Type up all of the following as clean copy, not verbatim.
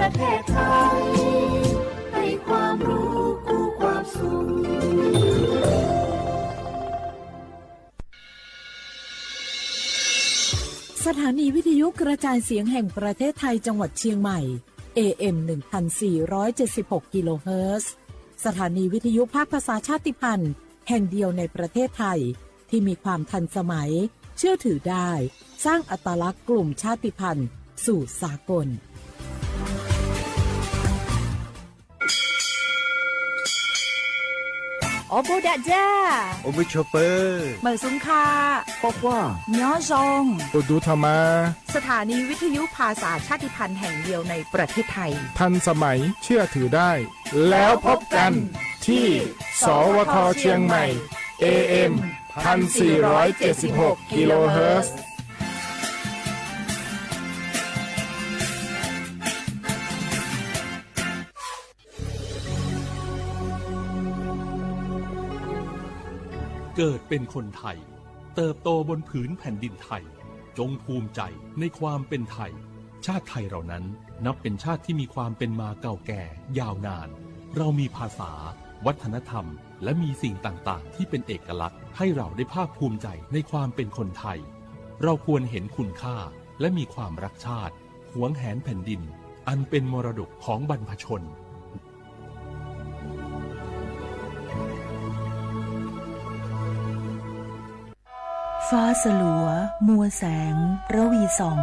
ประเทศไทยให้ความรู้คู่ความสุขสถานีวิทยุกระจายเสียงแห่งประเทศไทยจังหวัดเชียงใหม่ AM 1476 กิโลเฮิรตซ์สถานีวิทยุภาคภาษาชาติพันธุ์แห่งเดียวในประเทศไทยที่มีความทันสมัยเชื่อถือได้สร้างอัตลักษณ์กลุ่มชาติพันธุ์สู่สากลโอโบดะจ้าโอเบชเปอร์เหมอซุงคาปอกว่าย้อซงอุดูธรรมาสถานีวิทยุภาษาชาติพันธุ์แห่งเดียวในประเทศไทยทันสมัยเชื่อถือได้แล้วพบกันที่สวทเชียงใหม่ AM 1476 กิโลเฮิรตซ์เกิดเป็นคนไทยเติบโตบนผืนแผ่นดินไทยจงภูมิใจในความเป็นไทยชาติไทยเรานั้นนับเป็นชาติที่มีความเป็นมาเก่าแก่ยาวนานเรามีภาษาวัฒนธรรมและมีสิ่งต่างๆที่เป็นเอกลักษณ์ให้เราได้ภาคภูมิใจในความเป็นคนไทยเราควรเห็นคุณค่าและมีความรักชาติหวงแหนแผ่นดินอันเป็นมรดกของบรรพชนฟ้าสลัวมัวแสงระวีส่อง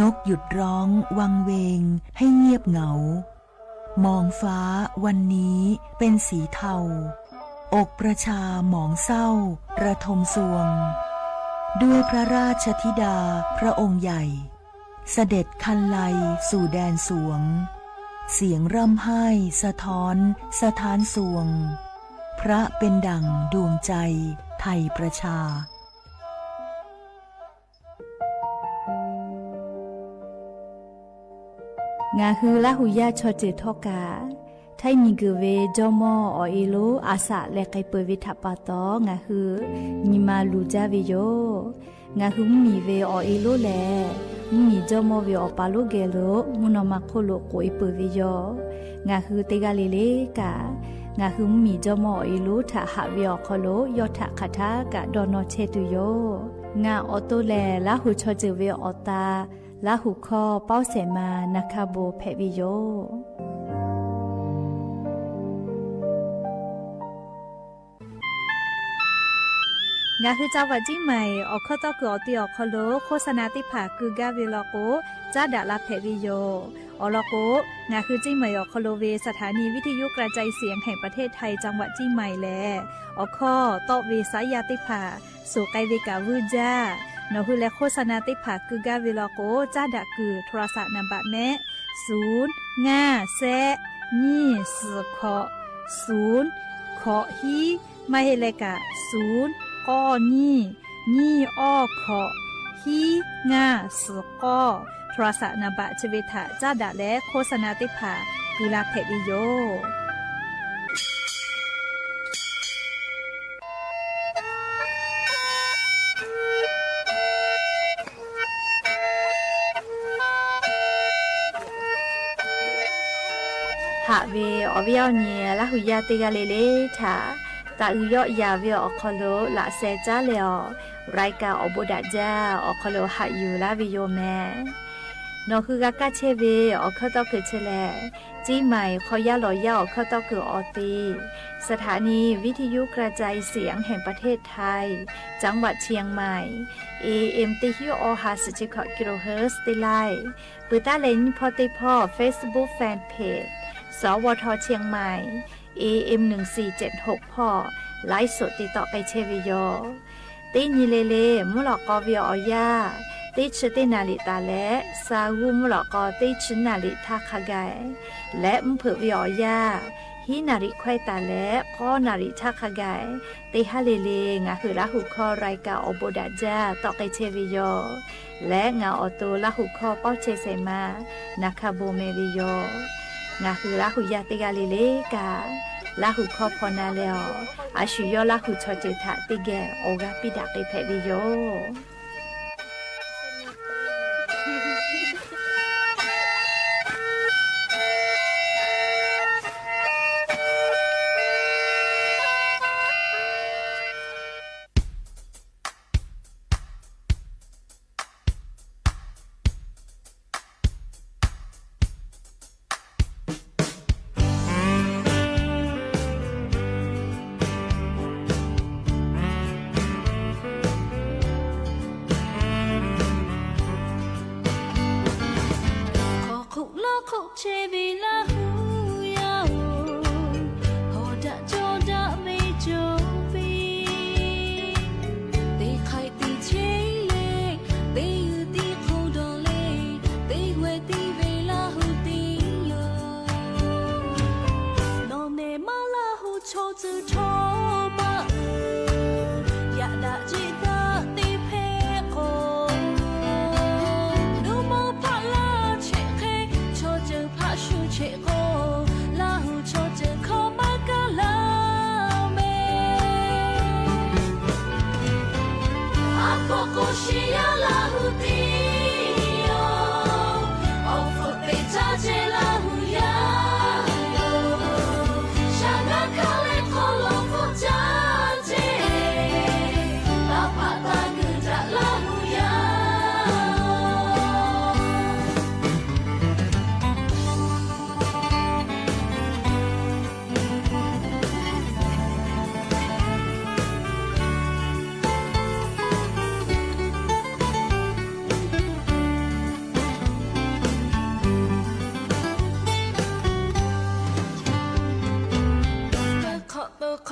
นกหยุดร้องวังเวงให้เงียบเหงามองฟ้าวันนี้เป็นสีเทาอกประชาหมองเศร้าระทมสวงด้วยพระราชธิดาพระองค์ใหญ่เสด็จคันไลสู่แดนสวงเสียงร่ำไห้สะท้อนสถานสวงพระเป็นดั่งดวงใจไทยประชางาฮือละหุยาชอเจทอกาไทยมีกเวจอมออเอโลอาสะและไกเปวิทัปปะตองาฮือนิมาลูจาเวโยงาฮือมีเวอเอโลแลมีจอมอเวอปาโลเกโลมุนอมาโคโลโกอิเปเวโยงาฮือเตกาเลเลกางาฮือมีจอมอเอโลทะหะเวอคโลยอทะคทากะดอนอเชตุโยงาออโตแลละหุชอเจเวอตาละหุคอเป้าเสมานาคาโบเพวิโยงาคือเจ้าวัดจิ้งใหม่ออกข้อต่อเกือตีออกคอโลโฆษณาติผาคือกาเวลโกจ้าดาลาเพวิโยอลโกงาคือจิ้งใหม่ออกคอโลเวสถานีวิทยุกระจายเสียงแห่งประเทศไทยจังหวัดจิ้งใหม่แลออกข้อต่อเวสายาติผาสู่ไกเวกาวูจ้านอฮือและโฆษณาติผาคือกาเวลโกจ้าดะคือโทรศัพท์นัมบะแม่0 5 แซนี่4ขอ0ขอฮีไม่ให้เลกะ0ก้อนี่อ้อขอฮีง่า4ก้อโทรศัพท์นัมบะชเวทะจ้าดะและโฆษณาติผาคือลาเพดิโยหาเวอวิเอาเนียละหุยาติกาเลเลถาตาอุยอยาเวอคอโลละเซจ้าเลอรายกาอบุดาจาอคอโลหะอยู่ลาวิโยแมนอคือกากาเชเวอคอตอคือเชแลจีใหม่ขอยาลอยาอคอตอคือออตีสถานีวิทยุกระจายเสียงแห่งประเทศไทยจังหวัดเชียงใหม่ AM ติฮิโอฮาสจิคกิโลเฮิรตซ์ติไลปืตาเลนพอติพอ Facebook Fan Pageสวทเชียงใหม่ AM 1476พ่อไลฟ์สดติดต่อไปเชวิโยติญิเลเลมุลกอวิอยาติชตินาลิตาและซาวูมุลกอติชนาลิทาคาไกและมเผือวิอยาฮินาริควายตาและข้อนาริทาคาไกติฮาเลเลงาคือละหุคอรายกาอโบดาจาต่อไปเชวิโยและงาออโตละหุคอเป้าเชเซมานาคาโบเมวิโยงาคือละหุยาติกาเลเลกาละหุคอพอนาเลออาชุยอละหุชอเจทะติเกโอกาปิดาเกเพวิโย ခုတ်ချေပြီလားဟူယောဟောဒကြောဒမေဂျိုပီတေခိုင်တီချေလေတေယူတီခုံတော်လေတေဝဲတီပဲလားဟူတီယောနော်နေမလားဟူချိုသူထောပါရဒါကြည့်တာတေဖဲကိုနုမဖလာချေခဲချောချဖာရှုချေကိုလာဟူချောချခေါ်မကလာမေအဖို့ကိုရှိရလာဟူတီယောအဖို့ပေချာချေလာဟူယာရှာနာကလေးကိုလုံးဖို့ချာချေလာဖာတာကကြလာဟူယာ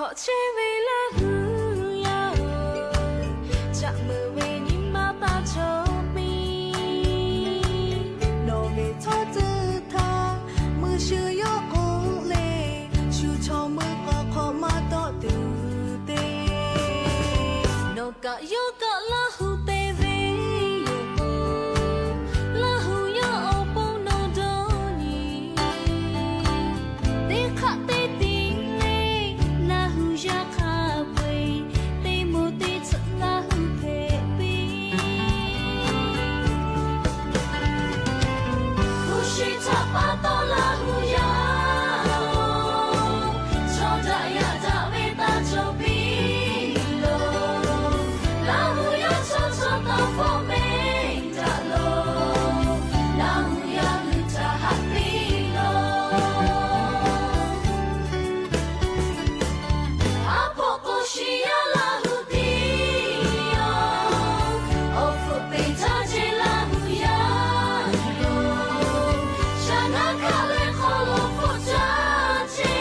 ขอเชเวลาหูยาวจะมือเวนิมาตาโชปีโนเมทอจือทามือชื่อยกโอเลชูชอมือก็ขอมาต่อตูเตโนกะโยกะลาหูเตเวโยโกลาหูยาโอปงโนโดนีเตขะเตตีya kha pui te mo te tsla hu phe pi hu shi cha pa to la hu ya cho da ya da ve ta cho pi lo la hu ya cho ta fo me da lo la hu ya lu ta happy lo she la hudi yo of pe ta je la hu ya yo shana kale kholo fo cha che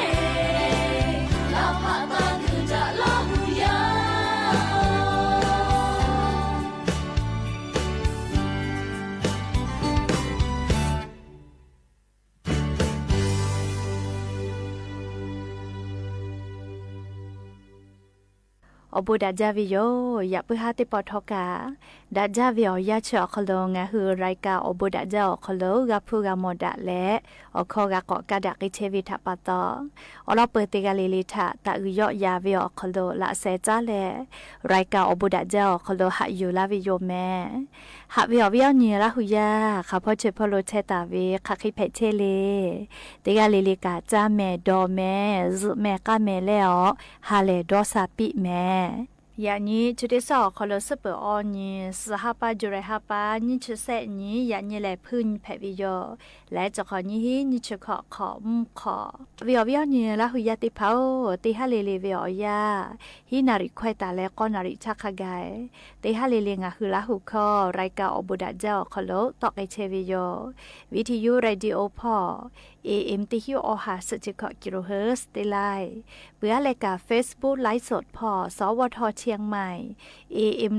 la pa ta ku ja la hu ya อบูดาจาวิโยอยากไปหาติปอทอกาดาจาวิโอยาชอคโลงะฮือรายกาอบูดาจาอคโลกะพูกะโมดะและอคอกะกอกะดะกิเชวิทะปะตออลอเปติกะลิลิทะตะอืยอยาวิโอคโลละเซจาและรายกาอบูดาจาอคโลหะอยู่ลาวิโยแมหะวิโอวิโอนีละหุยาข้าพ่อเชพโลเชตาเวคะคิเพเชเลติกะลิลิกะจาแมดอแมซุแมกะแมแล้วฮาเลดอซาปิแมยานี้จุดที่สองคอลสเปอร์ออนี้สหปาจุไรหปานี่ชุดเสนี้ยานี้แหละพื้นแผ่วิโยและจะขอนี้นี่ชุดขอวิโอวิโอนี้ละหุยาติเผาติฮาเลเลวิโอยาฮินาริควายตาและก็นาริชักขกายติฮาเลเลงะคือละหุคอรายการอบุดาเจ้าคอลตอกไอเชวิโยวิทยุเรดิโอพอAM ติฮิโอหาสุจิกกิโลเฮิรตซ์ได้ไลเบื่อรายการ Facebook ไลฟ์สดพอสวทเชียงใหม่ AM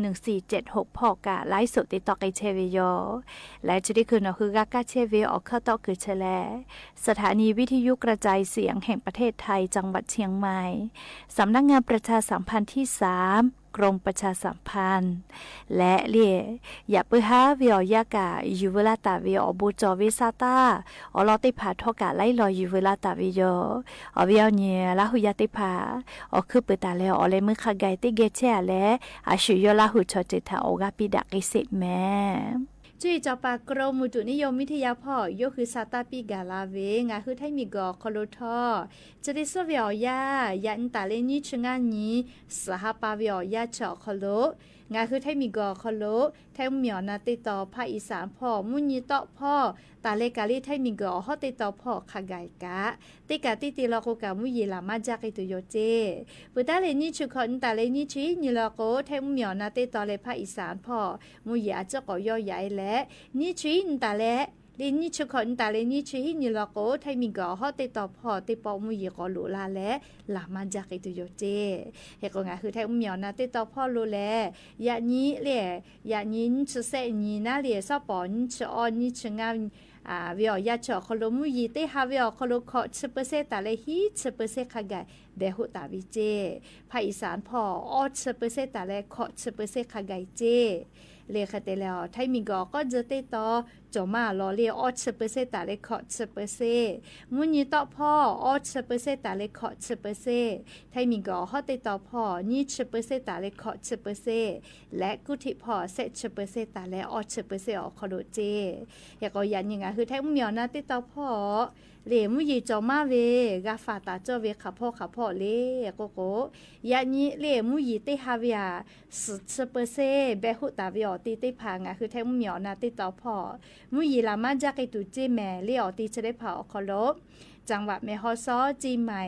1476พอกะไลฟ์สดติดต่อไอเชวิโยและจุดที่คือนคือกากาเชวิโอเข้าต่อคือเชลสถานีวิทยุกระจายเสียงแห่งประเทศไทยจังหวัดเชียงใหม่สำนักงานประชาสัมพันธ์ที่3กรมประชาสัมพันธ์และเลี่ยอย่าเปื้อหาวิอยากาอยู่เวลาตาวิอบูจอวิซาตาอลอติผาทอกาไล่ลอยอยู่เวลาตาวิโยอวิเอาเนี่ยละหุยาติผาอคือเปิดตาแล้วอเลยมือขะไกติเกเชและอาชุยละหุชอจิตาโอกาปิดักอิสิแม่จุยจอปากรมอุตุนิยมวิทยาพ่อยกคือซาตาปิกาลาเวงาคือไทมิกอคอโลทอจะได้สวยวายายันตาเลนิชงานนี้สหปาวิอยาเจาะคอโลงาคือไทมิกอคอโลไทมเหมียวนาติต่อภาคอีสานพ่อมุญญิตอพ่อตาเลกาลิไทมิกอฮอติต่อพ่อขะไกกะติกาติติลอโกกามุยีลามาจากอิตุโยเจปุตาเลนิชุคอนตาเลนิชินิลอโกไทมเหมียวนาติต่อเลภาคอีสานพ่อมุยีอาจจะก่อยอใหญ่และนิชินตาเล ลีนี่ชุคนแต่ลีนี่ชิฮินี่ละโกไทยมีก็ฮอติต่อพอติปอมุยก็รู้ลาและหลามาจากอิตุโยเจเฮก็งาคือไทยเหมียวนะติต่อพอรู้แลยะนี้เล่ยะนี้ชุเสนี่นะเล่ซอปอนชออนนี่ชงาวิอยาชอคโลมุยติฮาวิอคโลคอ10%ตาเลฮี10%ขะไกเบหุตาวิเจภาคอีสานพอออ10%ตาเลคอ10%ขะไกเจเลคเตแล้วไทยมีก็จะติต่อจมาลอเลียออ10%ตาเลคอ10%มุนีต่อพ่อออ10%ตาเลคอ10%ไทยมีก็ฮอติต่อพ่อนี่10%ตาเลคอ10%และกุฏิพ่อเซ10%ตาเลออ10%ออคโลเจอยากก็ยันยังไงคือไทยเหมียวนะติต่อพ่อเลมุยีจอมาเวกาฟาตาเจเวขับพ่อเลโกโกยานี้เลมุยีติฮาวิอา10%เบหุตาวิอติติพางาคือไทยเหมียวนะติต่อพ่อมุยีลามาจากไอตุเจแม่เลออติจะได้เผาคอลบจังหวัดแม่ฮอซอจีใหม่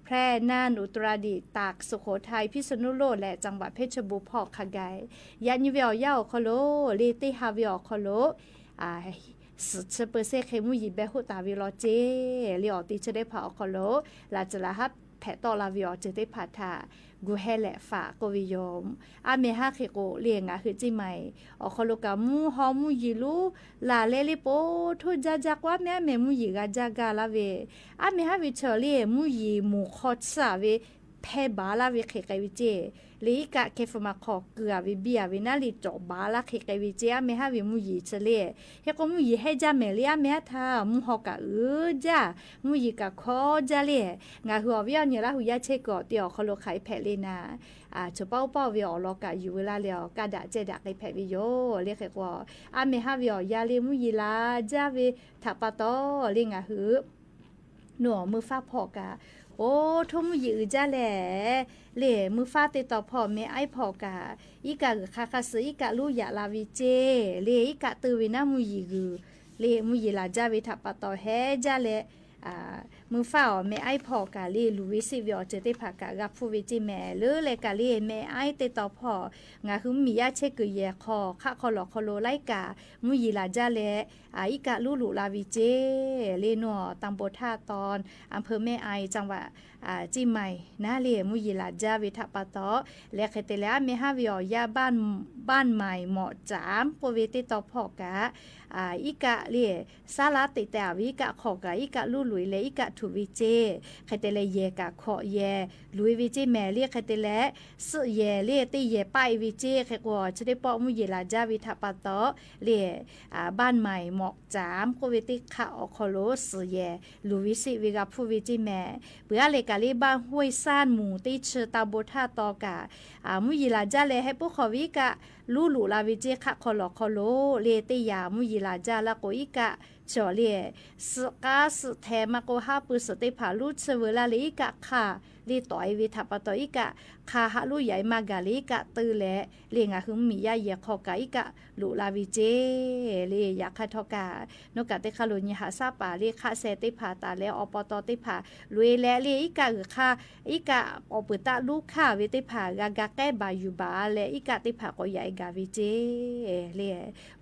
แพร่น่านอุตรดิตถ์ตากสุโขทัยพิษณุโลกและจังหวัดเพชรบูรณ์พอกขะไกยานิเวอยาคอโลเลติฮาวิอคอโล10%เคมุยีเบหุตาวิโลเจลีออติจะได้เผาคอโลลาจะละฮับแผตอลาวิอจะได้ผาทากูเฮแหละฝากกวิยมอาเมฮาเคโกเลียงคือจิใหม่อคอโลกามูฮอมูยิลูลาเลลิโปทุจาจากว่าแม่มูยิกาจากาลาเวอาเมฮาวิเชลีมูยิมูคอตซาเวแพบาลาเวเคไกวิเจลีกะเคฟมาขอเกลือวิเบียวินาลิจอบาลาเคไกวิเจอาเมฮาวิมูยิเชเลเฮก็มูยิให้จาเมลีอาเมทามูฮอกะจ้ามูยิกะคอจาเลงาหัววิอเนี่ยละหุยาเชกอเตียวคอโลไขแพเลนาจะเป้าวิอลอกะอยู่เวลาแล้วกะดะเจดะไกแพวิโยเรียกว่าอาเมฮาวิอยาเลมูยิลาจาเวทัปปะตอลิงาหือหนัวมือฟ้าพอกะโอ้ทุ่มยือจ้าแหล่เหล่มือฟ้าติดต่อพ่อแม่ไอ้พอกะอีกะคาคาซื้ออีกะลูกยาลาวิเจเหล่อีกะตือวินามุยือเหล่มุยลาจ้าวิทัปปะตอแฮจ้าแหล่มือฟ้าแม่ไอ้พอกะเหล่ลูวิสิวิอเจติภากะกับผู้วิจิแม่หรือเลกะเหล่แม่ไอ้ติดต่อพ่องาคือมียาเชกเยคอคะคอลอคอโลไลกะมุยลาจ้าแหล่อีกะลูลูลาวิเจเลนัวตำบลท่าตอนอำเภอแม่ไอจังหวัดจีใหม่นะเลมุยลาจาวิทปะตอและเคเตลาเมฮาวิอยาบ้านใหม่เหมาะจามปเวติตอพอกะอีกะเลซาลาติแต่วิกะขอกะอีกะลูลุยเลอีกะทุวิเจเคเตเลเยกะขอเยลุยวิเจแม่เลเคเตเลสเยเลติเยไปวิเจเคกอจะได้ปอมุยลาจาวิทปะตอเลบ้านใหม่เหมาะจามปเวติคะอคโลสเยลุวิสิวิกะผู้วิเจแม่เบื่อเลกะลีบ้านห้วยซ่านหมู่ติเชตาโบท่าตอกะมุยลาจาเลให้พวกขวิกะลูลูลาวิเจคะคอลอคอโลเลติยามุยลาจาละโกอิกะจอเลสกาสแทมาโกฮาปุสติผาลูเชเวลาลิกะค่ะลีต่อยวิทัปตออิกะคาฮะลูใหญ่มากะลิกะตือแลเลียงะหึมมียาเยคอกะอิกะลูลาวิเจเลยาคาทอกะนกะเตคาลุญหาซาปาเลคะเซติผาตาแลอปตติผาลุยแลเลอิกะค่ะอิกะอปตะลูกค่ะวิติผากะกะแกบายูบาเลอิกะติผาก็ใหญ่กะวิเจเล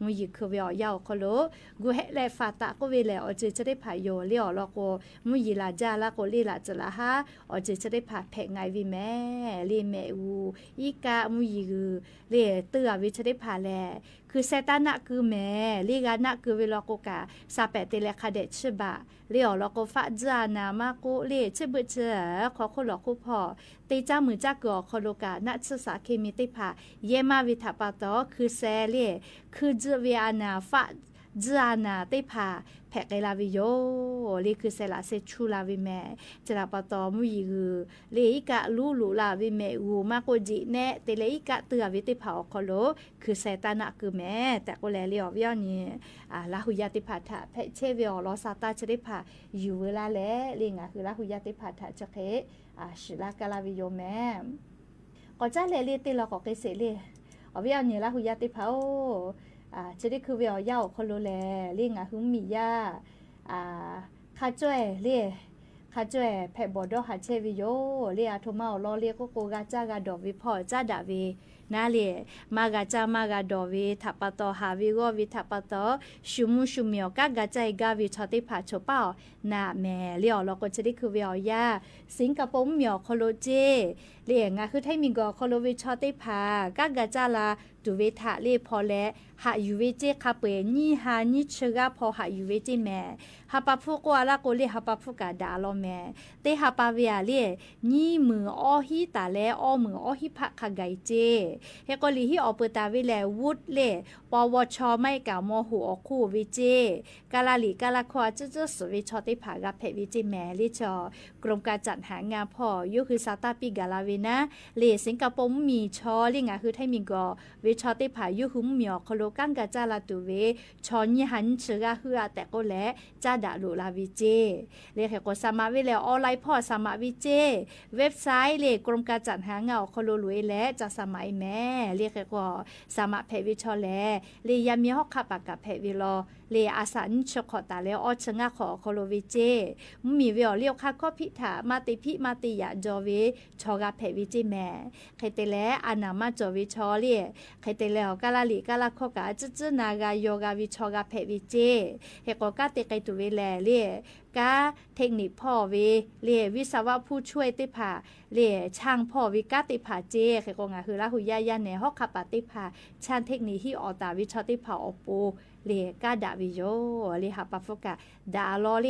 มุยคือเวียาวคโลกูเฮเลฟาตะก็เวเลอเจจะได้ผาโยเลอลอโกมุยลาจาละโกลีลาจะละฮะอเจจะได้ผาแพงไงวิแม่เลแม่อูอีกะมุยคือเลเตือวิจะได้ผาแลคือเซตานะคือแม่ลีกานะคือเวลาโกกะซาเปเตเลคาเดชบะเลอลอโกฟาจานามาโกเลชเบเจขอคนหลอกคู่พอตีจ้ามือจ้ากอคโลกานัทสาเคมีติผาเยมาวิทัปตอคือแซเลคือจเวียนาฟาจานาติผาแพกไกลาวิโยเลคือเซลาเซชูลาวิแม่จราปตอมุยคือเลอิกะลูลูลาวิแม่อูมาโกจิเนเตเลอิกะเตือวิติผาคโลคือเซตานะคือแม่แต่ก็แลเลียววิอนี่ลาหุยาติผาทะแพเชเวอลอซาตาจะได้ผาอยู่เวลาแลลิงคือลาหุยาติผาทะจะเคชิลากาลาวิโยแม่ก็จะเลติลอก็เกเสเลวิอนี่ลาหุยาติผาจะได้คือเวียวยาวคนรู้แลเรียงหึมมียาข้าจ้วยเรียข้าจ้วยแผ่บอดอหาเชวิโยเรียโทมาลอเรียก็โกกาจ้ากาดอกวิพอจ้าดาวี นาเลมากาจามากาดอวิทัปตอหาวิโกวิทัปตอชุมุชุมิโอกากาใจกาวิชอติผาโชเป้านาแม่เลี้ยวเราก็จะได้คือเวียวยาสิงคโปร์เหมียวโคโลเจเลี้ยงาคือไทยมีกอโคโลวิชอติผากากาจาลาดูเวทะเลพอและหาอยู่เวเจคาเปนี่หานี่เชกาพอหาอยู่เวเจแม่หาปะฟุกวาลาโกเลหาปะฟุกาดาลอแม่เตหาปะเวียเลนี่มืออ้อฮีตาและอ้อมืออ้อฮีพักขะไกเจเฮกอลีฮีออเปตาวิแลวุดเลปวชไม่กะมอหูออคู่วิเจกาลาลีกาลาควาจะสวิชอติผากะเพวิเจแม่ลิจอกรมการจัดหางานพ่อยุคือซาตาปิกาลาเวนะเลสิงคโปร์มีชอลิงาคือไทยมีกอวิชอติผายุหุมเหมียวโคโลกังกะจาลาตุเวชอนี่หันเชกะฮือแต่ก็และจาดาลุลาวิเจเลขก็สามารถวิแลออนไลน์พ่อสามารถวิเจเว็บไซต์เลกรมการจัดหางานโคโลลุยและจะสมัยแม่เรียกก็สามารถเพวิชอแลเลยยามีฮอกขับปากกับเพวิลอเลยอาสันชขอตาแล้วอชงะขอโคโลวิเจมีเวลเลียวค่ะข้อพิถามาติพิมาติยาจอเวชอกะเพวิเจแม่ใครเตแลอานามาจอวิชอเลียใครเตแล้วกาลาลีกาลาขอกะจะนากาโยกาวิชอกะเพวิเจเฮก็กะเตไกตุเวแลเลียกาเทคนิคพ่อเวเลียวิศวะผู้ช่วยติผาเลียช่างพ่อวิกาติผาเจใครก็งาคือลาหุยายันในฮอกขับปาติผาช่างเทคนิคที่ออตาวิชอติผาอปูเลกาดาวิโยเลหาปะฟกะดาลอเล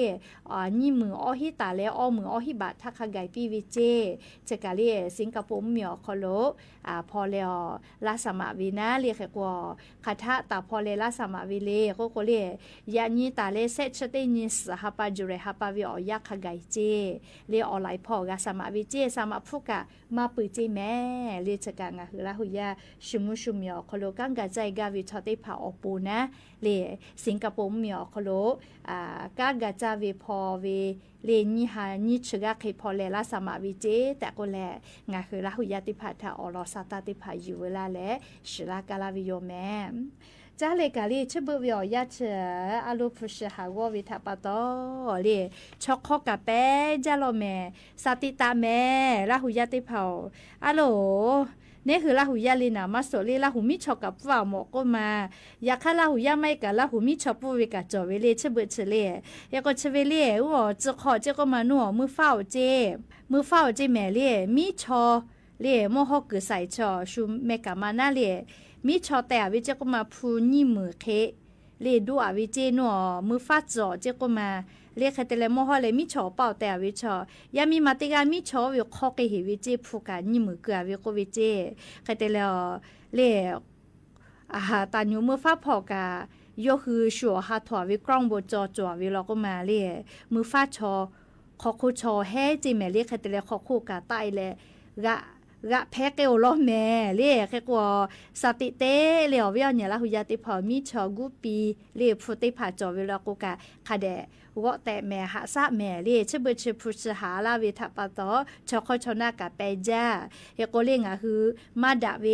นี่มืออ้อฮิตาและอ้อมืออ้อฮิบะทักขะไกปีวิเจเจกาเลสิงคโปร์เหมียวคอโลพอเลลาสมาวินะเลแค่กว่าคาทะตาพอเลลาสมาวิเลก็เลยยานี่ตาเลเซชเตนิสฮาปาจุเรฮาปาวิออยักขะไกเจเลออนไลน์พอกะสมาวิเจสมาฟุกะมาปืเจแม่เลเจกางะคือลาหุยาชุมุชุมิอคอโลกังกะใจกาวิชอติผาอปูนะเลสิงคโปร์เหมียวคโลกากาจาเวพอเวเลนี่หานี่ชกะเคพอเลลาสมาวิเจแต่ก็แลงาคือลาหุยาติผาทาออลอซาตาติผาอยู่เวลาแลชิลากาลาวิโยแม่จ้าเลกาลีชบุวิอยาเชอาลูพุชหาววิทาปาโตเลช็อกคอกะเปจาโลแม่สติตาแม่ลาหุยาติผาอะโหลนี่คือลาหูยาลีนามาโซลีลาหูมิชอกับว่าหมอก็มาอยากให้ลาหูยาไม่กับลาหูมิชอปูวิกาจอเวเลเชเบเชเลอยากก็เชเวเลว่าจะขอเจ้าก็มาหนัวมือเฝ้าเจแม่เลมิชอเลโมฮอกใส่ชอชูเมกามานาเลมิชอแต่วิเจ้าก็มาพูนี่มือเคเลดูอาวิเจหนัวมือฟ้าจอเจ้าก็มาเรียกแต่ละโมฮอเลยมิชอเป่าแต่วิชอยามีมาติกามิชอวิคอเกหิวิเจผู้การนี่มือเกลือวิโกวิเจใครแต่ละเรียกตาอยู่มือฟ้าพอกาโยคือชัวหาถอวิกล้องบจอจอวิเราก็มาเรียมือฟ้าชอคอคูชอแฮ่จิแม่เรียกใครแต่ละคอคูกาใต้เลยกะแพ้เกลล้อแม่เรียกแค่กว่าสติเตเหลียวเวียเนี่ยละหุยาติพอมิชอกุปีเรียพุติผาจอเวลากูกะคาเดวะแต่แม่หาซะแม่เรียชเบชพุชหาลาเวทปะตอชอคอชนากะเปจ้าเฮโกเลงอะคือมาดาเว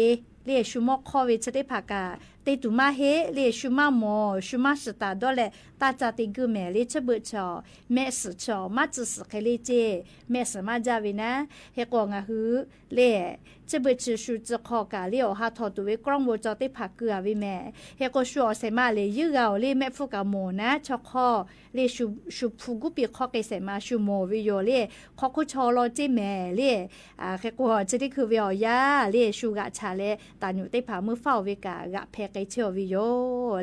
เรียชุมอคอเวชติผากาติตุมาเฮเรียชุมาโมชุมาสตาดอเลตาจาติกุแม่เรียชเบชอแม่สชอมาจุสเคเลเจแม่สมาจาเวนะเฮโกงอะคือเรียจะเบชชูจะคอกาเลียวหาทอตัวเวกล้องโบจอติผาเกลือวิแม่เฮโกชัวเซมาเลยยื้อเอาเรียแม่ฟุกาโมนะชอคอเรียชูพูกุปีคอเกเซมาชูโมวิโยเรียคอคุชอโลจิแม่เรียเฮโกจะได้คือวิอยาเรียชูกะชาเลตาอยู่ติผามือเฝ้าเวกากะเพไกเชอวิโย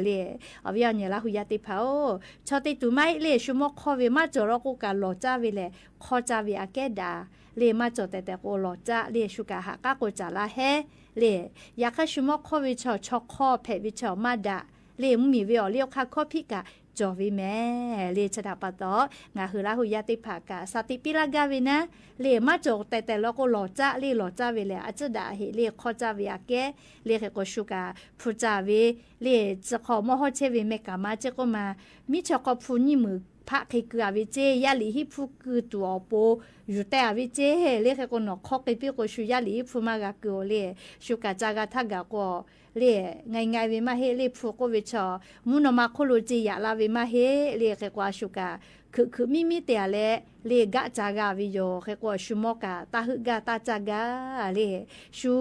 เรียอวิยเนี่ยละหุยาติผาชอติตุไม่เรียชูมอคอเวมาจอรกูกาโลจาวิเลคอจาวิอาเกดาเลมาจอแต่โกโลจาเรียชูกาหากะโกจาลาเฮเลอยากให้ชูมอคอวิชอชอคอเพวิชอมาดาเลมมีวิอเลียวคาคอพิกะจอวิแม่เลชดาปะตองาคือลาหุยาติผากาสติปิลากาวินะเลมาจอกแต่แล้วก็หล่อจ้าเลหล่อจ้าเวเลอาจจะด่าเหเลขอจ้าวิอาเกเลเขก็ชูกาพูจ้าเวเลจะขอมอฮอเชวิเมกามาเจก็มามิชก็พูนี่มือ พระเคกือวิเจยาลีฮิพูคือตัวโปอยู่แต่วิเจเรียกคนนอกคอกไปพี่ก็ชูยาลีฮิพูมากะกือเลยชูกะจากะทักกะก็เลยง่ายๆวิมาเฮเลยพูก็วิชอมุนมาคุโลจียาลาวิมาเฮเลยแค่กว่าชูกะคือมีแต่ละเลยกะจากะวิโยแค่กว่าชูมอกะตาฮึกะตาจากะเลยชู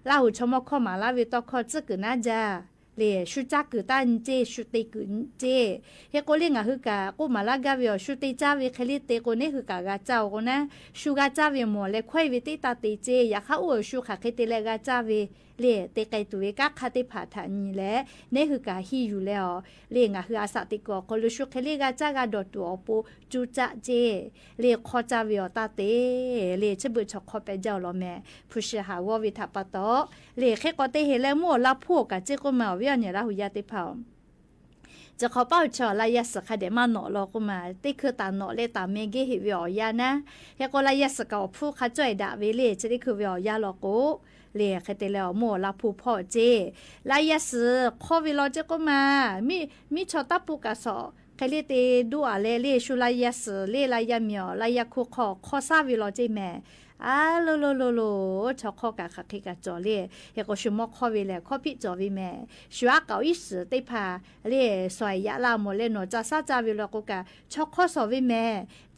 ลาหูชมอกเข้ามาลาวิตอคอจึกนะจ้าเลยชูจักกือตันเจชูติกือเจเฮโกเลงะฮึกะกูมาลากะวิโอชูติจาวิเคลิเตโกเนฮึกะกะเจ้าโกนะชูกะจาวิโมเลควายวิติตาติเจยะคะอูชูคะเคติเลกะจาวิလေတေကိတူကခတိဖာထာညီလေနေဟကဟီယူလေလေငါဟအစတိကောကလူရှုခလေကကြကတော့တူအပူကျူကြเจလေခေါ်ကြဝတာတေလေချဘချခေါ်ပဲကြောက်လို့မဲဖုရှိဟာဝဝိထပတော့လေခေကတေဟလေမောလာဖို့ကเจကိုမဝရနေလာဟူရတိဖောင်းจะขอเป้าชอลายสกเดมาหนอลกุมาติคือตาหนอเลตาเมเกหิวิอยานะเฮก็ลายสกอผู้ขจ่อยดาเวเลจะได้คือวิอยาลโกเลียเคเตลโมลาผู้พ่อเจลายสขอวิลอเจก็มามีชอตาปูกะสอใครเรียกดูอะไรเรียชุลายสเรียลายเมียวลายคุขอซาวิลอเจแม่โลชอข้อกะคักกะจอเลยเฮก็ชุมอข้อวิแลข้อพิจอวิแม่ชัวเก่าอีสติพาเล่สวยยะลาโมเลโนจะซาจาวิลก็กะชอข้อสอวิแม่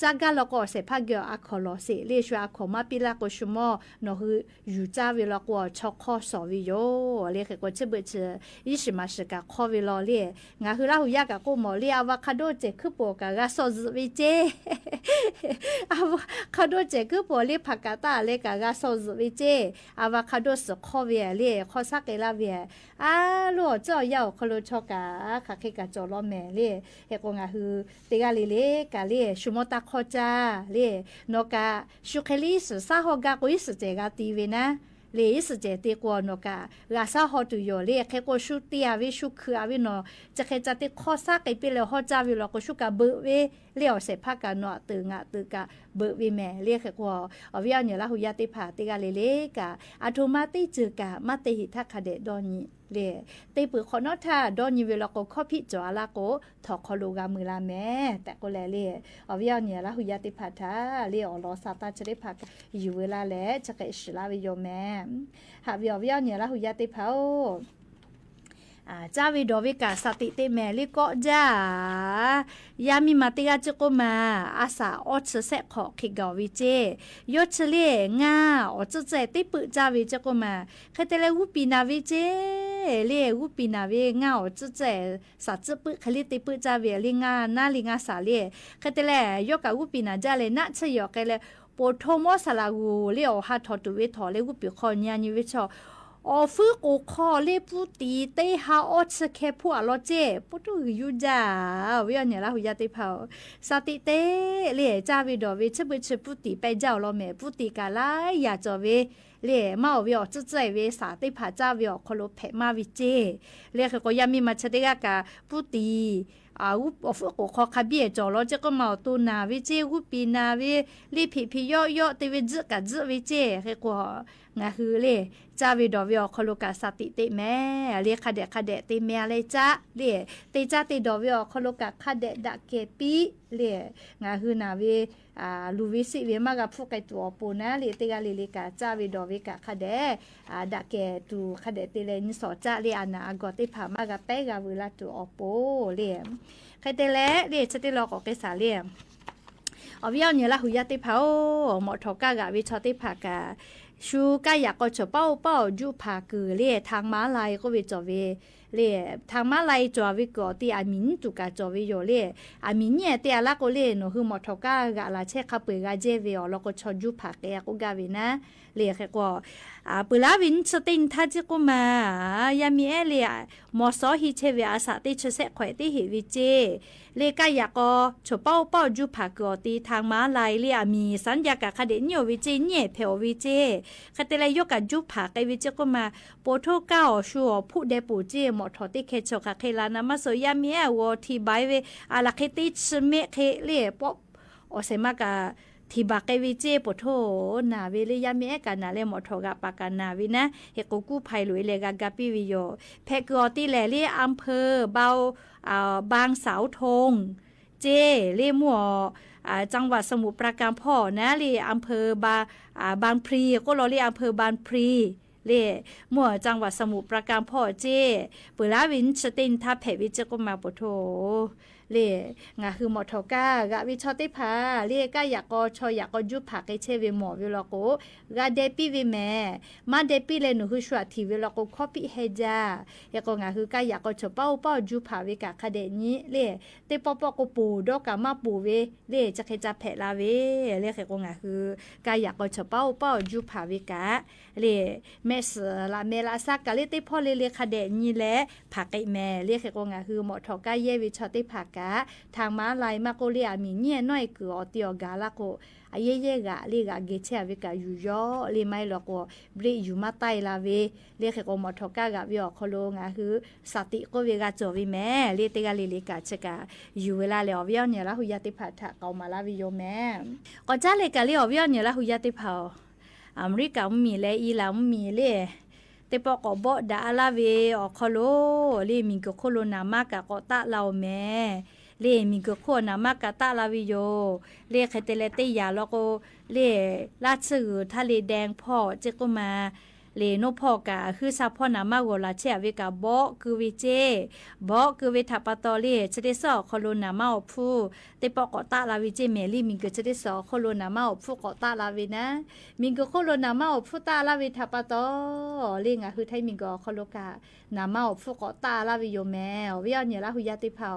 จากะลก็เสพะเกออะคอลอสิเล่ชัวขอมาปิลาก็ชุมอโนฮืออยู่จาวิลก็ชอข้อสอวิโยเล่ก็จะเบิดอีสิมาสกะข้อวิลอเล่งาฮือลาหุยะกะก็หมอเล่อะวาคาโดเจคือปอกะกะซอซวิเจอะวาคาโดเจคือปอเล่ผักตาเลกะกะซอซวิเจอะวาคาโดสคอเวเลคอซักเกลาเวลัวเจ้าเยาคโลชอกะคะเคกะจอลอแม่เลเฮกงะฮือเตกะเลกะเลชุมตาคอจาเลนกะชุเคลิสซาฮอกะกุอิสเจกะตีเวนะလေစကြတဲ့ကောနကလာဆာဟောတူယောလေခေကိုရှုတီယာဝိရှုခအဝိနောจะခေကြတဲ့ခောစာကိပိလေဟောကြဝိလောကိုရှုကဘဝေလေောစေဖကနောတူငါတူကဘဝိမဲလေခေကောအဝိယညလာဟူယတိဖာတေကလေလေကအထုမတိချကမတေဟိထခတဲ့ဒေါ်ညီလေတေပခနောထာဒေါ်ညီဝေလောကိုခောဖိကြွာလာကိုထော်ခလိုကမူလာမဲแต่ก็လေလေအဝိယညလာဟူယတိဖာထာလေအော်လောစာတာချေဖာယူဝေလာလေချကေရှလာဝိယောမဲဟာပြောเนี่ยละหุยาติเผาจ้าวิดอวิกาสติเตแมลิก็จ้ายามีมาติกาจก็มาอาสาอดเสะขอขิกอวิเจยศเลง่าอดจะใจติปึจ้าวิจก็มาใครแต่ละวุปีนาวิเจเลวุปีนาวิง่าอดจะใจสัจปึคลิติปึจ้าวิลิง่านาลิง่าสาเลใครแต่ละยกกับวุปีนาจ้าเลนะชยอกเลยปโทมอสลากูเลี้ยวหาทอตุเวทอเลวุปีคอญานิวิชออฟูกูคอเลปุตีเตหาออชเคพัวลอเจปุตุยูจาวิญญาณละหุยาติเผาสติเตเลจาวิดอวิชบุชปุติไปเจ้าลอแม่ปุติกาลายอย่าจอเวเลมาวิอจะใจเวสาติผาจาวิอคโลเพมาวิเจเลก็ยามีมาชะเดกะปุติอุปฟุกขอขบีจอลจะก็มาตูนาวิเจอุปีนาวิลิพิย่อติวิจกะจวิเจเฮกงาฮือเลจาวิดอวิอคโลกาสติเตแม่เลคาเดเตแม่เลจ้าเลเตจ้าเตดอวิอคโลกาคาเดดะเกปีเลงาฮือนาวิลูวิสิเวมากะฟุกไกตัวปูนะเลเตกะเลกาจาวิดอวิกะคาเดดะเกตูคาเดเตเลนิสอจ้าเลอานาอกอติผามากะเปกะวิลาตูอโปเลใครเตเลเลจะเตลอกอเกสาเลอวิญญาณละหุยาติเผาหมอทอกะกะวิชอติผากะชูกะอยากก็จะเป้าจูผากือเลทางม้าลายก็วิจอเวเลทางม้าลายจอวิก็ตีอามินตุกะจอวิโยเลอามินเนี่ยเตอะละก็เลโนคือหมอทอกะกะละเชคาเปกะเจเวอแล้วก็ชอจูผาเกะก็กะวินะเลแค่ก็ปุลาวินสตินทัจิก็มายามีเอเลมอซอฮิเชเวอาสาติเชเซขวยติหิวิเจเลกะอยากก็จะเป้าจูผากอตีทางม้าลายเลอามีสัญญากะคาเดญโยวิเจเนี่ยเพอวิเจคาเตลายกะจูผาไกวิเจก็มาโปโทก้าชัวผู้เดปูเจหมอทอติเคชกะเคลานามาโซยามีเอวทีบายเวอาลาเคติชเมเคเลปอโอเซมากะที่บักเกวิเจปโทนาเวเลยามีเอกันนาเลหมอทอกะปากานาวินะเฮโกกูไพลุยเลกะกะปิวิโยเพกอติแลเลอำเภอเบาบางสาวธง เจเล่มัวจังหวัดสมุทรปราการพ่อนะเล่อำเภอบางพลีก็รอเล่อำเภอบางพลีเล่มัวจังหวัดสมุทรปราการพ่อเจปุลาวินสตินทับเพวิจก็มาปโถเล่งาคือหมอทอกากะวิชอติพาเล่ก็อยากก็ชออยากก็ยุบผักไอเชเวหมอวิลโกกะเดปิวิแม่มาเดปิเลหนูคือชัวทีวิลโกคอปิเฮจาอยากก็งาคือก็อยากก็ชอเป้ายุบผักวิกะคาเดนี้เล่เตปอก็ปูดอกกะมาปูเวเล่จะเคจะแผลาเวเล่ก็งาคือก็อยากก็ชอเป้ายุบผักวิกะเล่แม่เสละเมลาซักกะเล่เตพอเล่คาเดนี้แหละผักไอแม่เล่ก็งาคือหมอทอกาเยวิชอติผักทางม้าลายมาโกเลียมีเนี่ยน้อยคืออติอกาละโกอเยกะลีกะเกเชวิกะอยู่ยอลีไม่ลอกบริอยู่มาไตลาเวเรียกก็มอทอกากะวิอคโลงะคือสติก็เวกะจอวิแม่เรียกกะลีกะชะกะอยู่เวลาเลอวิอเนี่ยละหุยติพัทะเกามาลาวิโยแม่ก็จ้าเลกะเลอวิอเนี่ยละหุยติพาอเมริกามีเลอีลามีเลแต่ปอกบ่ดาลาเวอคโลลีมีก็โคโลนามากะก็ตะเราแม่เล่มีก็คนนะมากะตะลาวิโยเล่เคเตเลเตยาแล้วก็เล่ลาชื่อทะเลแดงพ่อเจก็มาเล่นพ่อกะคือซาพ่อนะมากว่าลาเชเวกะบ่คือวิเจบ่คือเวทัปตอเล่จะได้สอคโลนามาผู้เตปอกตะลาวิเจเมลี่มีก็จะได้สอคโลนามาผู้กตะลาวินะมีก็โคโลนามาผู้ตะลาวิทัปตอเล่งะคือไทมีก็คโลกะนามาผู้กตะลาวิโยแมวิอันเนี่ยละหุยาติเผา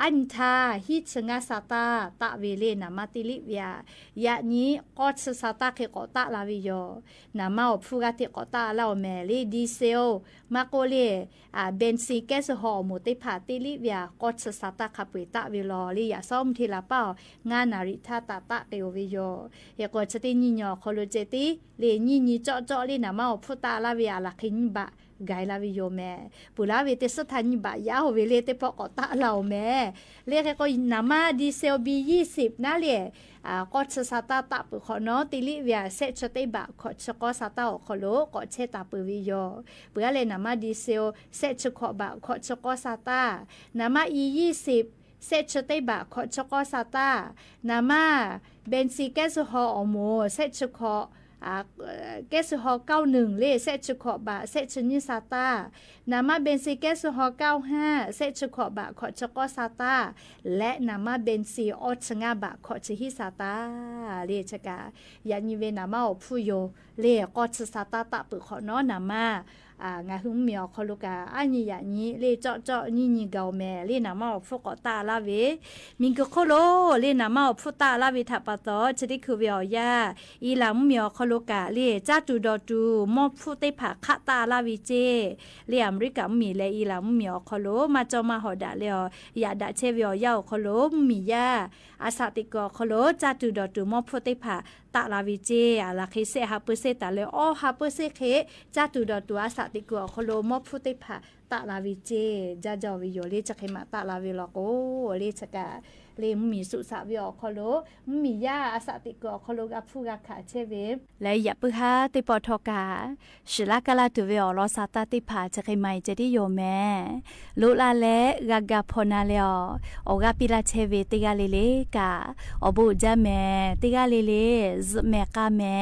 อันทาฮิตสงาสตาตะเวเลนามาติลิเวียยะนี้ก็สตาเคกตะลาวิโยนามาฟูกาติกตะลาวแมลีดีเซลมาโกเลเบนซิแกสฮอร์โมติพาติลิเวียก็สตาคาปุตะวิลอลียาซ่อมทีละเป้างานาริทาตะตะเกโอวิโยยะก็จะติญิญอคอโลเจติเลญิญิเจาะลีนามาฟูตะลาเวียละคินบะไกลาวิโยแม่ปุลาเวเตสถานีบะยาโหเวเลเตปอกตะเราแม่เรียกก็นามาดีเซลบี20นะเลยก็สตาตะปุขอเนาะติลิเวียเซชเตบะขอชก็สตาขอโลก็เชตาปุวิโยเปือเลยนามาดีเซลเซชขอบะขอชก็สตานามา20เซชเตบะขอชก็สตานามาเบนซิแกสฮออโมเซชขอแกสฮอ91เลเซชขอบะเซชนิซาตานามาเบนซีแกสฮอ95เซชขอบะขอชกอซาตาและนามาเบนซีออชงาบะขอชฮิซาตาเลชกายานิเวนามาผู้โยเลกอชซาตาตะปึขอนอนามา งาหึงเมียวคอลูกาอันนี้อย่างนี้เลเจาะนี่เกาแม่เลนามาฟุกตาลาเวมิงก็โคโลเลนามาฟุตาลาเวทัปตอจะได้คือเวียยาอีหลังเมียวคอลูกาเลจ้าจูดอจูมอบฟุตได้ผักขะตาลาวิเจเลอเมริกามีเลอีหลังเมียวคอโลมาจอมาหอดะเลอยาดะเชเวียยาวคอโลมียาอาสาติกอคอโลจ้าจูดอจูมอบฟุตได้ผักตาลาวิเจอาลาเคเซฮาเปเซตาเลอฮาเปเซเคจ้าตูดอตัวอาสาติกัวโคโลมอพุติภาตาลาวิเจจ้าจอวิโยเลจะเคมาตาลาวิลโกเลชกาเลมมีสุสาวิอโคโลมียาอาสาติกัวโคโลกาฟูกาขาเชเวและยะปึฮาติปอทอกาชิลากาลาตุเวอลอซาตาติภาจะเคมัยจะได้โยแม่ลุลาเลกากาพนาเลอโอกาปิลาเชเวติกาเลเลกาอบูจาแม่ติกาเลเลแม่กาแม่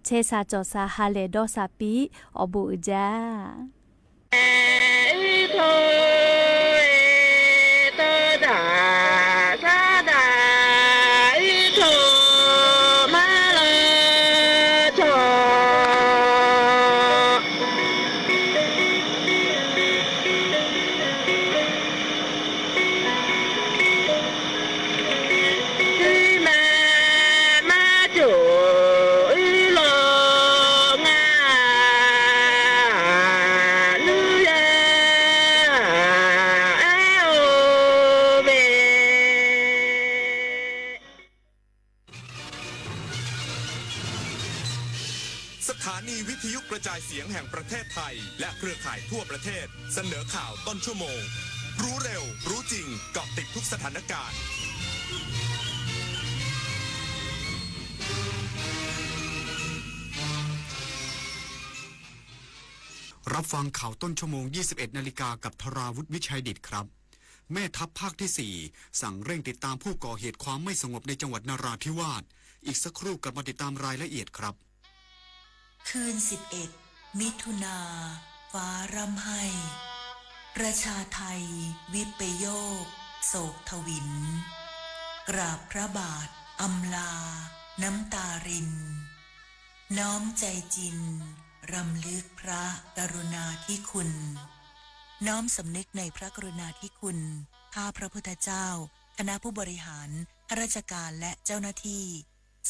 เชซาจอซาฮาเลดอซาปีอบูจาโทเตดาซาดาโทมาลาโทสถานีวิทยุกระจายเสียงแห่งประเทศไทยและเครือข่ายทั่วประเทศเสนอข่าวต้นชั่วโมงรู้เร็วรู้จริงเกาะติดทุกสถานการณ์รับฟังข่าวต้นชั่วโมง 21 นาฬิกากับธราวุฒิวิชัยดิษฐ์ครับ แม่ทัพภาคที่ 4สั่งเร่งติดตามผู้ก่อเหตุความไม่สงบในจังหวัดนราธิวาสอีกสักครู่กลับมาติดตามรายละเอียดครับคืน11 มิถุนาฟ้าร่ำไห้ประชาไทยวิปโยคโศกทวินกราบพระบาทอำลาน้ำตารินน้อมใจจินรำลึกพระกรุณาธิคุณน้อมสำนึกในพระกรุณาธิคุณข้าพระพุทธเจ้าคณะผู้บริหารข้าราชการและเจ้าหน้าที่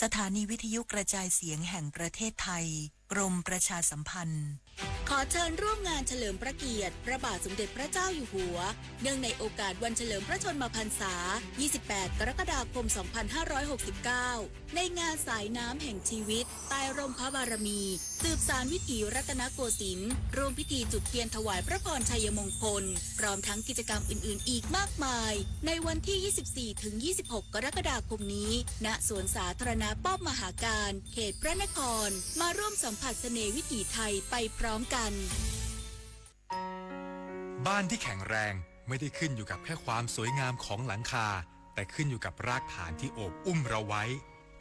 สถานีวิทยุกระจายเสียงแห่งประเทศไทยกรมประชาสัมพันธ์ขอเชิญร่วมงานเฉลิมพระเกียรติพระบาทสมเด็จพระเจ้าอยู่หัวเนื่องในโอกาสวันเฉลิมพระชนมพรรษา 28 กรกฎาคม 2569 ในงานสายน้ำแห่งชีวิตใต้ร่มพระบารมีสืบสานวิถีรัตนโกสินทร์ร่วมพิธีจุดเทียนถวายพระพรชัยมงคลพร้อมทั้งกิจกรรมอื่นๆอีกมากมายในวันที่ 24-26 กรกฎาคมนี้ณสวนสาธารณะป้อมมหาการเขตพระนครมาร่วมสัมผัสเสน่ห์วิถีไทยไปพร้อมกันบ้านที่แข็งแรงไม่ได้ขึ้นอยู่กับแค่ความสวยงามของหลังคาแต่ขึ้นอยู่กับรากฐานที่โอบอุ้มเราไว้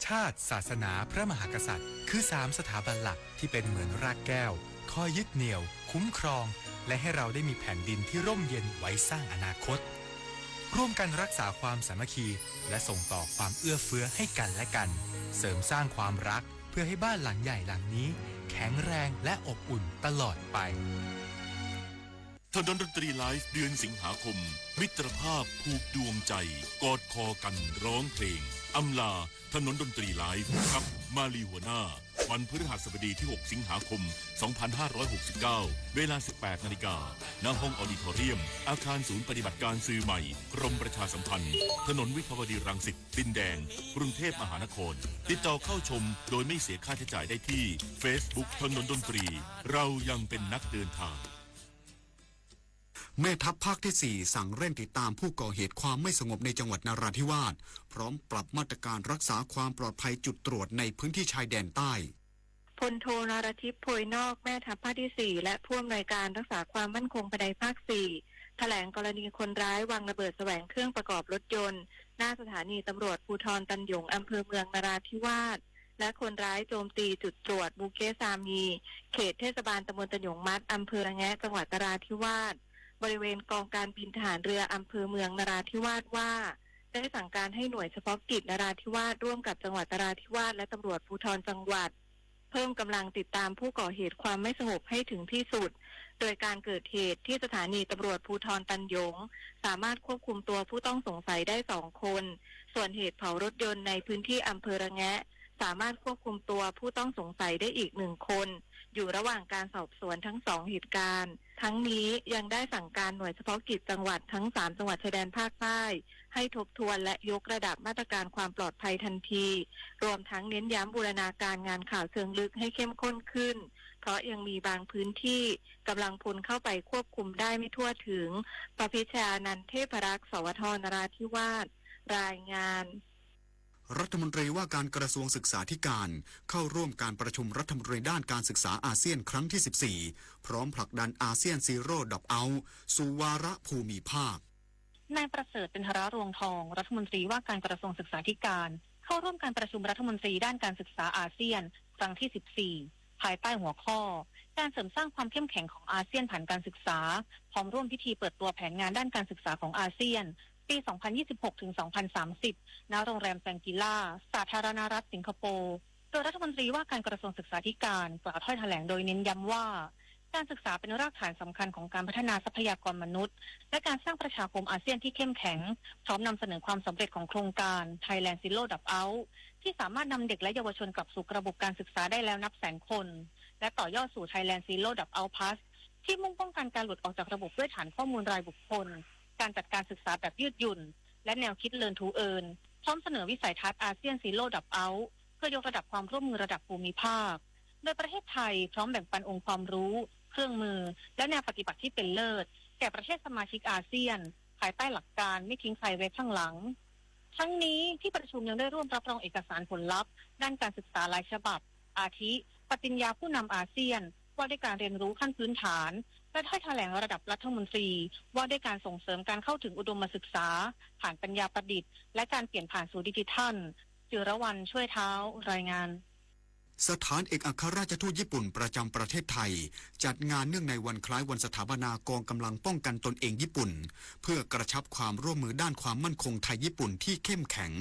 ชาติศาสนาพระมหากษัตริย์คือ3สถาบันหลักที่เป็นเหมือนรากแก้วคอยยึดเหนี่ยวคุ้มครองและให้เราได้มีแผ่นดินที่ร่มเย็นไว้สร้างอนาคตร่วมกันรักษาความสามัคคีและส่งต่อความเอื้อเฟื้อให้กันและกันเสริมสร้างความรักเพื่อให้บ้านหลังใหญ่หลังนี้แข็งแรงและอบอุ่นตลอดไปถนนดนตรีไลฟ์เดือนสิงหาคมมิตรภาพผูกดวงใจกอดคอกันร้องเพลงอำลาถนนดนตรีไลฟ์กับมาลีหัวหน้าวันพฤหัสบดีที่ 6 สิงหาคม 2569 เวลา 18 นาฬิกาณห้องออดิทอเรียมอาคารศูนย์ปฏิบัติการสื่อใหม่กรมประชาสัมพันธ์ถนนวิภาวดีรังสิตดินแดงกรุงเทพมหานครติดต่อเข้าชมโดยไม่เสียค่าใช้จ่ายได้ที่ Facebook ถนนดนตรีเรายังเป็นนักเดินทางแม่ทัพภาคที่ 4สั่งเร่งติดตามผู้ก่อเหตุความไม่สงบในจังหวัดนราธิวาสพร้อมปรับมาตรการรักษาความปลอดภัยจุดตรวจในพื้นที่ชายแดนใต้พลโทนรทิพย์โพยนอกแม่ทัพภาคที่ 4และผู้อำนวยการรักษาความมั่นคงภายในภาค 4แถลงกรณีคนร้ายวางระเบิดแสวงเครื่องประกอบรถยนต์หน้าสถานีตำรวจภูธรตันหยงอำเภอเมืองนราธิวาสและคนร้ายโจมตีจุดตรวจบูเกซามีเขตเทศบาลตำบลตันหยงมัดอำเภอระแงะจังหวัดนราธิวาสบริเวณกองการบินทหารเรืออำเภอเมืองนราธิวาสว่าได้สั่งการให้หน่วยเฉพาะกิจนราธิวาสร่วมกับจังหวัดนราธิวาสและตำรวจภูธรจังหวัดเพิ่มกำลังติดตามผู้ก่อเหตุความไม่สงบให้ถึงที่สุดโดยการเกิดเหตุที่สถานีตำรวจภูธรตันหยงสามารถควบคุมตัวผู้ต้องสงสัยได้2 คนส่วนเหตุเผารถยนต์ในพื้นที่อำเภอระแงะสามารถควบคุมตัวผู้ต้องสงสัยได้อีก1 คนอยู่ระหว่างการสอบสวนทั้ง2 เหตุการณ์ทั้งนี้ยังได้สั่งการหน่วยเฉพาะกิจจังหวัดทั้ง3 จังหวัดชายแดนภาคใต้ให้ทบทวนและยกระดับมาตรการความปลอดภัยทันทีรวมทั้งเน้นย้ำบูรณาการงานข่าวเชิงลึกให้เข้มข้นขึ้นเพราะยังมีบางพื้นที่กำลังพลเข้าไปควบคุมได้ไม่ทั่วถึงประพิชานันท์เทพรักษ์สวทนราธิวาสรายงานรัฐมนตรีว่าการกระทรวงศึกษาธิการเข้าร่วมการประชุมรัฐมนตรีด้านการศึกษาอาเซียนครั้งที่ 14พร้อมผลักดันอาเซียนซีโร่ดรอปเอาท์สู่วาระภูมิภาคนายประเสริฐ เป็นหรารวงทองรัฐมนตรีว่าการกระทรวงศึกษาธิการเข้าร่วมการประชุมรัฐมนตรีด้านการศึกษาอาเซียนครั้งที่ 14ภายใต้หัวข้อการเสริมสร้างความเข้มแข็งของอาเซียนผ่านการศึกษาพร้อมร่วมพิธีเปิดตัวแผนงานด้านการศึกษาของอาเซียนปี 2026-2030 ณ โรงแรมแซงกิล่าสาธารณรัฐสิงคโปร์โดยรัฐมนตรีว่าการกระทรวงศึกษาธิการกล่าวถ้อยแถลงโดยเน้นย้ำว่าการศึกษาเป็นรากฐานสำคัญของการพัฒนาทรัพยากรมนุษย์และการสร้างประชาคมอาเซียนที่เข้มแข็งพร้อมนำเสนอความสำเร็จของโครงการ Thailand Zero Dropout ที่สามารถนำเด็กและเยาวชนกลับสู่ระบบการศึกษาได้แล้วนับแสนคนและต่อยอดสู่ Thailand Zero Dropout Plus ที่มุ่งป้องกันการหลุดออกจากระบบด้วยฐานข้อมูลรายบุคคลการจัดการศึกษาแบบยืดหยุ่นและแนวคิด Learn to Earn พร้อมเสนอวิสัยทัศน์อาเซียน Zero Dropout เพื่อยกระดับความร่วมมือระดับภูมิภาคโดยประเทศไทยพร้อมแบ่งปันองค์ความรู้เครื่องมือและแนวปฏิบัติที่เป็นเลิศแก่ประเทศสมาชิกอาเซียนภายใต้หลักการไม่ทิ้งใครไว้ข้างหลังทั้งนี้ที่ประชุมยังได้ร่วมรับรองเอกสารผลลัพธ์ด้านการศึกษาหลายฉบับอาทิปฏิญญาผู้นำอาเซียนว่าด้วยการเรียนรู้ขั้นพื้นฐาน และถ้อยแถลงระดับรัฐมนตรีว่าด้วยการส่งเสริมการเข้าถึงอุดมศึกษาผ่านปัญญาประดิษฐ์และการเปลี่ยนผ่านสู่ดิจิทัลจิรวรรณช่วยเท้ารายงานสถานเอกอัครราชทูตญี่ปุ่นประจำประเทศไทยจัดงานเนื่องในวันคล้ายวันสถาปนากองกำลังป้องกันตนเองญี่ปุ่นเพื่อกระชับความร่วมมือด้านความมั่นคงไทยญี่ปุ่นที่เข้มแข็ง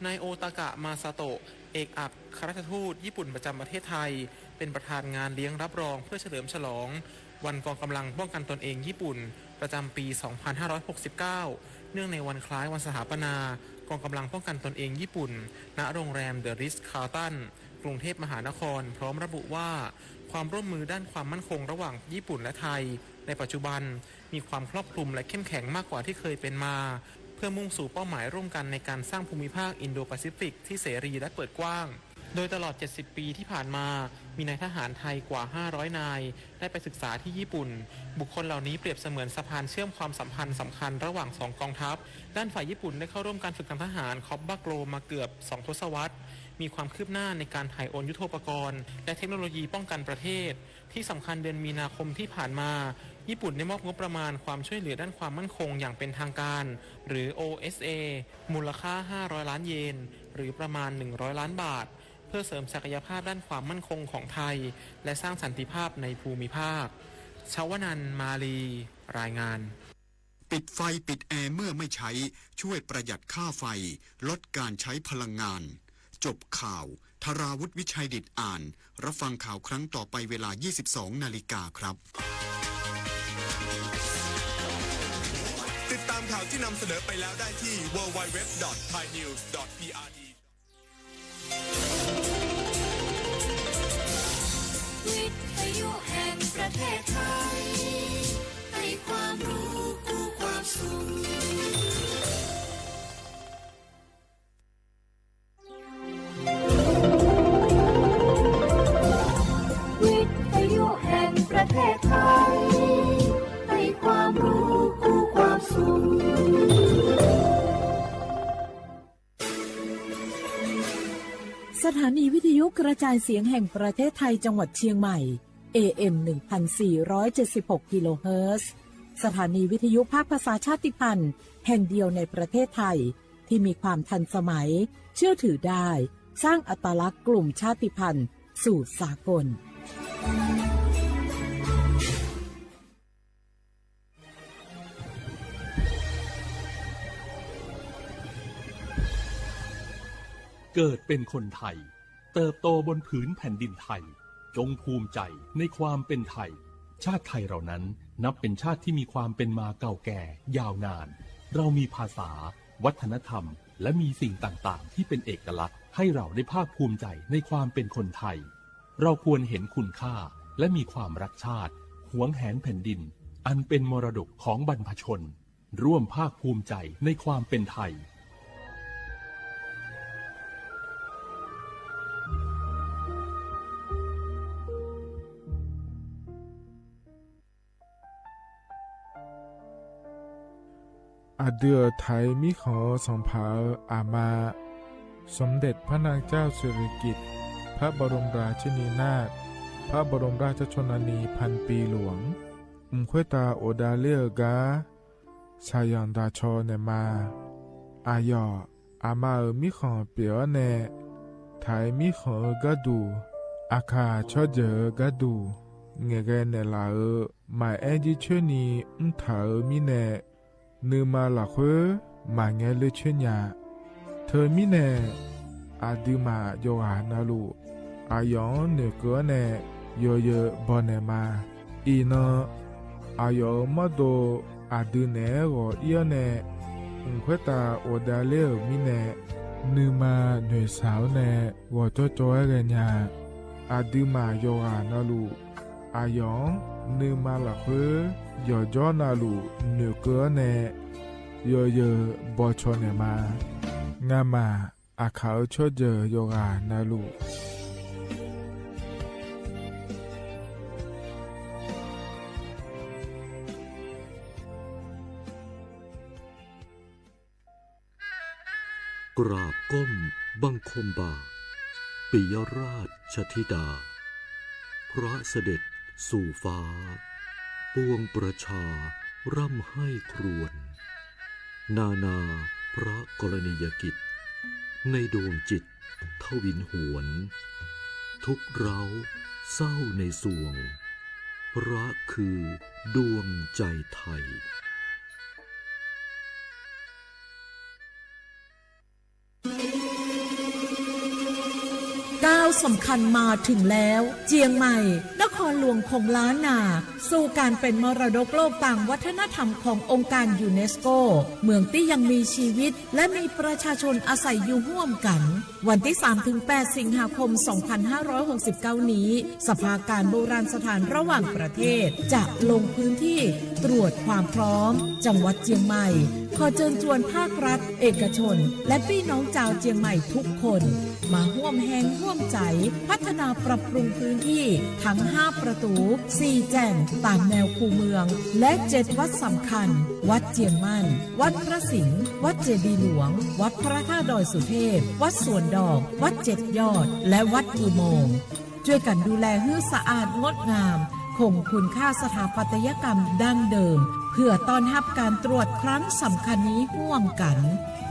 นายโอตากะมาซาโตะเอกอัครราชทูตญี่ปุ่นประจำประเทศไทยเป็นประธานงานเลี้ยงรับรองเพื่อเฉลิมฉลองวันกองกำลังป้องกันตนเองญี่ปุ่นประจำปี 2569 เนื่องในวันคล้ายวันสถาปนากองกำลังป้องกันตนเองญี่ปุ่นณโรงแรมเดอะริทซ์คาร์ลตันกรุงเทพมหานครพร้อมระบุว่าความร่วมมือด้านความมั่นคงระหว่างญี่ปุ่นและไทยในปัจจุบันมีความครอบคลุมและเข้มแข็งมากกว่าที่เคยเป็นมาเพื่อมุ่งสู่เป้าหมายร่วมกันในการสร้างภูมิภาคอินโดแปซิฟิกที่เสรีและเปิดกว้างโดยตลอด 70 ปีที่ผ่านมามีนายทหารไทยกว่า 500 นายได้ไปศึกษาที่ญี่ปุ่นบุคคลเหล่านี้เปรียบเสมือนสะพานเชื่อมความสัมพันธ์สำคัญระหว่าง2กองทัพด้านฝ่ายญี่ปุ่นได้เข้าร่วมการฝึกทางทหารคอปบาโกรมาเกือบ2 ทศวรรษมีความคืบหน้าในการถ่ายโอนยุทโธปกรณ์และเทคโนโลยีป้องกันประเทศที่สำคัญเดือนมีนาคมที่ผ่านมาญี่ปุ่นได้มอบงบประมาณความช่วยเหลือด้านความมั่นคงอย่างเป็นทางการหรือ OSA มูลค่า500 ล้านเยนหรือประมาณ100 ล้านบาทเพื่อเสริมศักยภาพด้านความมั่นคงของไทยและสร้างสันติภาพในภูมิภาคชวนันท์มาลีรายงานปิดไฟปิดแอร์เมื่อไม่ใช้ช่วยประหยัดค่าไฟลดการใช้พลังงานจบข่าวธราวุฒิวิชัยดิษฐ์อ่านรับฟังข่าวครั้งต่อไปเวลา 22 นาฬิกาครับติดตามข่าวที่นำเสนอไปแล้วได้ที่ www.thainews.prd วิทยุแห่งประเทศไทยให้ความรู้คู่ความสุขวิทยุแห่งประเทศไทยให้ความรู้คู่ความสุขสถานีวิทยุกระจายเสียงแห่งประเทศไทยจังหวัดเชียงใหม่ AM 1476 กิโลเฮิรตซ์สถานีวิทยุภาคภาษาชาติพันธุ์แห่งเดียวในประเทศไทยที่มีความทันสมัยเชื่อถือได้สร้างอัตลักษณ์กลุ่มชาติพันธุ์สู่สากลเกิดเป็นคนไทยเติบโตบนผืนแผ่นดินไทยจงภูมิใจในความเป็นไทยชาติไทยเรานั้นนับเป็นชาติที่มีความเป็นมาเก่าแก่ยาวนานเรามีภาษาวัฒนธรรมและมีสิ่งต่างๆที่เป็นเอกลักษณ์ให้เราได้ภาคภูมิใจในความเป็นคนไทยเราควรเห็นคุณค่าและมีความรักชาติหวงแหนแผ่นดินอันเป็นมรดกของบรรพชนร่วมภาคภูมิใจในความเป็นไทยอาเดือไทยมิขอสมภาอามาสมเด็จพระนางเจ้าสิริกิติ์พระบรมราชินีนาถพระบรมราชชนนีพันปีหลวงควยตาโอดาเลียกาชายันดาชอเนมาอายออามามิขอเปียวเนไทยมิขอกะดูอาคาชอเจอกะดูเงเกเนลาหมายแอดิชนีถามิเนนืมาหลักเวมาเงเลเชญาเธอมิเนอาดิมาโยหานาลูอายองเนเกเนโยเยบอนเนมาอีนอายอมาโดอาดิเนโกเอียเนอุควตาโอดาเลมิเนนืมาหน่วยสาวเนวอจอจอยเรญาอาดิมาโยหานาลูอายองนืมาหลักเวยอจอนาลูเนเกเนโยเยบอชอเนมางามาอาเขาชอเจโยกานาลูกราบก้มบังคมบาทปิยราชธิดาพระเสด็จสู่ฟ้า ปวงประชาร่ำไห้ครวญนานาพระกรณียกิจในดวงจิตทวินหวน ทุกเร้าเศร้าในสวงพระคือดวงใจไทยก้าวสำคัญมาถึงแล้วเจียงใหม่นครหลวงของล้านนาสู่การเป็นมรดกโลกต่างวัฒนธรรมขององค์การยูเนสโกเมืองที่ยังมีชีวิตและมีประชาชนอาศัยอยู่ร่วมกันวันที่ 3-8 สิงหาคม 2569 นี้สภาการโบราณสถานระหว่างประเทศจะลงพื้นที่ตรวจความพร้อมจังหวัดเจียงใหม่ขอเชิญชวนภาครัฐเอกชนและพี่น้องชาวเจียงใหม่ทุกคนมาร่วมแรงร่วมใจพัฒนาปรับปรุงพื้นที่ทั้ง5ประตู4แจ่งตามแนวคูเมืองและ7วัดสำคัญวัดเจียงมั่นวัดพระสิงห์วัดเจดีย์หลวงวัดพระธาตุดอยสุเทพวัดสวนดอกวัด7ยอดและวัดอุโมงค์ช่วยกันดูแลให้สะอาดงดงามคงคุณค่าสถาปัตยกรรมดั้งเดิมเพื่อต้อนรับการตรวจครั้งสำคัญนี้ร่วมกัน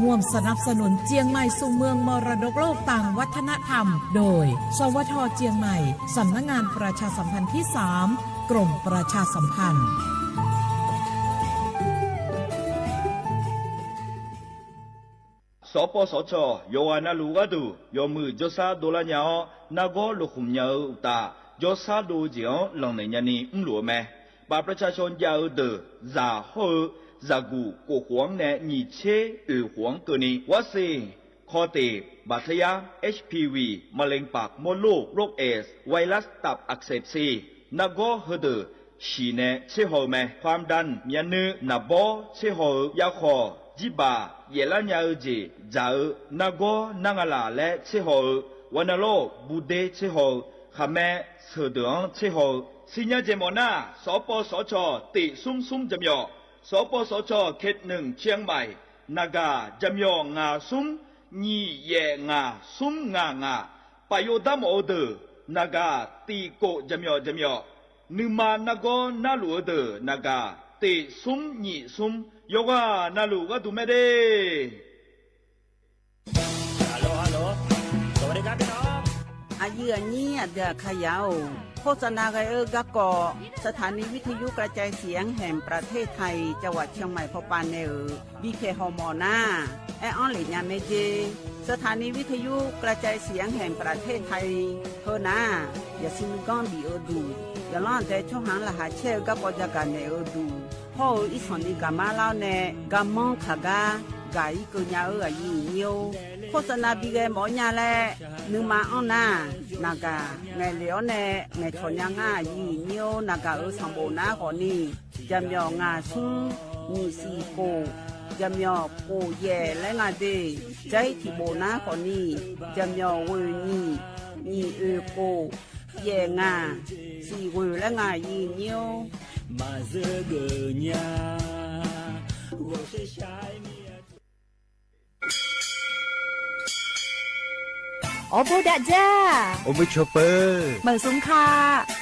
ร่วมสนับสนุนเจียงใหม่สู่เมืองมรดกโลกต่างวัฒนธรรมโดยสวท.เจียงใหม่สำนักงานประชาสัมพันธ์ที่3กรมประชาสัมพันธ์สปสชโยอานาลูกาดูโยมือจซาโดลาญาอนากอลุคุมญาอุตาจซาดูเจียวหลังในญานีหลัวแม่บาประชาชนยาวเดอซาโฮซากูกูหวงแนนีเชหวงเกนีวัดซีคอเตบาดทะยา HPV มะเร็งปากมดลูกโรคเอสไวรัสตับอักเสบซีนากอเฮเดอชีเนเชโฮแมความดันยันนือนาบอเชโฮยาคอจิบาเยลัญญาเจจานาโกนางลาและเชโฮวันโลบูเดเชโฮขแมเสดงเชโฮสิญญาเจมอนาสปสชติซุ่มจำยอสปสชเขต1เชียงใหม่นากาจำยองาซุ่มญีเยงาซุ่มงาปโยดามโอเดนากาตีโกจำยอนึมานาโกนาลูเดนากาติซุ่มญีซุ่มโยกานาลูกาดูไม่ได้ฮัลโหลสวัสดีครับพี่น้องอายุอันนี้เดือขยาวโฆษณาไกกะกอสถานีวิทยุกระจายเสียงแห่งประเทศไทยจังหวัดเชียงใหม่พอปานเนบีเคฮอมอนาแอออนหลีญาเมเจสถานีวิทยุกระจายเสียงแห่งประเทศไทยเฮนาอย่าซิมกอนบีโอดูอย่าล้อนแต่ช่องหางละหาเชลกะปอจักกันเนอดูพ่ออีสอนนี่กะมาลาวเนกะมองขากากาอีกญาอายุเนียวโฆษณาบีเกหมอญาแลนึมาอ้อนนานากาไงเหลียวเนไงชอนยังอายีเนียวนากาสัมโบนาขอนี่จำยองาซุมีสีโกจำยอโกเยและงาเดใจที่โบนาขอนี่จำยอเวนี่โกเยงาสีเวและงายีเนียวมาเจอเกญา我是ชายโอโบดาจ้า โอเบชเปอร์ เมืองสงขลา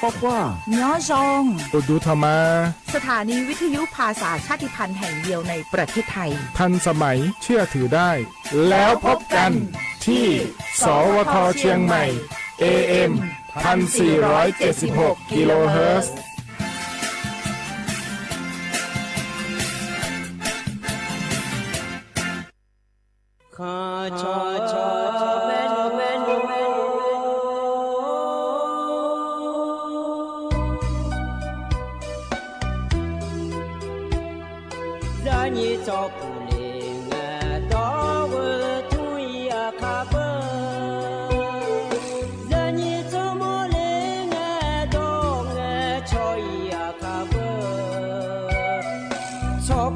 ปอกว่า ย้อจง โอดูธรรมาสถานีวิทยุภาษาชาติพันธุ์แห่งเดียวในประเทศไทยทันสมัยเชื่อถือได้แล้วพบกันที่สวทเชียงใหม่ AM 1476 กิโลเฮิรตซ์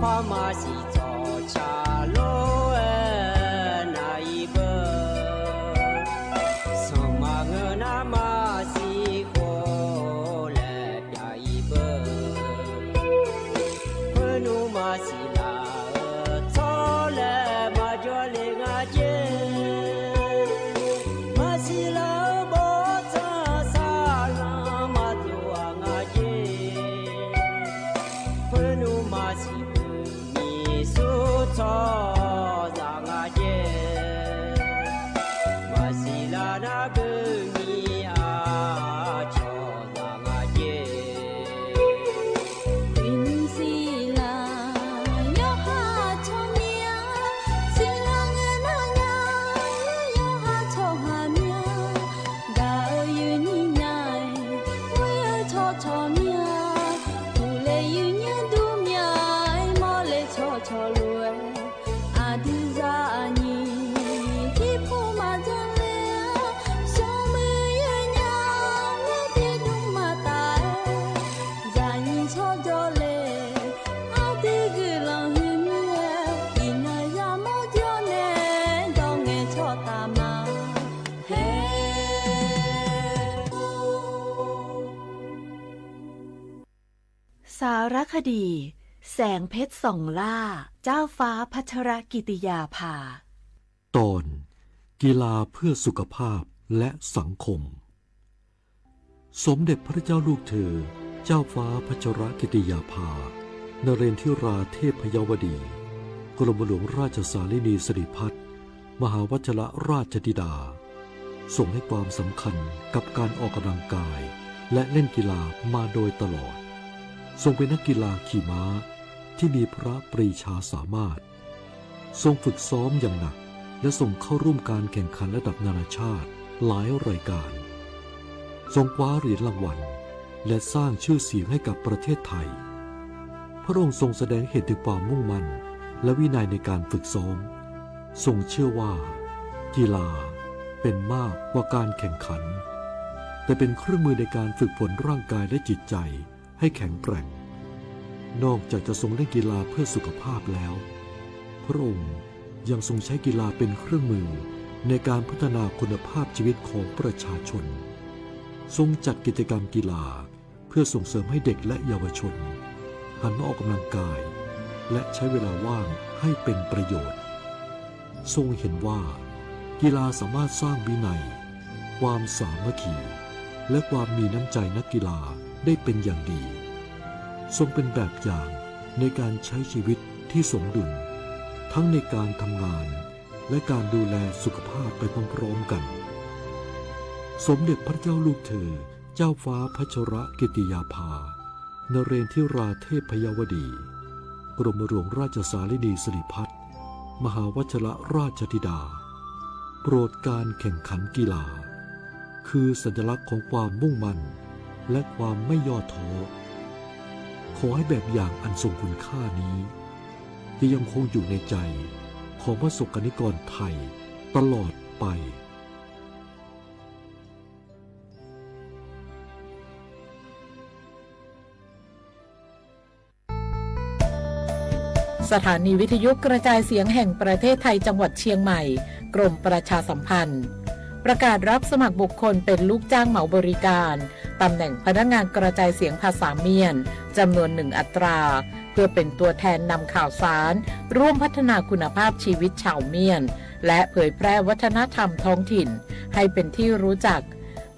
พามาสิจอชาโลนาอีโบ ตามาเฮสารคดีแสงเพชรส่องล่าเจ้าฟ้าพัชรกิติยาภาตอนกีฬาเพื่อสุขภาพและสังคมสมเด็จพระเจ้าลูกเธอเจ้าฟ้าพัชรกิติยาภานเรนทิราเทพยวดีกรมหลวงราชสารินีสิริพัฒน์มหาวชิรราชธิดาทรงให้ความสำคัญกับการออกกำลังกายและเล่นกีฬามาโดยตลอดทรงเป็นนักกีฬาขี่ม้าที่มีพระปรีชาสามารถทรงฝึกซ้อมอย่างหนักและส่งเข้าร่วมการแข่งขันระดับนานาชาติหลายรายการทรงคว้าเหรียญรางวัลและสร้างชื่อเสียงให้กับประเทศไทยพระองค์ทรงแสดงเห็นถึงความมุ่งมั่นและวินัยในการฝึกซ้อมทรงเชื่อว่ากีฬาเป็นมากกว่าการแข่งขันแต่เป็นเครื่องมือในการฝึกฝนร่างกายและจิตใจให้แข็งแกร่งนอกจากจะทรงเล่นกีฬาเพื่อสุขภาพแล้วพระองค์ยังทรงใช้กีฬาเป็นเครื่องมือในการพัฒนาคุณภาพชีวิตของประชาชนทรงจัดกิจกรรมกีฬาเพื่อส่งเสริมให้เด็กและเยาวชนหันมาออกกำลังกายและใช้เวลาว่างให้เป็นประโยชน์ทรงเห็นว่ากีฬาสามารถสร้างวินัยความสามัคคีและความมีน้ำใจนักกีฬาได้เป็นอย่างดีทรงเป็นแบบอย่างในการใช้ชีวิตที่สมดุลทั้งในการทำงานและการดูแลสุขภาพไปพร้อมๆกันสมเด็จพระเจ้าลูกเธอเจ้าฟ้าพัชรกิติยาภานเรนทิราเทพยวดีกรมหลวงราชสารินีสิริพัฒน์มหาวชิรราชธิดาโปรดการแข่งขันกีฬาคือสัญลักษณ์ของความมุ่งมั่นและความไม่ย่อท้อขอให้แบบอย่างอันทรงคุณค่านี้จะยังคงอยู่ในใจของประสบกนิกรไทยตลอดไปสถานีวิทยุกระจายเสียงแห่งประเทศไทยจังหวัดเชียงใหม่กรมประชาสัมพันธ์ประกาศรับสมัครบุคคลเป็นลูกจ้างเหมาบริการตำแหน่งพนักงานกระจายเสียงภาษาเมียนจำนวน1 อัตราเพื่อเป็นตัวแทนนำข่าวสารร่วมพัฒนาคุณภาพชีวิตชาวเมียนและเผยแพร่วัฒนธรรมท้องถิ่นให้เป็นที่รู้จัก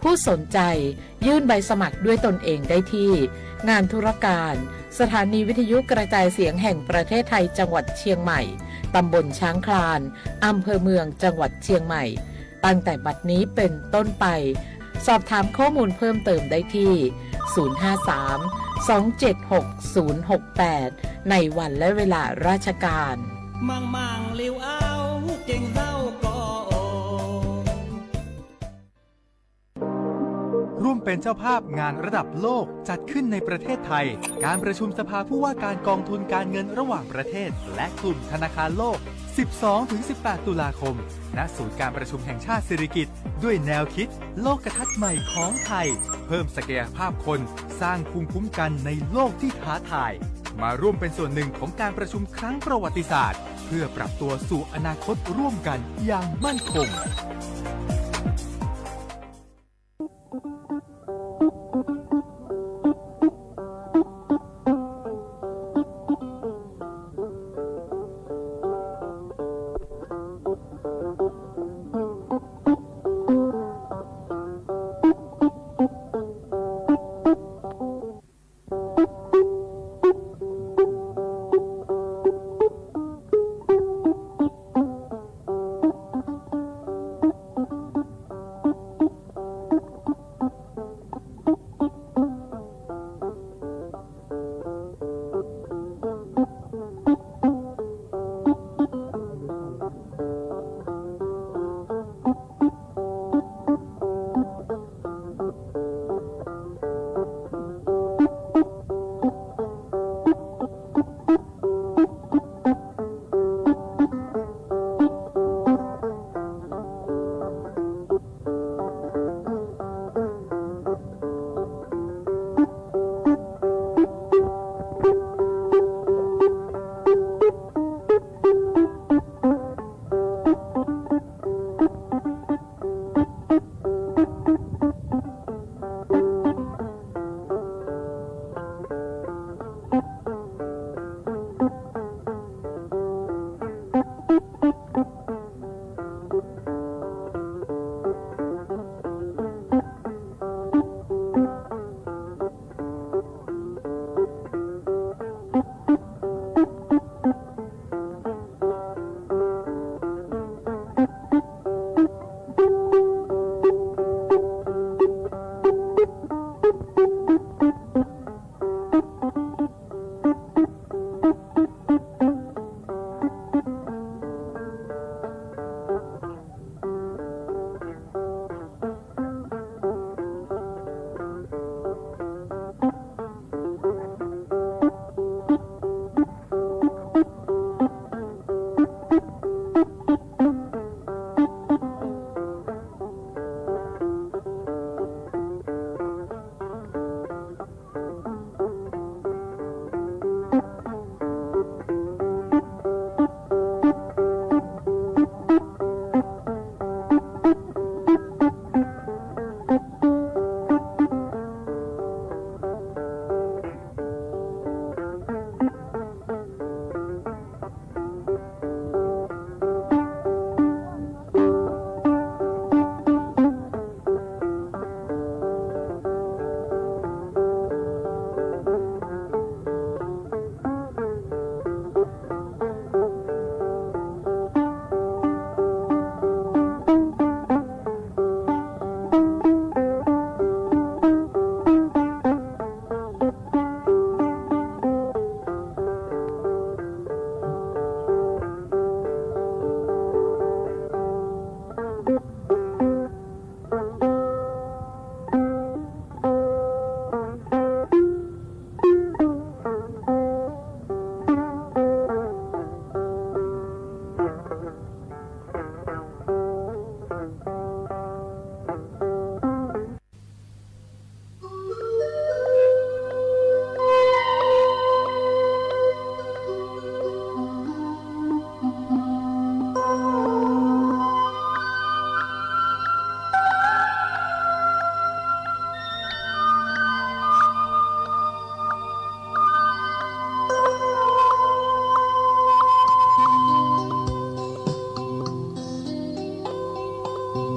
ผู้สนใจยื่นใบสมัครด้วยตนเองได้ที่งานธุรการสถานีวิทยุกระจายเสียงแห่งประเทศไทยจังหวัดเชียงใหม่ตำบลช้างคลานอำเภอเมืองจังหวัดเชียงใหม่ตั้งแต่บัดนี้เป็นต้นไปสอบถามข้อมูลเพิ่มเติมได้ที่ 053-276-068 ในวันและเวลาราชการมังลิวเอาเก่งเศร้าก็ร่วมเป็นเจ้าภาพงานระดับโลกจัดขึ้นในประเทศไทยการประชุมสภาผู้ว่าการกองทุนการเงินระหว่างประเทศและกลุ่มธนาคารโลก 12-18 ตุลาคมณศูนย์การประชุมแห่งชาติสิริกิติ์ด้วยแนวคิดโลกทัศน์ใหม่ของไทยเพิ่มศักยภาพคนสร้างภูมิคุ้มกันในโลกที่ท้าทายมาร่วมเป็นส่วนหนึ่งของการประชุมครั้งประวัติศาสตร์เพื่อปรับตัวสู่อนาคตร่วมกันอย่างมั่นคง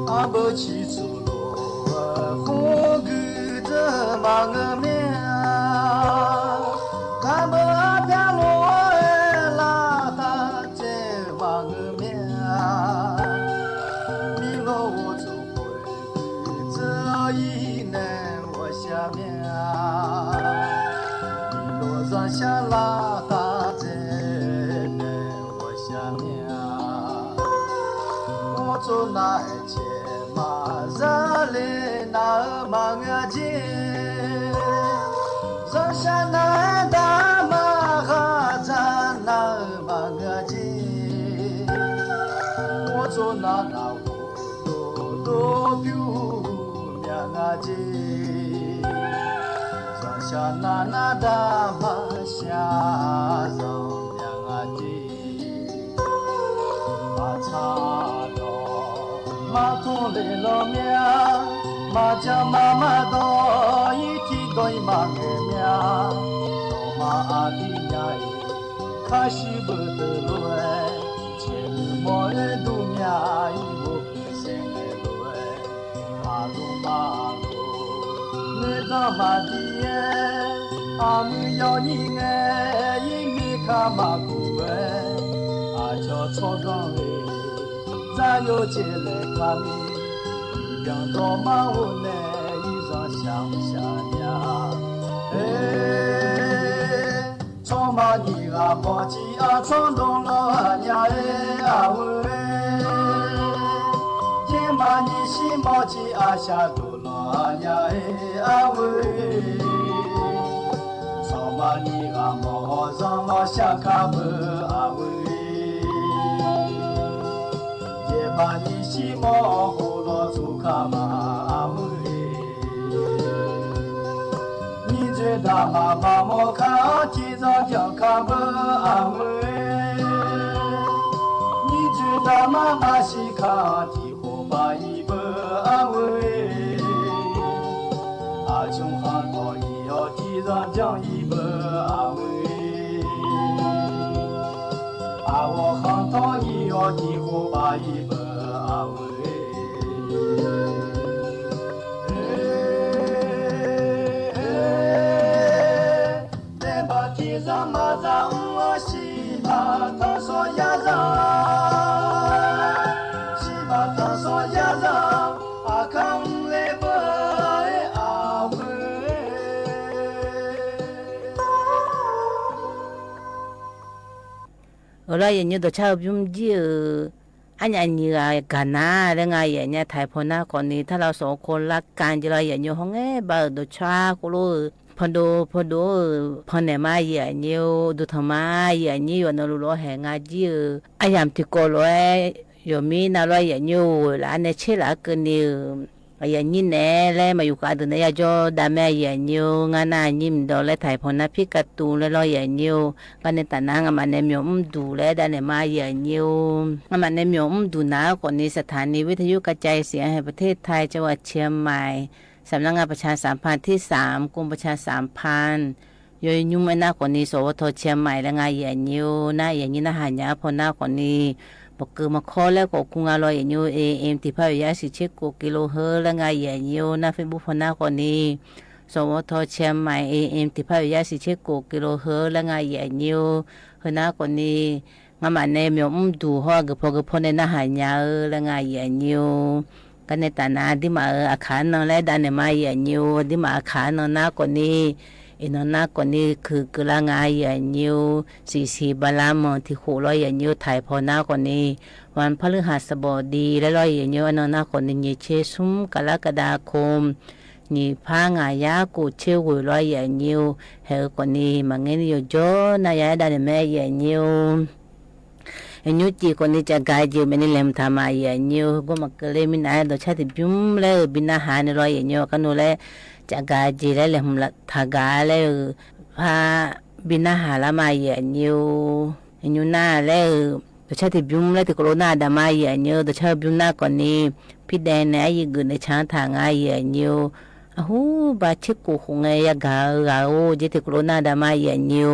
阿伯起祖罗，火个的马个面，阿伯阿边罗拉达这马个面，米罗我走回这一年我下面，米罗上下拉达这年我下面，我走哪去？马里那马个街，上下那大马哈扎那马个街，我走那我都丢两个街，上下那大马下上两个街，马叉到。马通来了命，马家妈妈到一天到一马个命，到马阿弟呀伊，卡西不得路哎，前面莫人都命伊莫比生个路哎，马路马路，你到马地哎，阿姆要你哎，一米卡马古哎，阿叫草岗哎。咱有钱来看你，一样到马屋内衣裳想想呀，哎，草马你啊跑起啊闯动了呀哎啊喂，天马你西毛起啊下肚了呀哎啊喂，草马你啊毛上了下卡不啊喂。把你西毛胡罗祖卡马阿喂，你这大妈妈莫卡提早叫卡不阿喂，你这大妈妈西卡提火把一不阿喂，阿穷汉讨一要提早叫一不阿喂。阿我行讨一要提火把一不阿喂，在把天上马上我西巴他说呀让，西巴他说呀让，阿康来不阿喂。ở đây giờ như đồ chơi cũng dữ anh anh như là cả na đây ngay giờ nhà thái phò na còn điถ้าเราสองคนรักกันจะเราอย่าอยู่ห้องบ่đồ chơiกูรู้พอดูพอเนี่ยมาอย่าอยู่ดูทำไมอย่าอยู่วันนู้นรู้แหงอาจีอายามที่กูรู้อยู่มีน่ารู้อย่าอยู่แล้วอันนี้เชื่อละกันนี่อย่างนี้แน่เลยมาอยู่กันเนี่ยจะดาม่อย่างนี้งานนี้มันดูเลยถ่ายพอนะพี่การ์ตูนเลยรออย่างนี้กันเนี่ยแต่นั่งมันเนี่ยมีดูเลยแต่เนี่ยมาอย่างนี้มันเนี่ยมีดูนะก่อนนี้สถานีวิทยุกระจายเสียงแห่งประเทศไทยจังหวัดเชียงใหม่สำนักงานประชาสัมพันธ์ที่3กรมประชาสัมพันธ์โดยยุ่งไม่น่าก่อนนี้สวทเชียงใหม่และงานอย่างนี้นะอย่างนี้นะหายาพอหน้าก่อนนี้บอกคือมาข้อแล้วก็กุงอร่อยอย่างนี้AM ที่พายาสิเช็คกูกิโลเฮิรและงานอย่างนี้นะเฟซบุ๊กพอหน้าก่อนนี้สวทเชียงใหม่ AM ที่พายาสิเช็คกูกิโลเฮิรและงานอย่างนี้เฮน่าก่อนนี้งานมันเนี่ยมีดูห่อกับพอในน่าหายาและงานอย่างนี้กันในตานาที่มาอาคารนั่นแหละด้านในมาอย่างนี้ที่มาอาคารนั่นนะก่อนนี้ อินนักกว่านี้คือกลางายอย่านิ้วสีบาลามที่ขู่ร้อยอย่านิ้วไทยพอหน้ากว่านี้วันพฤหัสบดีและร้อยอย่านิ้วอันนักกว่านี้เชซุมกรกฎาคมนี่พางายากูเชื่อหุ่ยร้อยอย่านิ้วเฮกว่านี้มันเงี้ยโยนายาได้แม่อย่านิ้วนิ้วจีคนนี้จะกายจีมันนี่เล่มทำมาอย่านิ้วก็มาเกลือมินายโดยชาติบิมเลยบินาหานร้อยอย่านิ้วกันนู่นเลยจะกายจีแล้วเล่มละทากาเลยพาบินาหาละมาอย่านิ้วหน้าแล้วโดยชาติบิมเลยที่โคโรนาดามาอย่านิ้วโดยชาติบิมหน้าก่อนนี้พี่แดนเนี่ยยิ่งเกินในช้างทางอย่านิ้วอ้หูบาชิกุคงไงยากาโอจิที่โคโรนาดามาอย่านิ้ว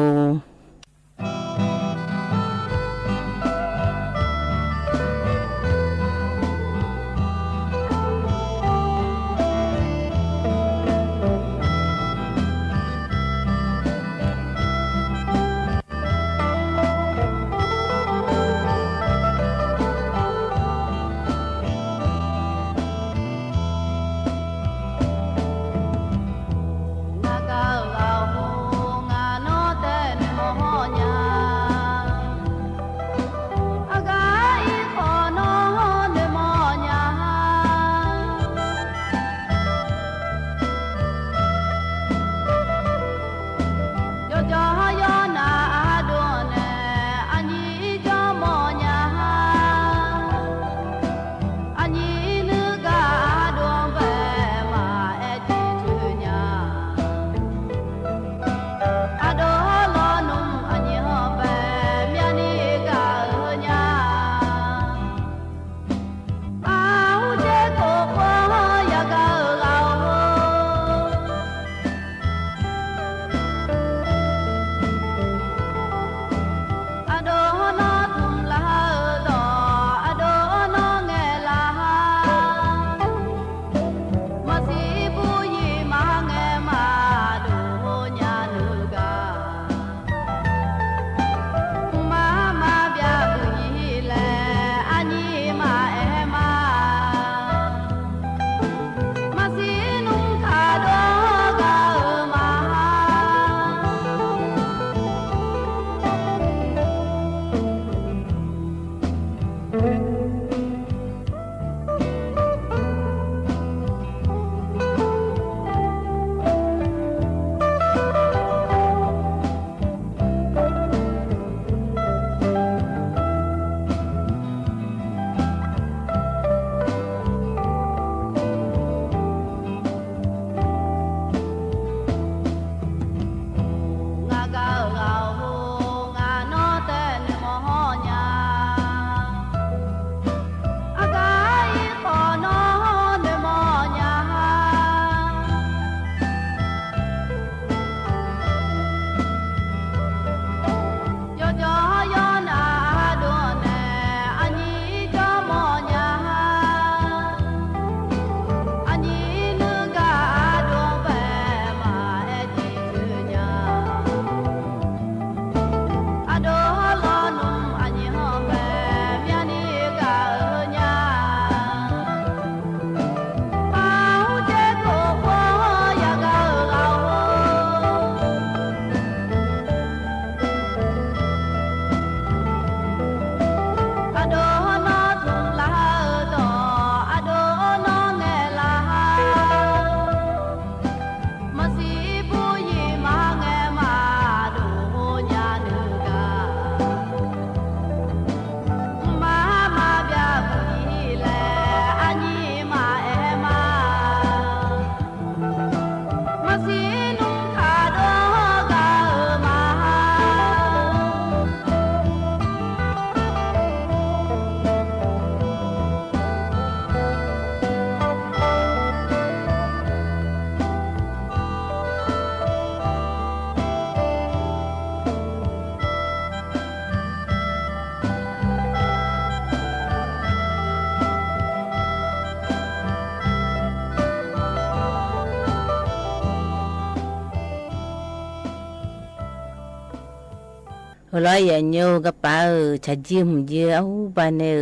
ร้อยอย่านิ้วกระเป๋าชะจิ้มเยอะบานเนอ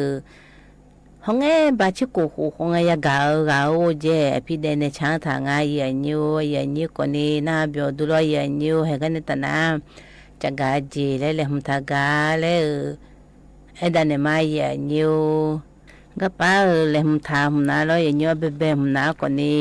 ဟောငဲဘာချကိုဟောငဲရဂါဂါအိုဂျေဖိဒဲနေချာသာငါရညိုရညိကိုနေနာပြောဒူလောရညိုဟဲကနေတနာจกาจีและเลมทากาและไอ้ดันเนี่ยมาอย่านิวก็ป้าเลมทามนะแล้วอย่านิวเบบๆนะก่อนนี้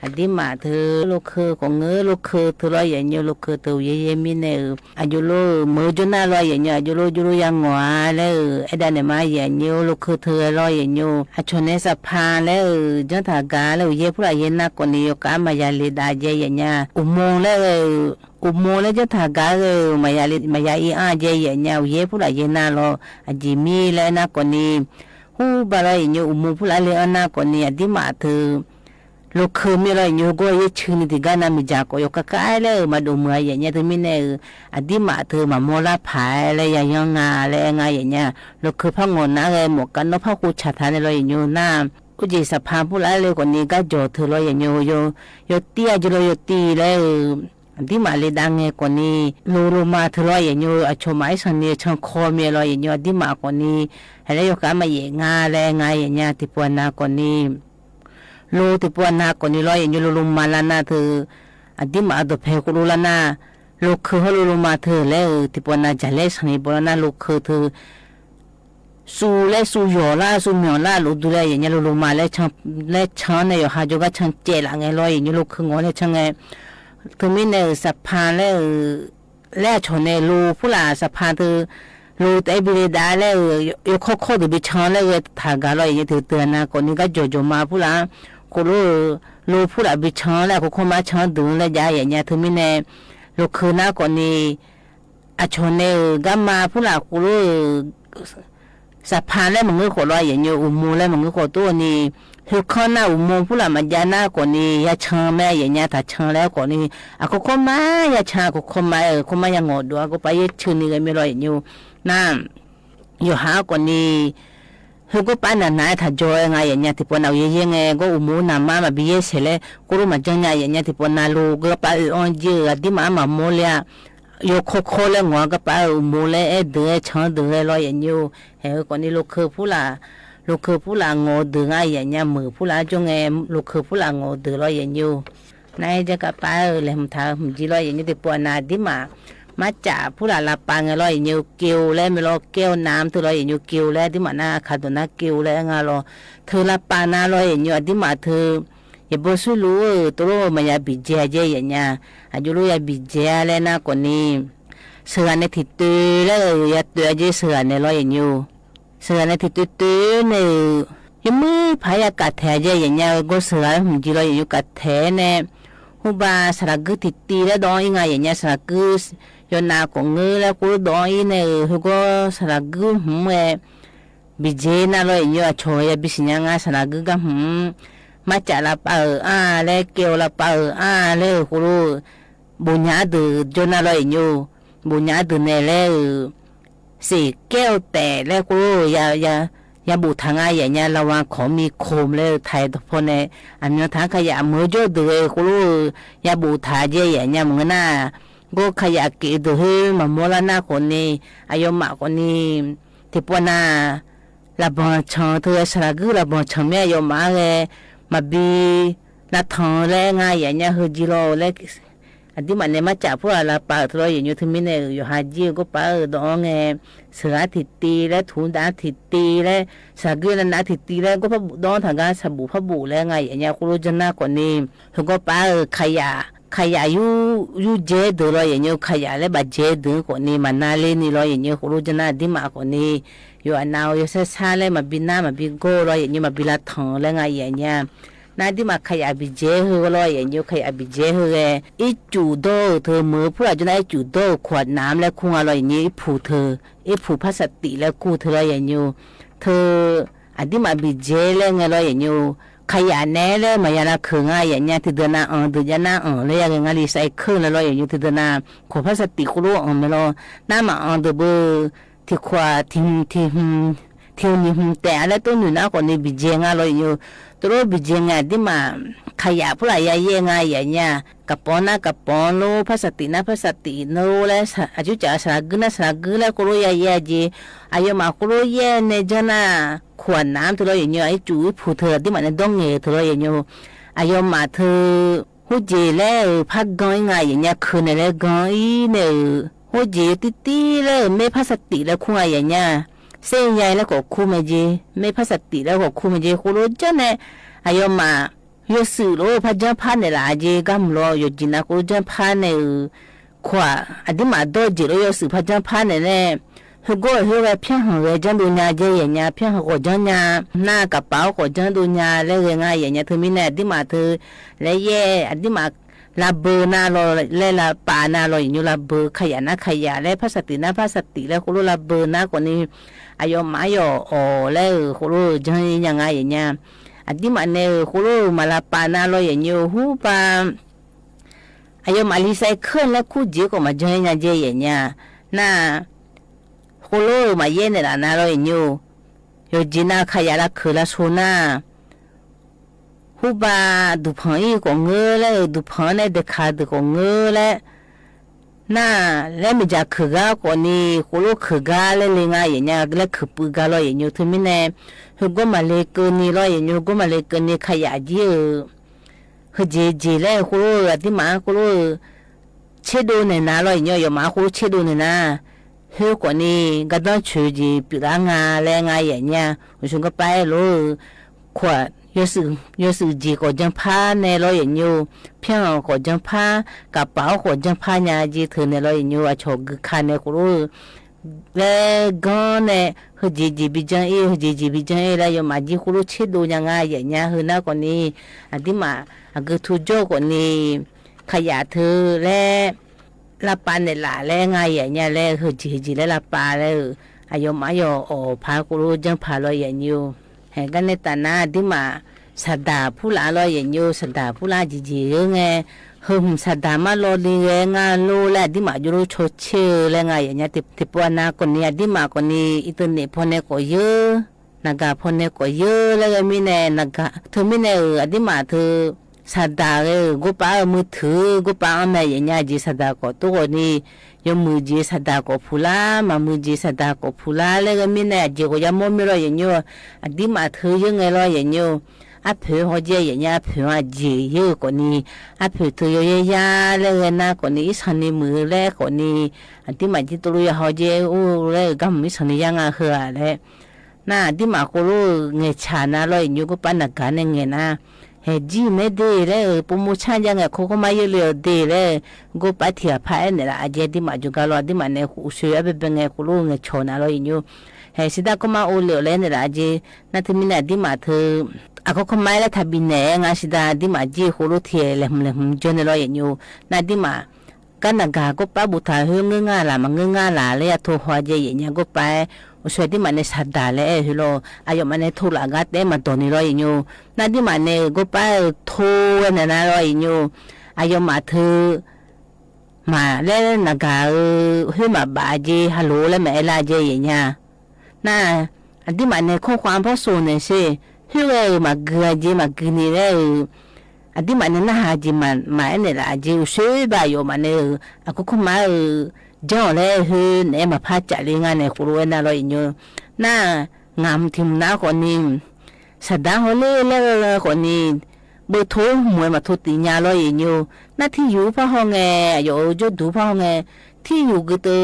อันที่มาเธอลูกคือของเงือลูกคือเธอแล้วอย่านิวลูกคือตัวเย่ๆมิเนออายุโลมือจนน่าแล้วอย่านิวอายุโลยุโลยังหัวแล้วไอ้ดันเนี่ยมาอย่านิวลูกคือเธอแล้วอย่านิวอาชนในสะพานแล้วจนทากาแล้วเย่ผู้ใหญ่เย็นนักก่อนนี้ก็มายาลีดาเย่อย่านิวอุโมงค์แล้วอุโมงค์แล้วจะทากาเลยมายาอีอาเย่อย่านิวเย่ผู้ใหญ่เย็นน่าแล้วอาจิมีแล้วนักก่อนนี้ฮู้บาลายนิวอุโมงค์ผู้ใหญ่เลยนักก่อนนี้อันที่มาเธอลูกคือมีอะไรอยู่ก็ยิ่งชื่นดีกันนะมิจาก็ยกกะเลยมาดูเมื่ออย่างเงี้ยถึงมีเนี่ยอดีมาเธอมาโมลาผายอะไรอย่างงาอะไรไงอย่างเงี้ยลูกคือพังงอนนะเลยหมวกกันนกพักกูฉัดทานอะไรอย่างอยู่หน้ากูจีสภาพผู้ร้ายเลยกว่านี้ก็โจเธอเลยอย่างอยู่เตี้ยจะเลยอยู่ตีเลยอดีมาเลยดังไงกว่านี้ลูมาเธอเลยอย่างอยู่ชมไอ้สันเนี่ยช่างคอมีอะไรอย่างอยู่อดีมากว่านี้อะไรอยู่กันมาเหยงาอะไรไงอย่างเงี้ยที่ปวนนากว่านี้โลติปวนาคนนี้ลอยอยู่ลุมมาลานาเธออดีมาดเพกุลุลานาลูกคือลุมมาเธอแล้วติปวนาจัลเลสนี่ปวนาลูกคือเธอสูเลสูยอลาสูมิอลาลูดูแลอย่างเงี้ยลุมมาแล้วช่างเนี่ยหาจูก็ช่างเจลังไงลอยอยู่ลูกคืองอเนี่ยช่างไงเธอมีเนี่ยสะพานแล้วชนเนี่ยลูผู้หลาสะพานเธอลูแต่บิเลดาแล้วยกข้อดูบิชอนแล้วทากาลอยอย่างเงี้ยเธอเตือนนะคนนี้ก็โจมาผู้หลากูรู้ผู้หลับบิชอนแล้วกูคงมาชอนดูแลยายอย่างเงี้ยถึงไม่แน่ลูกคือหน้าก่อนนี้อาชนเนี่ยก็มาผู้หลับกูรู้สะพานแล้วมึงก็ขอลอยอย่างเงี้ยอุโมงค์แล้วมึงก็ขอตัวนี้คือข้างหน้าอุโมงค์ผู้หลับมันยาหน้าก่อนนี้ยาชอนแม่อย่างเงี้ยถ้าชอนแล้วก่อนนี้กูคงมายาชากูคงมาคงมาอย่างงอดัวกูไปยึดชื่อนี้ก็ไม่ลอยอย่างเงี้ยน้ำอยู่หาก่อนนี้เขาก็ปั้นหนาถ้าจอยไงอย่างเงี้ยที่ปนเอาเยอะๆไงก็อุโมงค์น้ำมาเบี้ยเสร็จแล้วก็รู้มาจังไงอย่างเงี้ยที่ปนนาลูก็ไปอ่อนเยอะที่มาโมเลียยกโคแล้วหัวก็ไปอุโมงค์แล้วเดือดช้อนเดือดลอยอย่างเงี้ยเฮ้ยก่อนนี้ลูกคือผู้หลางอเดือดไงอย่างเงี้ยมือผู้หลาจงไงลูกคือผู้หลางอเดือดลอยอย่างเงี้ยนายจะก็ไปเลยมันทำจีลอยอย่างเงี้ยที่ปนนาที่มาจ่าผู้หลาลาปังลอยอย่างเงี้ยเกลียวแล้วไม่รอเกลียวน้ำตัวลอยอย่างเงี้ยเกลียวแล้วที่มาหน้าขาดตัวหน้าเกลียวแล้วงาลอเธอลาปานาลอยอย่างเงี้ยที่มาเธออย่าบอกสู้รู้ตัวมันอย่าบิดเจอย่างเงี้ยอายุรู้อย่าบิดเจแล้วนะคนนี้เสือในทิศตื้อแล้วอย่าตัวเจเสือในลอยอย่างเงี้ยเสือในทิศตื้อเนี่ยยังมือพายกัดแท้เจอย่างเงี้ยก็เสือมันจีลอยอย่างเงี้ยกัดแท้เนี่ยหูบาสระกุทิศตีแล้วดองยังไงอย่างเงี้ยสระกุยอนาของเงือแล้วกูดอยเนี่ยเขาก็สระกุหัวบิเจน่าเลยเยอะช่วยบิสิญญาสระกุก็มาจากละเปแล้วเกี่ยวละเปแล้วกูรู้บุญญาดืจนน่าเลยเยอะบุญญาดืเนี่ยแล้วสิแก้วแต่แล้วกูรู้อย่าบุทางไงอย่างเงี้ยระวังของมีโคมแล้วไทยทุกคนเนี่ยอันนี้ทางขยะมือโจดืกูรู้อย่าบุทาเจอย่างเงี้ยมึงน่าก็ขยะกิดดูมาโมลานาคนนี้อายุมากคนนี้ที่ปนาละบอนชงเธอสระกุละบอนชงแม่อายุมากเลยมาบีละทองแล้วง่ายอย่างเงี้ยคือจิโร่แล้วอันที่มันเนี่ยมาจากพวกละป่าทรอยอย่างเงี้ยถึงไม่เนี่ยอยู่หาจีก็ป่าดองไงเสือติดตีแล้วถุงดาติดตีแล้วสระกุละนาติดตีแล้วก็พระบุดองทางการสบู่พระบุแล้วไงอย่างเงี้ยคุณรู้จักหน้าคนนี้เขาก็ป่าขยะยูเจดูลอยอย่างเงี้ยขยะแล้วบาเจดูคนนี้มันน่าเล่นนี่ลอยอย่างเงี้ยคุณรู้จักหน้าที่มาคนนี้อยู่อันเอาอยู่เช้าๆเลยมาบินหน้ามาบินโก้ลอยอย่างเงี้ยมาบินละทองแล้วไงอย่างเงี้ยน่าที่มาขยะบิเจฮือลอยอย่างเงี้ยขยะบิเจฮือเลยอีจูโดเธอมือผู้อาจจะได้จูโดขวดน้ำแล้วคุ้งอร่อยอย่างเงี้ยผูเธอผูพลาสติกแล้วกู้เธอลอยอย่างเงี้ยเธออันที่มาบิเจแล้วไงลอยอย่างเงี้ยขยะแน่เลยมายานาคือง่ายอย่างเงี้ยที่เดินหน้าดูยาหน้าเลยอย่างเงี้ยรีไซเคิลแล้วลอยอย่างเงี้ยที่เดินหน้าขวดพลาสติกรู้ไม่รู้น้ามาดูเบอร์ที่ขวาที่ เที่ยวนี้แต่อะไรตัวหนูนะคนนี้บิเจงอะไรอยู่ตัวบิเจงที่มาขยะพวกอะไรยังไงอย่างเงี้ยกับปอนะกับปอนโลภาษาตินะภาษาติโนแล้วอาจุจ่าสระกนะสระกแล้วก็รู้ยาจีอายุมาก็รู้ยในจนะขวดน้ำตัวอย่างเงี้ยไอ้จู่ผู้เธอที่มันต้องเงี้ยตัวอย่างเงี้ยอายุมาเธอหูเจแล้วพักก้อยไงอย่างเงี้ยคืนแล้วก้อยเนี่ยหูเจตีแล้วไม่ภาษาติแล้วคุยอย่างเงี้ยเส้นใหญ่แล้วก็คู่ไม่เจไม่ภาษาติแล้วก็คู่ไม่เจคู่รู้จังเนี่ยอายุมายสื่อโลพระเจ้าพาเนี่ยละเจก็มรอยจินะกูจะพาเนี่ยขวาอดีมาดูจิโรยสื่อพระเจ้าพาเนี่ยเนี่ยฮึกฮึกเพียงหัวจันดูญาเจอย่างเงี้ยเพียงหัวจันญาหน้ากระเป๋าหัวจันดูญาแล้วยังไงอย่างเงี้ยเธอมีเนี่ยอดีมาเธอแล้วแย่อดีมาลาเบอร์นาโลแล้วลาปานาโลอยู่ลาเบอร์ขยันนะขยันแล้วภาษาตินะภาษาติแล้วกูรู้ลาเบอร์นะคนนี้อายุมาโยโอแล้วกูรู้จังยังไงอย่างเงี้ยอดีมาเนี่ยคุโรมาลาปานาโลอย่างเงี้ยหูปาอายุมาลิไซเคิลแล้วคู่จีก็มาจอยงานเจอย่างเงี้ยน่าคุโรมาเย็นเนี่ยนะโลอย่างเงี้ยโยจีน่าขยะละคือละโซน่าหูปาดูพังอีกงเงอแล้วดูพังเนี่ยเด็กขาดก็เงอแล้วน่าแล้วมีจากขือกาคนนี้คุโรขือกาแล้วเลยไงอย่างเงี้ยแล้วขือปืกาโลอย่างเงี้ยถึงไม่แน่ฮึกมาเลกนี่ร้อยอย่างนี้ก็มาเลกนี่ขยะเยอะฮึเจเจแล้วคุโรที่มาคุโรเชดูเนี่ยนะร้อยอย่างนี้อยู่มาคุโรเชดูเนี่ยนะฮึกว่านี่ก็ต้องช่วยจีปีละงาแล้วงาอย่างเงี้ยผมชงก็ไปรู้ขวดยสื่อจีก็จังพาในร้อยอย่างนี้เพียงก็จังพากระเป๋าก็จังพาญาจีเธอในร้อยอย่างนี้ชกคันเนี่ยคุโรแล้วก็เนี่ยฮึจีบิจังฮึจีบิจังแล้วยมาจีคุรุเชดูยังไงอย่างเงี้ยฮึน่าคนนี้อันที่มาก็ทุจโจคนนี้ขยะเธอและละปานเนี่ยละแล้วไงอย่างเงี้ยแล้วฮึจีแล้วละปาแล้วอายุมาโยโอพาคุรุจังพาลอยอย่างนี้เห็นกันในตาหน้าที่มาสัตดาผู้ละลอยอย่างนี้สัตดาผู้ละจีไงสัตดามาโลดีงานโลและที่มาอยู่โชเชและไงอย่างเงี้ยที่ปวนาคนนี้ที่มาคนนี้อิตเนี่ยพอเนี่ยก็เยอะนักพอเนี่ยก็เยอะแล้วก็มีเนี่ยนักเธอมีเนี่ยที่มาเธอสัตดากูป้ามือถือกูป้าแม่อย่างเงี้ยจีสัตดาก็ตัวนี้ยมือจีสัตดาก็พูลามามือจีสัตดาก็พูลาแล้วก็มีเนี่ยจีก็ยังไม่มีรอยอย่างเงี้ยที่มาเธอยังไงรอยอย่างเงี้ยอาเผื่อเขาเจอย่างเงี้ยเผื่อจีเยอะกว่านี้อาเผื่อตัวเยอะยาแล้วก็น่ากว่านี้สันนิมือแรกกว่านี้อันที่มาที่ตัวเขาเจอู้แล้วก็ไม่สันนิยังอ่ะเหรอแล้วน่าที่มาคุรู้เงี้ยชานะเราอยู่ก็ปั้นนักการเงี้ยนะเฮจีไม่ได้แล้วปุ่มชันยังไงเขาก็มาเยอะเลยดีแล้วก็ปั้นเถียบพายเนี่ยละอาเจที่มาจุกาลอที่มาเนี่ยอุศยเป็นไงคุรู้เงี้ยชนะเราอยู่เฮสิดาก็มาโอเลี้ยวเลยเนี่ยละอาเจนั่นที่มีเนี่ยที่มาเธอako kemai la thabi ne nga sida di ma ji khulu thie le jone lo yenyu na di ma kana ga ko pa bu tha hu nga la ma nga la le ya tho hwa je yenya ko pa o swe di ma ne sada le hu lo ayo ma ne tho la ga te ma to ni lo yenyu na di ma ne ko pa tho na na lo yenyu ayo ma thu ma le na ga hu ma ba je hello le me la je yenya na di ma ne kho khwan pho so ne seเฮ้ยมาเกลือจีมากินนี่เลยอันที่มันน่าหาจีมาเนี่ยละจีอุศยบายอยู่มันเนี่ยอ่ะก็คุ้มมาจ้าเลยเฮ้ยเนี่ยมาพาจัดเลี้ยงงานเนี่ยครูน่าร้อยอยู่น่างามทิมน้าคนนี้สัตว์ดาวเลยคนนี้เบอร์โทรมวยมาทุติญาร้อยอยู่น่าที่อยู่พ่อห้องอยู่จะดูพ่อห้องที่อยู่ก็ตัว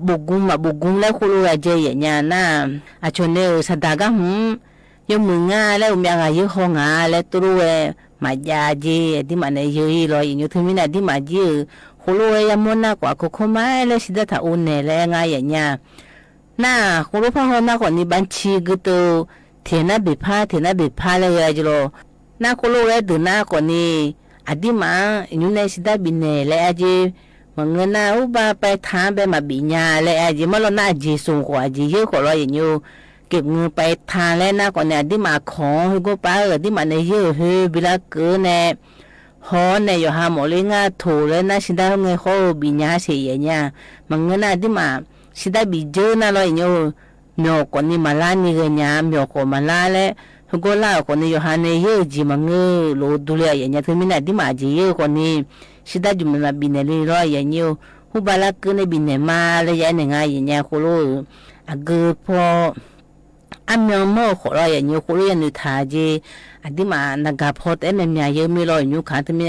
บุกุมแล้วครูอาจจะอย่างนี้น่าอาชนเนี่ยสัตว์ดาวก็ยมืองาแล้วมีอะไรเยอะห้องแล้วตัวมาจาจีที่มันเยอะเลยอย่างนี้ถึงมีนาที่มาจีคุรู้ยังมันน่ากว่าคุเขาไม่แล้วสิได้ถ้าอุ่นเนี่ยแล้วไงอย่างเงี้ยน่าคุรู้พ่อหน้าคนนี้บัญชีก็ตัวเทียนบิพาเลยจีโร่น่าคุรู้แล้วดูหน้าคนนี้อดีมาอยู่ในสิได้บินเนี่ยแล้วจีมันเงินน่าอุบาไปทางไปมาบินยาแล้วจีมันเราหน้าจีสูงกว่าจีเยอะกว่าเราอย่างนี้เก็บเงินไปทานแล้วนะก่อนเนี่ยที่มาของก็ไปที่มาในเยอะเฮ้ยเวลาเกินเนี่ยฮอเนี่ยอยู่หาหมอเลยง่าถูแล้วนะสิได้เงินเขาบินยาเสียเนี่ยมันเงินน่ะที่มาสิได้บินเจอน่ะเราอย่างเงี้ย เมียวคนนี้มาลานี่กันเนี่ยเมียวคนมาลาและทุกคนลาคนนี้อยู่หาในเยอะจีมังเงอโลดูเลยอย่างเงี้ยถึงมีนาที่มาจีเยอะคนนี้สิได้จุมันมาบินเลยรออย่างเงี้ยฮูบาลาเกินในบินเนี่ยมาเลยยันเนี่ยไงอย่างเงี้ยคนรู้อาเกอพออันเมียวมั่วคนรออย่างเงี้ยคนรู้อย่างนี้ท่าจีอันที่มานักกับพอแต่เนี่ยมีเยอะมีรออย่างเงี้ยขาถึงมี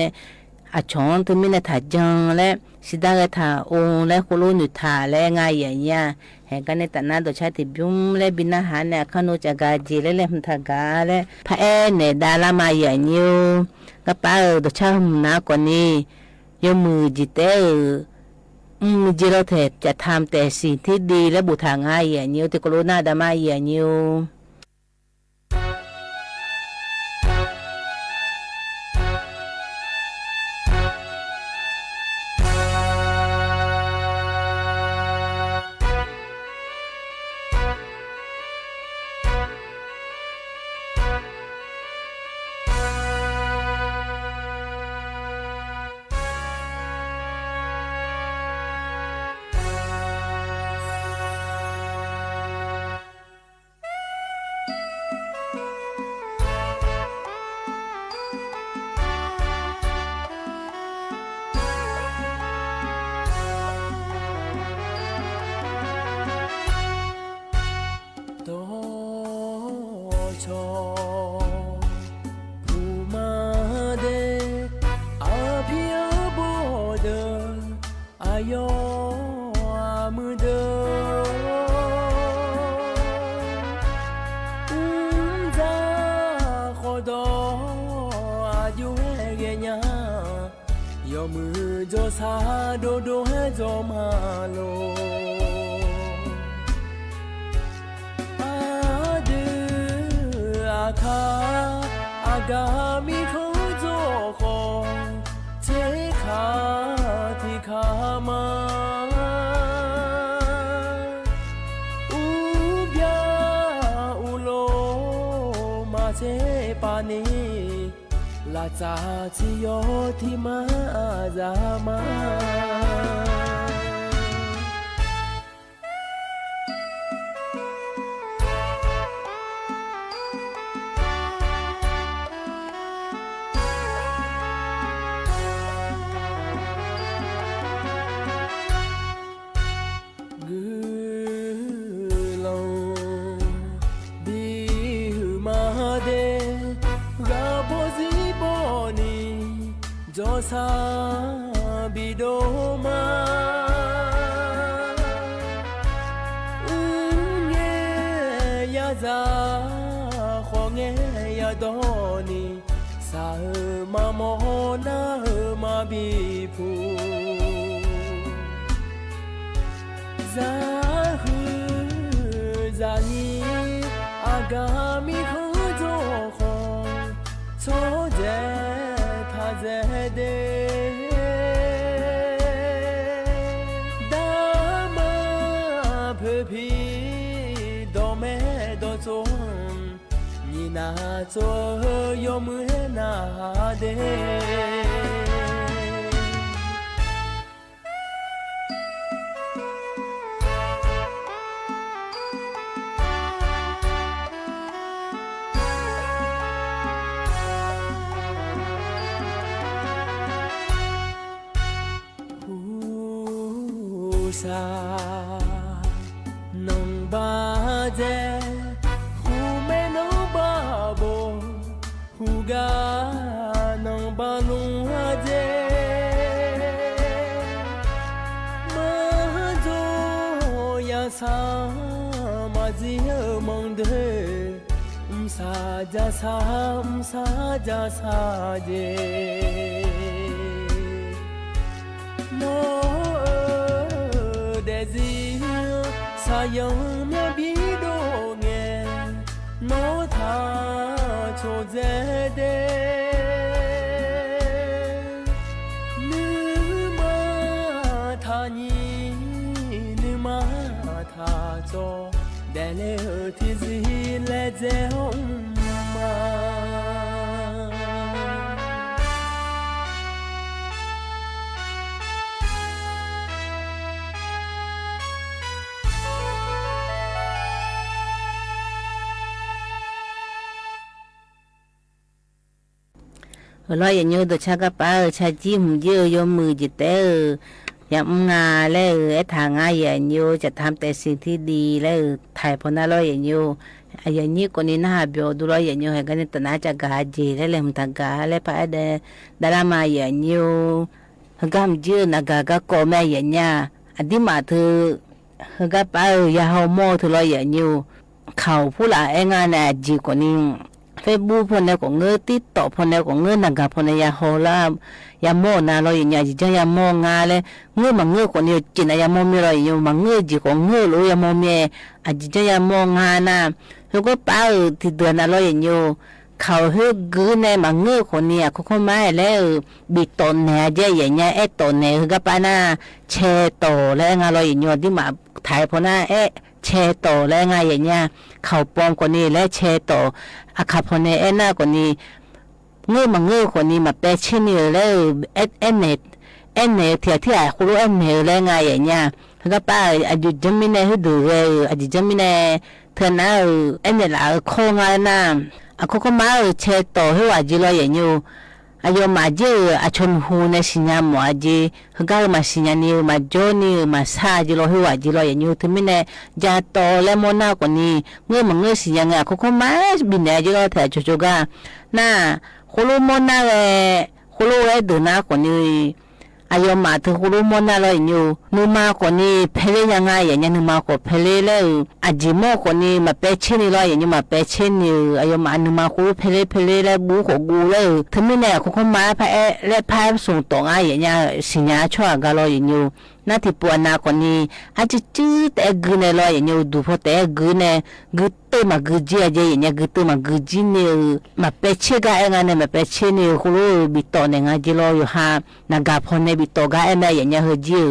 อาชอนถึงมีเนี่ยท่าจังและสิได้ก็ท่าองและคนรู้นี่ท่าและไงอย่างเงี้ยเห็นกันในแต่นั้นตัวชาติบุ้มและบินอาหารเนี่ยขนมจากาจีและมันทักาและพระเนี่ยดารามาอย่างเงี้ยก็ป้าตัวชาติน้ากว่านี้ยมือจิตจิเราเทจะทำแต่สิ่งที่ดีและบุทางง่ายอย่างเงี้ยที่กรุณาดามาอย่างเงี้ยมือโจซาโดโดให้โจมาโลอาดืออาคาอากามีเขาโจคงเทขาที่ขามาอุบยาอุโลมาเจปานีลาจาจิโยที่มาจามาโจซาบิโดมาอุเงยาซาขอเงยาดอนีซามาโมนามาบีพูซาฮืซานีอากามิคูโจคงโชเจเจเดดามาเพพีดอเมดอจงนีนาโจยอมือนาเดซานงบาเจฮูเมนงบาโบฮูกานงบาลุงฮาเจมาโจยาซามาจิเอมองเดซาจาซาซาจาซาเจโน사형 미도 게 노타 초제데 느마 타니 느마 타조 델레 티지 레제 엄마 lo ya nyu do cha ka pa cha ji mu ji yoมือจิเตยำงาแล้วทางงาอย่าอยู่จะทำแต่สิ่งที่ดีแล้วถ่ายพนันเราอย่าอยู่อย่างนี้คนนี้น่าเบียวดูเราอย่าอยู่ให้กันตนาจะกาจีแล้วเลยมันตากาแล้วไปเดดารามาอย่าอยู่กำจื้อนากากก็แม่อย่าเนี่ยอดีมาเธอก็ไปอย่าหัวโม่เธอเราอย่าอยู่เขาผู้ละเองานจีคนนี้เฟซบุ๊กพนันของเงือติดต่อพนันของเงือนากาพนันยาโฮลายาโมนาเราอย่างเงี้ยจียาโมงาเลยเงือมันเงือคนนี้จีนยาโมมีเราอยู่มันเงือจีของเงือรู้ยาโมมีจียาโมงานะแล้วก็ป้าที่เดือนเราอย่างอยู่เขาเฮือกือในมันเงือคนนี้เขาเข้ามาแล้วบิดตนเนี่ยเจ๊อย่างเงี้ยตนเนี่ยก็ป้าน่าแชร์ต่อแล้วงาเราอย่างอยู่ที่มาถ่ายพนันแชร์ต่อแล้วไงอย่างเงี้ยเขาปลอมคนนี้และแชร์ต่ออาคาพนันหน้าคนนี้เงือมันเงือคนนี้มาเป็นชิ้นเนื้อแล้วเน็ตเที่ยวคุณรู้เน็ตแล้วไงอย่างเงี้ยก็ป้าอายุจำไม่ได้ให้ดูเลยอายุจำไม่ได้เธอหน้าเน็ตละโค้งอะไรนะเขาก็มาแชร์ต่อให้ว่าจีเราอย่างอยู่อายุมาเจออาชนหูในสิญญาหมอจีเขาก็มาสิญญานี้มาโจนี่มาซาจีเราให้ว่าจีเราอย่างอยู่ถึงไม่ได้จะต่อแล้วมอนาคนนี้เงือมันเงือสิญญาไงเขาก็มาบินได้จีเราแต่จู่ๆก็น่าคุรุมอนาเลยคุรุเดินหน้าคนนี้อายุมาถึงคุรุมอนาเลยอยู่นูมาคนนี้เพลย์ยังไงอย่างนี้นูมาคนเพลย์เลยอาจิโมคนนี้มาเปเชนี่เลยอย่างนี้มาเปเชนี่อายุมานูมาคุรุเพลย์เลยบูของกูเลยถึงไม่แน่เขาเข้ามาพายและพายส่งตรงอย่างนี้สิญญาช่วยกันเลยอย่างนี้นาที่ปวนาคนนี้อาจจะจืดแต่กูเนี่ยเลยอย่างนี้ดูพอแต่กูเนี่ยกูตัวมากูจีอย่างนี้กูตัวมากูจีเนี่ยมาเปเชกันเองเนี่ยมาเปเชนี่คุรุบิโตเนี่ยงั้นจีโร่อยู่ฮะนากาพอนเนี่ยบิโตกันเองอย่างนี้เขาจี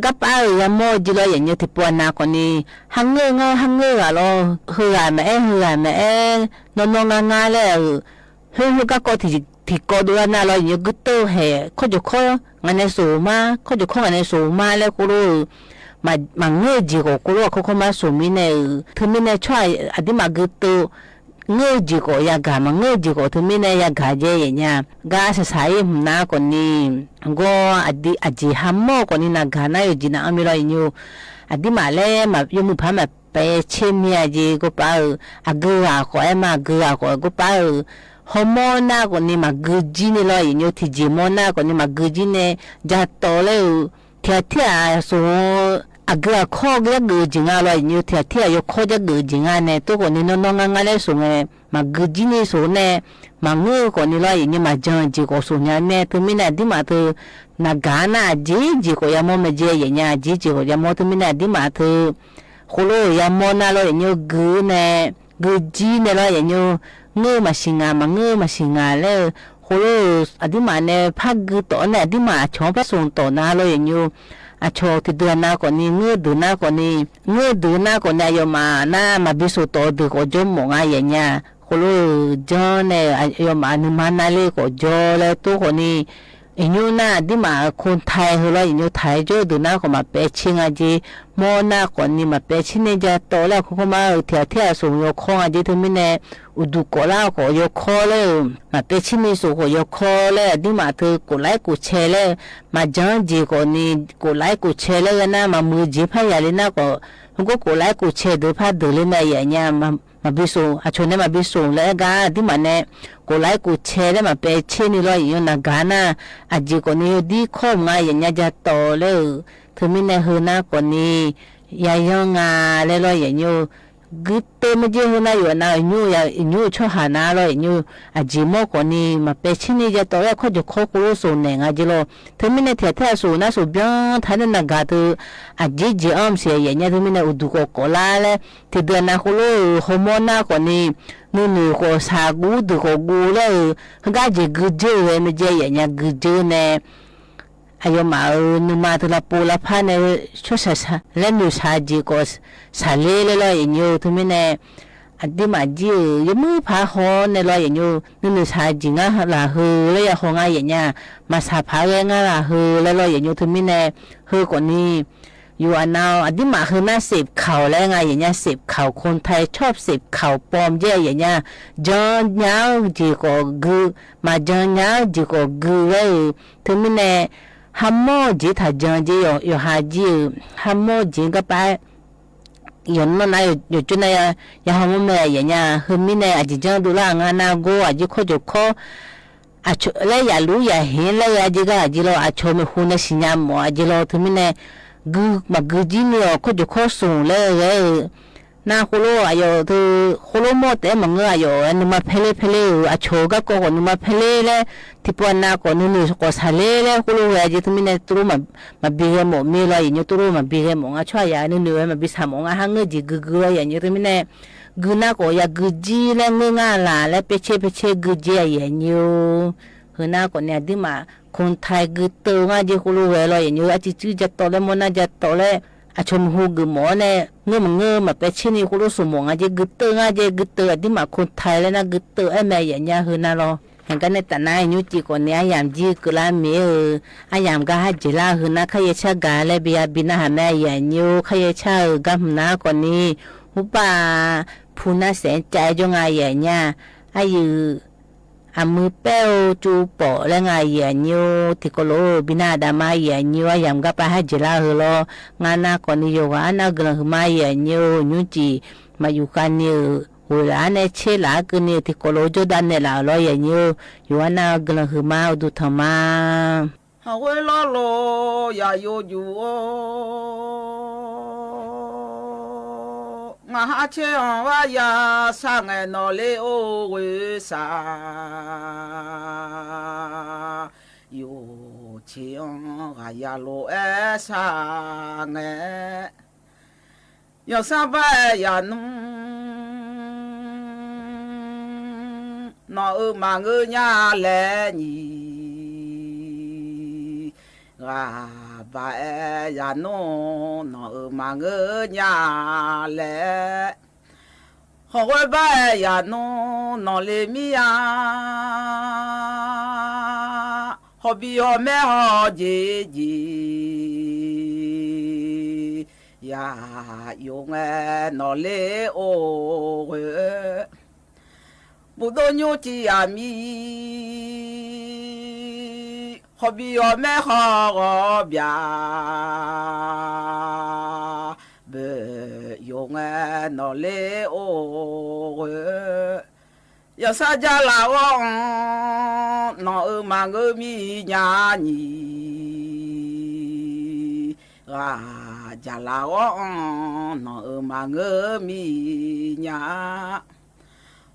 ก็ไปยังโมจีโร่อย่างนี้ที่ปวนาคนนี้หังเงยอะเราเหื่อแม่นอนงาเลยเฮ้ยก็ที่ก็ดูน่าเราอย่างกูตัวเหรอเขาจะข้องานในสูงมาเขาจะข้องานในสูงมาแล้วกูรู้มาเงยจีกูรู้เขาเข้ามาสูงมิเนถึงมิเนช่วยอดีมากูตัวเงยจีกูอยากกามาเงยจีกูถึงมิเนอยากกาเจอย่างเงี้ยก็อาศัยมันน่าคนนี้ก็อดีฮัมโมคนนี้น่ากาน่าอยู่จีน่าอเมริกาอยู่อดีมาเลยมาอยู่มือพามาไปเชื่อมีอะไรก็ไปอากูอาขอมากูอาขอก็ไปฮอร์โมนน่าคนนี้มากูจีนี่เลยอยู่ที่จีโมน่าคนนี้มากูจีเนี่ยจะโตเลยเที่ยวส่งอากูข้อก็กูจีงาเลยอยู่เที่ยวอยู่ข้อจะกูจีงาเนี่ยตัวคนนี้น้องงาเลยส่งมากูจีนี่ส่งเนี่ยมาเงือคนนี้เลยอยู่มาจังจีก็ส่งเนี่ยถึงไม่ได้ที่มาเธอนักการน่ะจีก็ยังไม่เจออย่างเงี้ยจีก็ยังไม่ถึงไม่ได้ที่มาเธอคนรู้ยังไม่น่าเลยอยู่กูเนี่ยกูจีเนี่ยเลยอยู่เงือมาสิงามาเงือมาสิงาเลยคนรู้อดีมาเนี่ยพักกูต่อเนี่ยอดีมาชอบไปส่งต่อหน้าเลยอยู่อาชอบที่เดือนหน้าคนนี้เงือดูหน้าคนนี้เงือดูหน้าคนนี้อยู่มาหน้ามาบิสุต่อดูก็จมมองอะไรอย่างเงี้ยคนรู้จอเนี่ยอยู่มาหนึ่งมาหน้าเลยก็จอเลยตัวคนนี้อยู่หน้าที่มาคนไทยเขาเลยอยู่ไทยจอดูหน้าก็มาเปชิงอาจีมอหน้าคนนี้มาเปชิเนี่ยจะโตแล้วเขาก็มาเที่ยวส่งยกข้ออาจีถึงไม่แน่อุดุโกล่าก็ยกข้อเลยมาเปชินี่ส่งก็ยกข้อเลยที่มาเธอกูไล่กูเชเลยมาจังจีคนนี้กูไล่กูเชเลยนะมามือจีพายาเลยนะก็กูไล่กูเชเดือพาเดือเลยนะอย่างเงี้ยมาบิสูอาชนเนี่ยมาบิสูแล้วก็ที่มันเนี่ยกูไล่กูเชแล้วมาเปชินี่เลยอยู่นักการน่ะอาจีคนนี้ดีข้อมาอย่างเงี้ยจะโตเลยถึงไม่แน่หื้อหน้าคนนี้ยายยังงาเลยเลยอย่างนี้กูเต็มจีหื้อหน้าอยู่นะอยู่ชอบหาหน้าเลยอยู่อาจีโมคนนี้มาเปชินี่จะโตแล้วเขาจะข้อกูรู้สูงเนี่ยอาจีโลถึงไม่แน่เที่ยวสูงนะสูงbienท่านนักการตัวอาจีอ้อมเสียอย่างเงี้ยถึงไม่แน่อุดุโกลาเลยที่เดือนนั้นกูรู้ฮอร์โมนน่าคนนี้นู่ก็สากูดูก็กูเลยก็จีกูเจอเลยไม่เจออย่างเงี้ยกูเจอเนี่ยอายุมานูมาตัวละปูละพันเนี่ยช่วยสาเล่นดูสาจีก็สาเล่เลยอย่างนี้ทุกมิเนี่ยอดีมาจียังมือพาหอนเนี่ยเลยอย่างนี้นู่สาจีง่ะละฮือเลยอย่างง่ายอย่างเงี้ยมาสาพาเงี้ยละฮือเลยอย่างนี้ทุกมิเนี่ยฮือคนนี้ อยู่อันเอาอันที่มาคือน่าเสพข่าวแล้วไงอย่างเงี้ยเสพข่าวคนไทยชอบเสพข่าวปลอมเยอะอย่างเงี้ยจอนยาวจีก็กือมาจอนยาวจีก็กือเลยถึงมีเนี่ยฮัมโมจีถ้าจอนจีอยู่หาจีฮัมโมจีก็ไป有那哪有就那样，然后我们人家后面呢，就讲到了俺那个就考就考，啊，出来呀路呀黑了呀，这个就了啊，出门湖那新疆么，就了后面呢，嘛几年考就考上了个，那葫芦啊有都葫芦么得么个有，你嘛拍嘞啊，出个个你嘛拍嘞嘞。ที่ปวนนาก่อนนู่นก็สาเลเลยกูรู้ว่าจะทำยังไงตัวมาบีเกมมีอะไรอย่างเงี้ยตัวมาบีเกมอ่ะช่วยอย่างนี้มาบีสามอ่ะหางเงี้ยจีกูอย่างเงี้ยทำยังไงกูน่าก็อยากกูจีแล้วเงี้ยละแล้วเปเช่กูจีอย่างเงี้ยคือน่าก็เนี่ยที่มาคนไทยกูโตง่ายจีกูรู้ว่าอย่างเงี้ยอาจจะจะโตแล้วมันน่าจะโตแล้วอาชมหูกูหมอเนี่ยเงี้ยมาเปเช่นี่กูรู้สมองอาจจะกูโตง่ายจีกูโตที่มาคนไทยแล้วนะกูโตไอ้แม่อย่างเงี้ยคือน่ารอเห็นกันในแต่นายยุจิคนนี้ยามจีกุลามีอายามก็ให้จิลาหืนะขยชะกาเลบียบินะหาแม่ยานิวขยชะกัมนาคนนี้หุบาพูน่าเสียใจจงไงอย่างเงี้ยอายุอามือเป้าจูปอและไงอย่างนิวที่ก็โลบินะดามาอย่างนิวอายามก็ไปให้จิลาหือโลงานนาคนนี้อยู่ว่าน่ากลัวมาอย่างนิวยุจิมาอยู่กันนิวเวลาเนี่ยเชื่อหลักเนี่ยที่โคโลจดันเนี่ยเราลอยอย่างนี้อยู่ว่าน่ากลัวคือมาดูธรรมะฮาวลอโลยาโยจูงาเชวายาสังเอนอเลโอเวสาอยู่เชียงกายาโลเอสังเอยาซาบายานุnó mà ngư nhà lẽ nhỉ gà bà già nó mà ngư nhà lẽ họ quay bà già nó lê mi à họ bị họ mẹ họ gì ya yêu nghe nó lê ô bố đô nhô chi à mi họ bị họ mẹ họ bia bê yêu nghe nó lê ô ya sa gia la ông nó mà ngơ mi nhà nhỉ à gia la ông nó mà ngơ mi nhà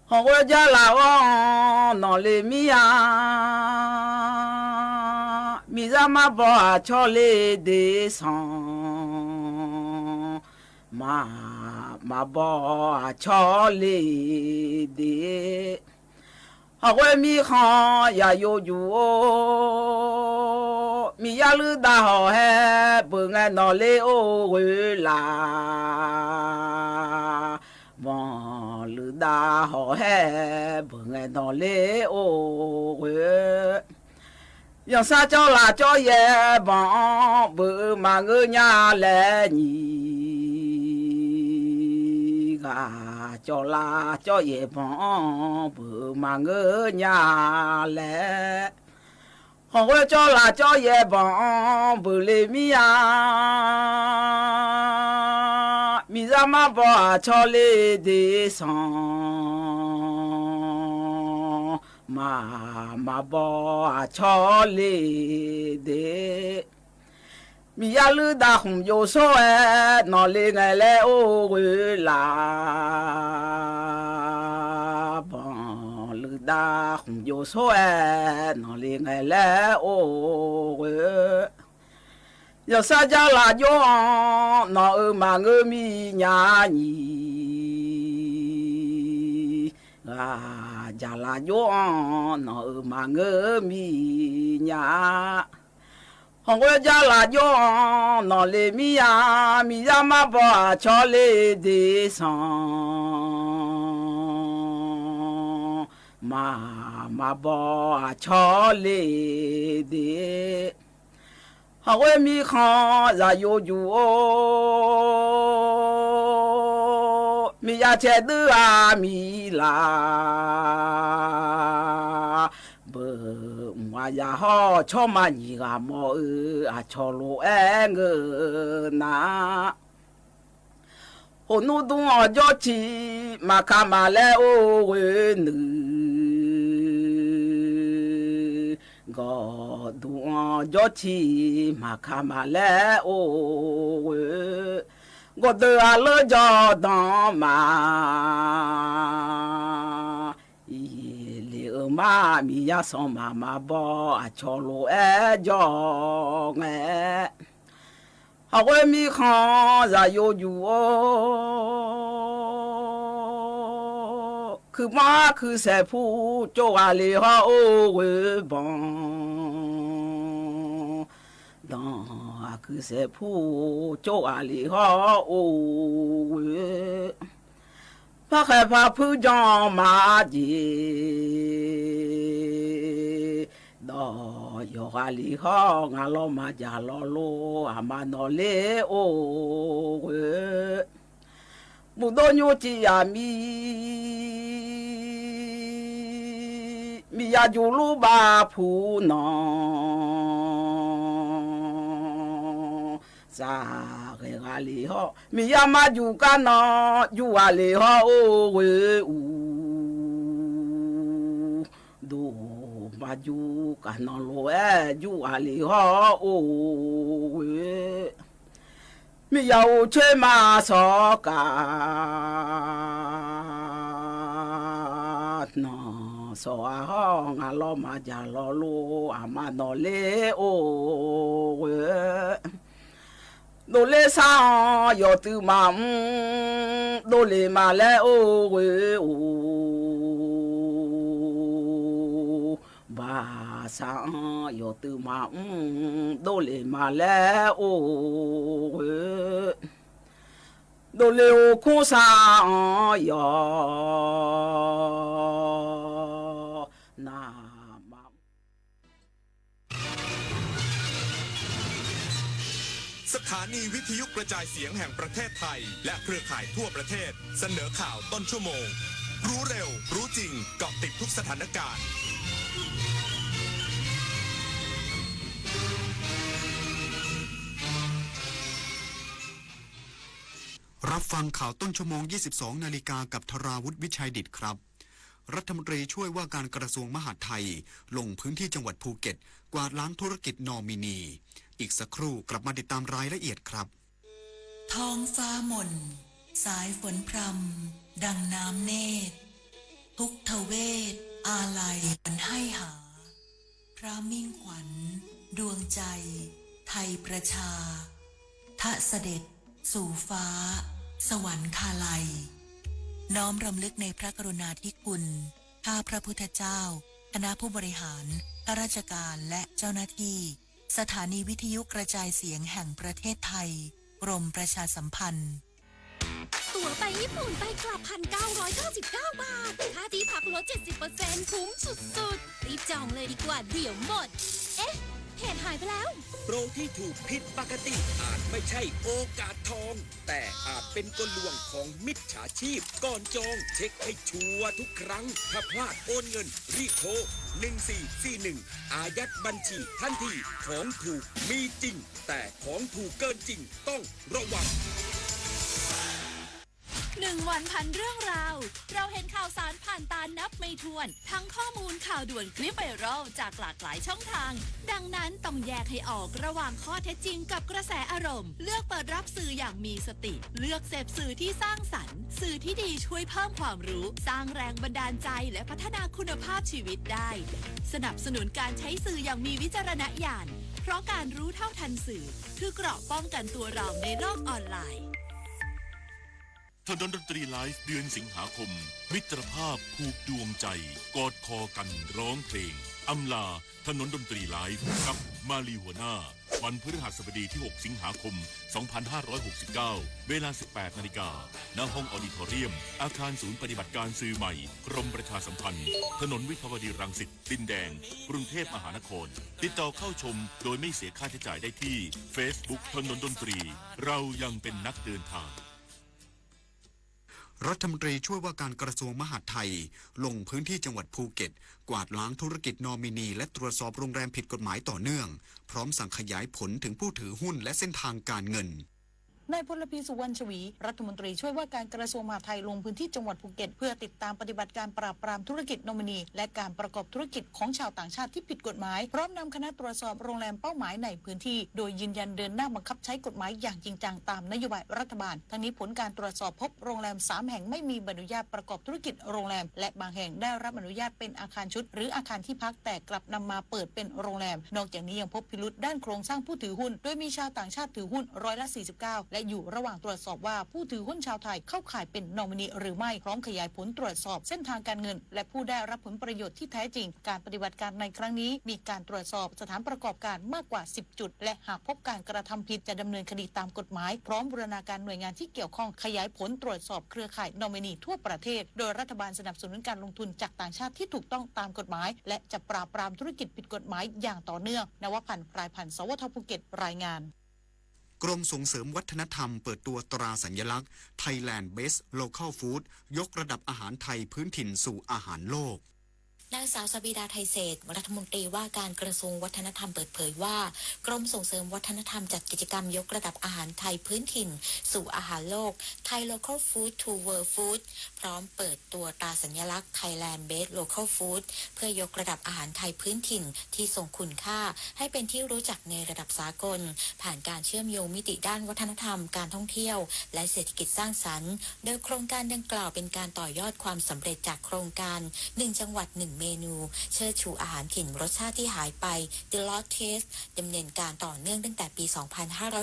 họ quay ra là ông nó lê mi à mi ra mà bỏ cho lê để xong mà bỏ cho lê để họ quay mi khó ya yo ju mi ya lư đa họ he bữa ngày nó lê ô quê là vòng lư đa họ he bữa ngày nó lê ô quê yang sa cho là cho ye vòng bữa mà ngư nhà lẽ nhỉ gà cho là cho ye vòng bữa mà ngư nhà lẽ họ quay cho là cho ye vòng bữa lê mi à mi ra mà bỏ cho lê để xong mà bỏ cho lê để mi ya lư đa hùng yo so e nó lê ngày lê ô quê là bỏ lư đa hùng yo so e nó lê ngày lê ô quê giờ sa gia là yo nó mà ngơ mi nhà nhỉ à gia là yo nó mà ngơ mi nhà hong quê gia là yo nó lê mi à mi ra mà bỏ cho lê để xong mà bỏ cho lê để 好为米康ra yo ju o mi ya che de a mi la bơ ma ya ho cho ma ni ga mo a cho lo e nge na hồ nu du o jo chi ma ka ma le o we nu go du o jo chi ma ka ma le o we go de a le jo dan ma i le ma mi ya son ma ma bo a cho lo e jo nge a we mi khan za yo ju oคือมาคือแสผู้โจอาเลฮาโอเวบองดอคือแสผู้โจอาเลฮาโอเวพระแค่พระผู้จอมมาจีดอยอาลีฮางาลมาจาลอโลอามาโนเลโอเวบุโดโยจิยามียาจูลูบาผู้นอซาเกอาลีฮอมียามาจูกันนอจูอาลีฮอโอเวอูดูมาจูกันนอโลเอจูอาลีฮอโอเวมียาเชมาสอกานอสอห้องอาลอมาจาลอโลอามาโนเลโอเวโดเลซายอตือมามโดเลมาเลโอเวโอบาซายอตือมามโดเลมาเลโอเวโดเลโอคุซายอสถานีวิทยุกระจายเสียงแห่งประเทศไทยและเครือข่ายทั่วประเทศเสนอข่าวต้นชั่วโมงรู้เร็วรู้จริงเกาะติดทุกสถานการณ์รับฟังข่าวต้นชั่วโมง 22 นาฬิกากับธราวุฒิวิชัยดิตครับรัฐมนตรีช่วยว่าการกระทรวงมหาดไทยลงพื้นที่จังหวัดภูเก็ตกวาดล้างธุรกิจนอมินีอีกสักครู่กลับมาติดตามรายละเอียดครับ ท้องฟ้าหม่นสายฝนพรำดังน้ำเนตรทุกทเวทอาลัยมันให้หาพระมิ่งขวัญดวงใจไทยประชาทะเสด็จสู่ฟ้าสวรรคาลัยน้อมรำลึกในพระกรุณาธิคุณข้าพระพุทธเจ้าคณะผู้บริหารข้าราชการและเจ้าหน้าที่สถานีวิทยุกระจายเสียงแห่งประเทศไทยกรมประชาสัมพันธ์ตั๋วไปญี่ปุ่นไปกลับ 1,999 บาทค่าที่พักลด 70% คุ้มสุดๆรีบจองเลยดีกว่าเดี๋ยวหมดเอ๊ะเพจหายไปแล้วโปรที่ถูกผิดปกติอาจไม่ใช่โอกาสทองแต่อาจเป็นกลลวงของมิจฉาชีพก่อนจองเช็คให้ชัวร์ทุกครั้งถ้าพลาดโอนเงินรีบโทร1441อายัดบัญชีทันทีของถูกมีจริงแต่ของถูกเกินจริงต้องระวัง1 วันพันเรื่องราวเราเห็นข่าวสารผ่านตานับไม่ถ้วนทั้งข้อมูลข่าวด่วนคลิปไวรัลจากหลากหลายช่องทางดังนั้นต้องแยกให้ออกระหว่างข้อเท็จจริงกับกระแสอารมณ์เลือกเปิดรับสื่ออย่างมีสติเลือกเสพสื่อที่สร้างสรรค์สื่อที่ดีช่วยเพิ่มความรู้สร้างแรงบันดาลใจและพัฒนาคุณภาพชีวิตได้สนับสนุนการใช้สื่ออย่างมีวิจารณญาณเพราะการรู้เท่าทันสื่อคือเกราะป้องกันตัวเราในโลกออนไลน์ถนนดนตรีไลฟ์เดือนสิงหาคมมิตรภาพผูกดวงใจกอดคอกันร้องเพลงอำลาถนนดนตรีไลฟ์กับมาลีหัวหน้า วันพฤหัสบดีที่ 6 สิงหาคม 2569 เวลา 18 นาฬิกา ณ ห้องออดิทอเรียม อาคารศูนย์ปฏิบัติการสื่อใหม่ กรมประชาสัมพันธ์ ถนนวิภาวดีรังสิต ดินแดง กรุงเทพมหานคร ติดต่อเข้าชมโดยไม่เสียค่าใช้จ่ายได้ที่ Facebook ถนนดนตรี เรายังเป็นนักเดินทาง รัฐมนตรีช่วยว่าการกระทรวงมหาดไทยลงพื้นที่จังหวัดภูเก็ตกวาดล้างธุรกิจนอมินีและตรวจสอบโรงแรมผิดกฎหมายต่อเนื่องพร้อมสั่งขยายผลถึงผู้ถือหุ้นและเส้นทางการเงิน นายพลพีสุวรรณชวีรัฐมนตรีช่วยว่าการกระทรวงมหาดไทยลงพื้นที่จังหวัดภูเก็ตเพื่อติดตามปฏิบัติการปราบปรามธุรกิจนอมินีและการประกอบธุรกิจของชาวต่างชาติที่ผิดกฎหมายพร้อมนำคณะตรวจสอบโรงแรมเป้าหมายในพื้นที่โดยยืนยันเดินหน้าบังคับใช้กฎหมายอย่างจริงจังตามนโยบายรัฐบาลทั้งนี้ผลการตรวจสอบพบโรงแรม3แห่งไม่มีใบอนุญาตประกอบธุรกิจโรงแรมและบางแห่งได้รับอนุญาตเป็นอาคารชุดหรืออาคารที่พักแต่กลับนำมาเปิดเป็นโรงแรมนอกจากนี้ยังพบพิรุธด้านโครงสร้างผู้ถือหุ้นโดยมีชาวต่างชาติถือหุ้น49%และอยู่ระหว่างตรวจสอบว่าผู้ถือหุ้นชาวไทยเข้าข่ายเป็นนอมินีหรือไม่พร้อมขยายผลตรวจสอบเส้นทางการเงินและผู้ได้รับผลประโยชน์ที่แท้จริงการปฏิบัติการในครั้งนี้มีการตรวจสอบสถานประกอบการมากกว่า10จุดและหากพบการกระทำผิดจะดำเนินคดีตามกฎหมายพร้อมบูรณาการหน่วยงานที่เกี่ยวข้องขยายผลตรวจสอบเครือข่ายนอมินีทั่วประเทศโดยรัฐบาลสนับสนุนการลงทุนจากต่างชาติที่ถูกต้องตามกฎหมายและจะปราบปรามธุรกิจผิดกฎหมายอย่างต่อเนื่องนวพันธ์พรายพันธ์สวทภูเก็ตรายงานกรมส่งเสริมวัฒนธรรมเปิดตัวตราสัญลักษณ์ Thailand Best Local Food ยกระดับอาหารไทยพื้นถิ่นสู่อาหารโลก นางสาวสบิดาไทยเศรษฐ์รัฐมนตรีว่าการกระทรวงวัฒนธรรมเปิดเผยว่ากรมส่งเสริมวัฒนธรรมจัดกิจกรรมยกระดับอาหารไทยพื้นถิ่นสู่อาหารโลก Thai Local Food to World Food พร้อมเปิดตัวตราสัญลักษณ์ Thailand Best Local Food เพื่อยกระดับอาหารไทยพื้นถิ่นที่ทรงคุณค่าให้เป็นที่รู้จักในระดับสากลผ่านการเชื่อมโยงมิติด้านวัฒนธรรมการท่องเที่ยวและเศรษฐกิจสร้างสรรค์โดยโครงการดังกล่าวเป็นการต่อยอดความสำเร็จจากโครงการ1จังหวัด1เมนูเชิดชูอาหารถิ่นรสชาติที่หายไป The Lost Taste ดำเนินการต่อเนื่องตั้งแต่ปี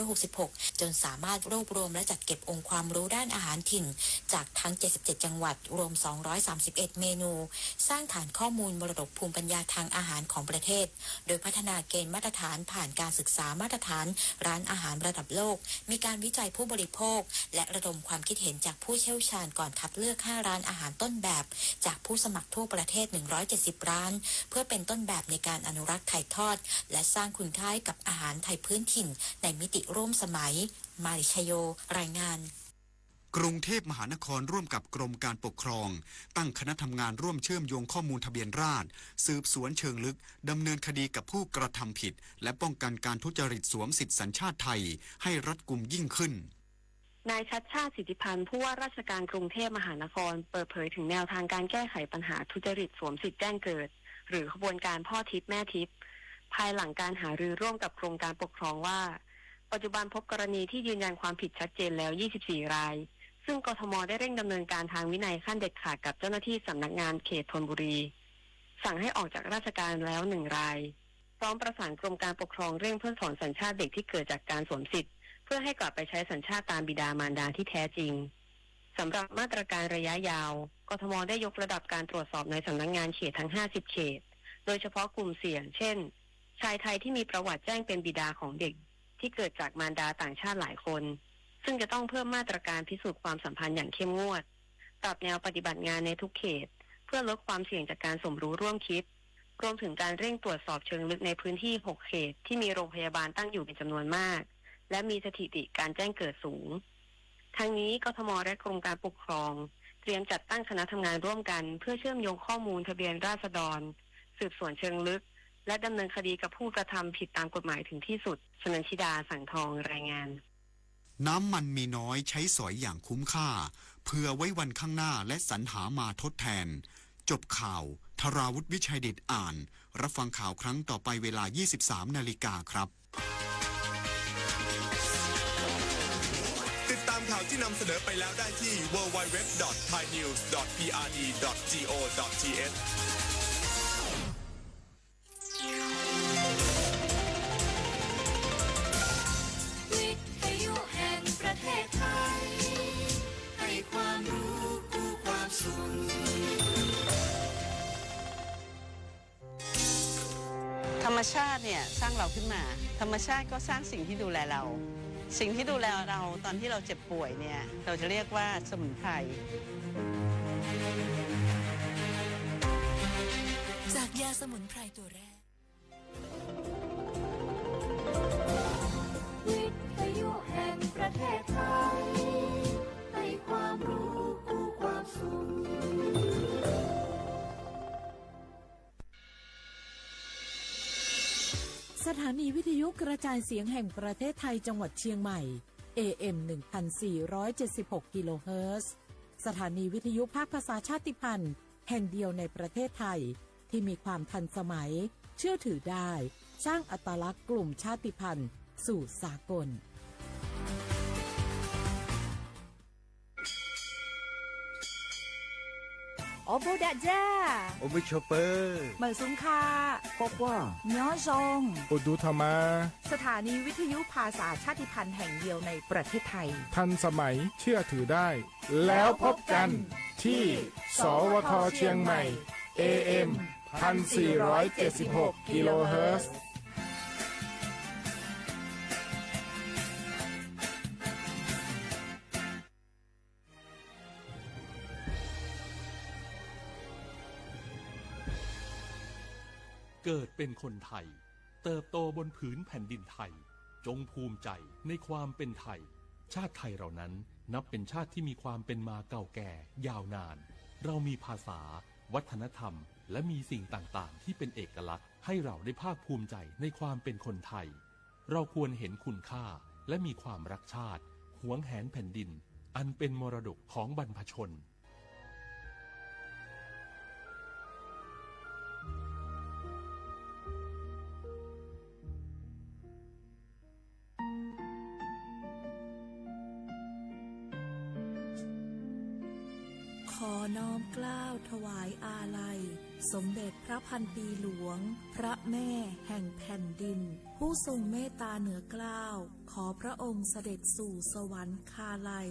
2566 จนสามารถรวบรวมและจัดเก็บองค์ความรู้ด้านอาหารถิ่นจากทั้ง 77 จังหวัดรวม 231 เมนูสร้างฐานข้อมูลมรดกภูมิปัญญาทางอาหารของประเทศโดยพัฒนาเกณฑ์มาตรฐานผ่านการศึกษามาตรฐานร้านอาหารระดับโลกมีการวิจัยผู้บริโภคและระดมความคิดเห็นจากผู้เชี่ยวชาญก่อนคัดเลือก 5 ร้านอาหารต้นแบบจากผู้สมัครทั่วประเทศ 170 ร้านเพื่อเป็นต้นแบบในการอนุรักษ์ถ่ายทอดและสร้างคุณค่ากับอาหารไทยพื้นถิ่นในมิติร่วมสมัยมาริชโยรายงานกรุงเทพมหานครร่วมกับกรมการปกครองตั้งคณะทำงานร่วมเชื่อมโยงข้อมูลทะเบียนราษฎร์สืบสวนเชิงลึกดำเนินคดีกับผู้กระทำผิดและป้องกันการทุจริตสวมสิทธิสัญชาติไทยให้รัดกุมยิ่งขึ้นนายชัชชาติสิทธิพันธ์ผู้ว่าราชการกรุงเทพมหานครเปิดเผยถึงแนวทางการแก้ไขปัญหาทุจริตสวมสิทธิแจ้งเกิดหรือขบวนการพ่อทิพย์แม่ทิพย์ภายหลังการหารือร่วมกับกรมการปกครองว่าปัจจุบันพบกรณีที่ยืนยันความผิดชัดเจนแล้ว24รายซึ่งกทมได้เร่งดำเนินการทางวินัยขั้นเด็ดขาดกับเจ้าหน้าที่สำนักงานเขตธนบุรีสั่งให้ออกจากราชการแล้ว1รายพร้อมประสานกรมการปกครองเร่งเพิกถอนสัญชาติเด็กที่เกิดจากการสวมสิทธิ์เพื่อให้กลับไปใช้สัญชาติตามบิดามารดาที่แท้จริงสำหรับมาตรการระยะยาวกทมได้ยกระดับการตรวจสอบในสำนักงานเขตทั้ง50เขตโดยเฉพาะกลุ่มเสี่ยงเช่นชายไทยที่มีประวัติแจ้งเป็นบิดาของเด็กที่เกิดจากมารดาต่างชาติหลายคนซึ่งจะต้องเพิ่มมาตรการพิสูจน์ความสัมพันธ์อย่างเข้มงวดปรับแนวปฏิบัติงานในทุกเขตเพื่อลดความเสี่ยงจากการสมรู้ร่วมคิดรวมถึงการเร่งตรวจสอบเชิงลึกในพื้นที่6เขตที่มีโรงพยาบาลตั้งอยู่เป็นจำนวนมากและมีสถิติการแจ้งเกิดสูงทั้งนี้กทมและกรมการปกครองเตรียมจัดตั้งคณะทำงานร่วมกันเพื่อเชื่อมโยงข้อมูลทะเบียนราษฎรสืบสวนเชิงลึกและดำเนินคดีกับผู้กระทำผิดตามกฎหมายถึงที่สุดชนันชิดาสังทองรายงานน้ำมันมีน้อยใช้สอยอย่างคุ้มค่าเพื่อไว้วันข้างหน้าและสรรหามาทดแทนจบข่าวธราวุฒิวิชัยเดชอ่านรับฟังข่าวครั้งต่อไปเวลา 23 นาฬิกาครับติดตามข่าวที่นำเสนอไปแล้วได้ที่ www.thainews.prd.go.thวิทยุแห่งประเทศไทยให้ความรู้คู่ความสุข ธรรมชาติเนี่ยสร้างเราขึ้นมาธรรมชาติก็สร้างสิ่งที่ดูแลเราสิ่งที่ดูแลเราตอนที่เราเจ็บป่วยเนี่ยเราจะเรียกว่าสมุนไพรจากยาสมุนไพรตัวแรกวิทยุแห่งประเทศไทยให้ความรู้คู่ความสุขสถานีวิทยุกระจายเสียงแห่งประเทศไทยจังหวัดเชียงใหม่ AM 1476 กิโลเฮิรตซ์สถานีวิทยุภาคภาษาชาติพันธุ์แห่งเดียวในประเทศไทยที่มีความทันสมัยเชื่อถือได้สร้างอัตลักษณ์กลุ่มชาติพันธุ์สู่สากลโอโบดะจ้า โอบิชเปอร์ เหมอซุงคา บอกว่า ย้อซง โอดูธรรมา สถานีวิทยุภาษาชาติพันธุ์แห่งเดียวในประเทศไทย ทันสมัยเชื่อถือได้ แล้วพบกันที่สวทเชียงใหม่ AM 1476 กิโลเฮิรตซ์เกิดเป็นคนไทยเติบโตบนผืนแผ่นดินไทยจงภูมิใจในความเป็นไทยชาติไทยเรานั้นนับเป็นชาติที่มีความเป็นมาเก่าแก่ยาวนานเรามีภาษาวัฒนธรรมและมีสิ่งต่างๆที่เป็นเอกลักษณ์ให้เราได้ภาคภูมิใจในความเป็นคนไทยเราควรเห็นคุณค่าและมีความรักชาติหวงแหนแผ่นดินอันเป็นมรดกของบรรพชนขอน้อมเกล้าถวายอาลัยสมเด็จพระพันปีหลวงพระแม่แห่งแผ่นดินผู้ทรงเมตตาเหนือเกล้าขอพระองค์เสด็จสู่สวรรคาลัย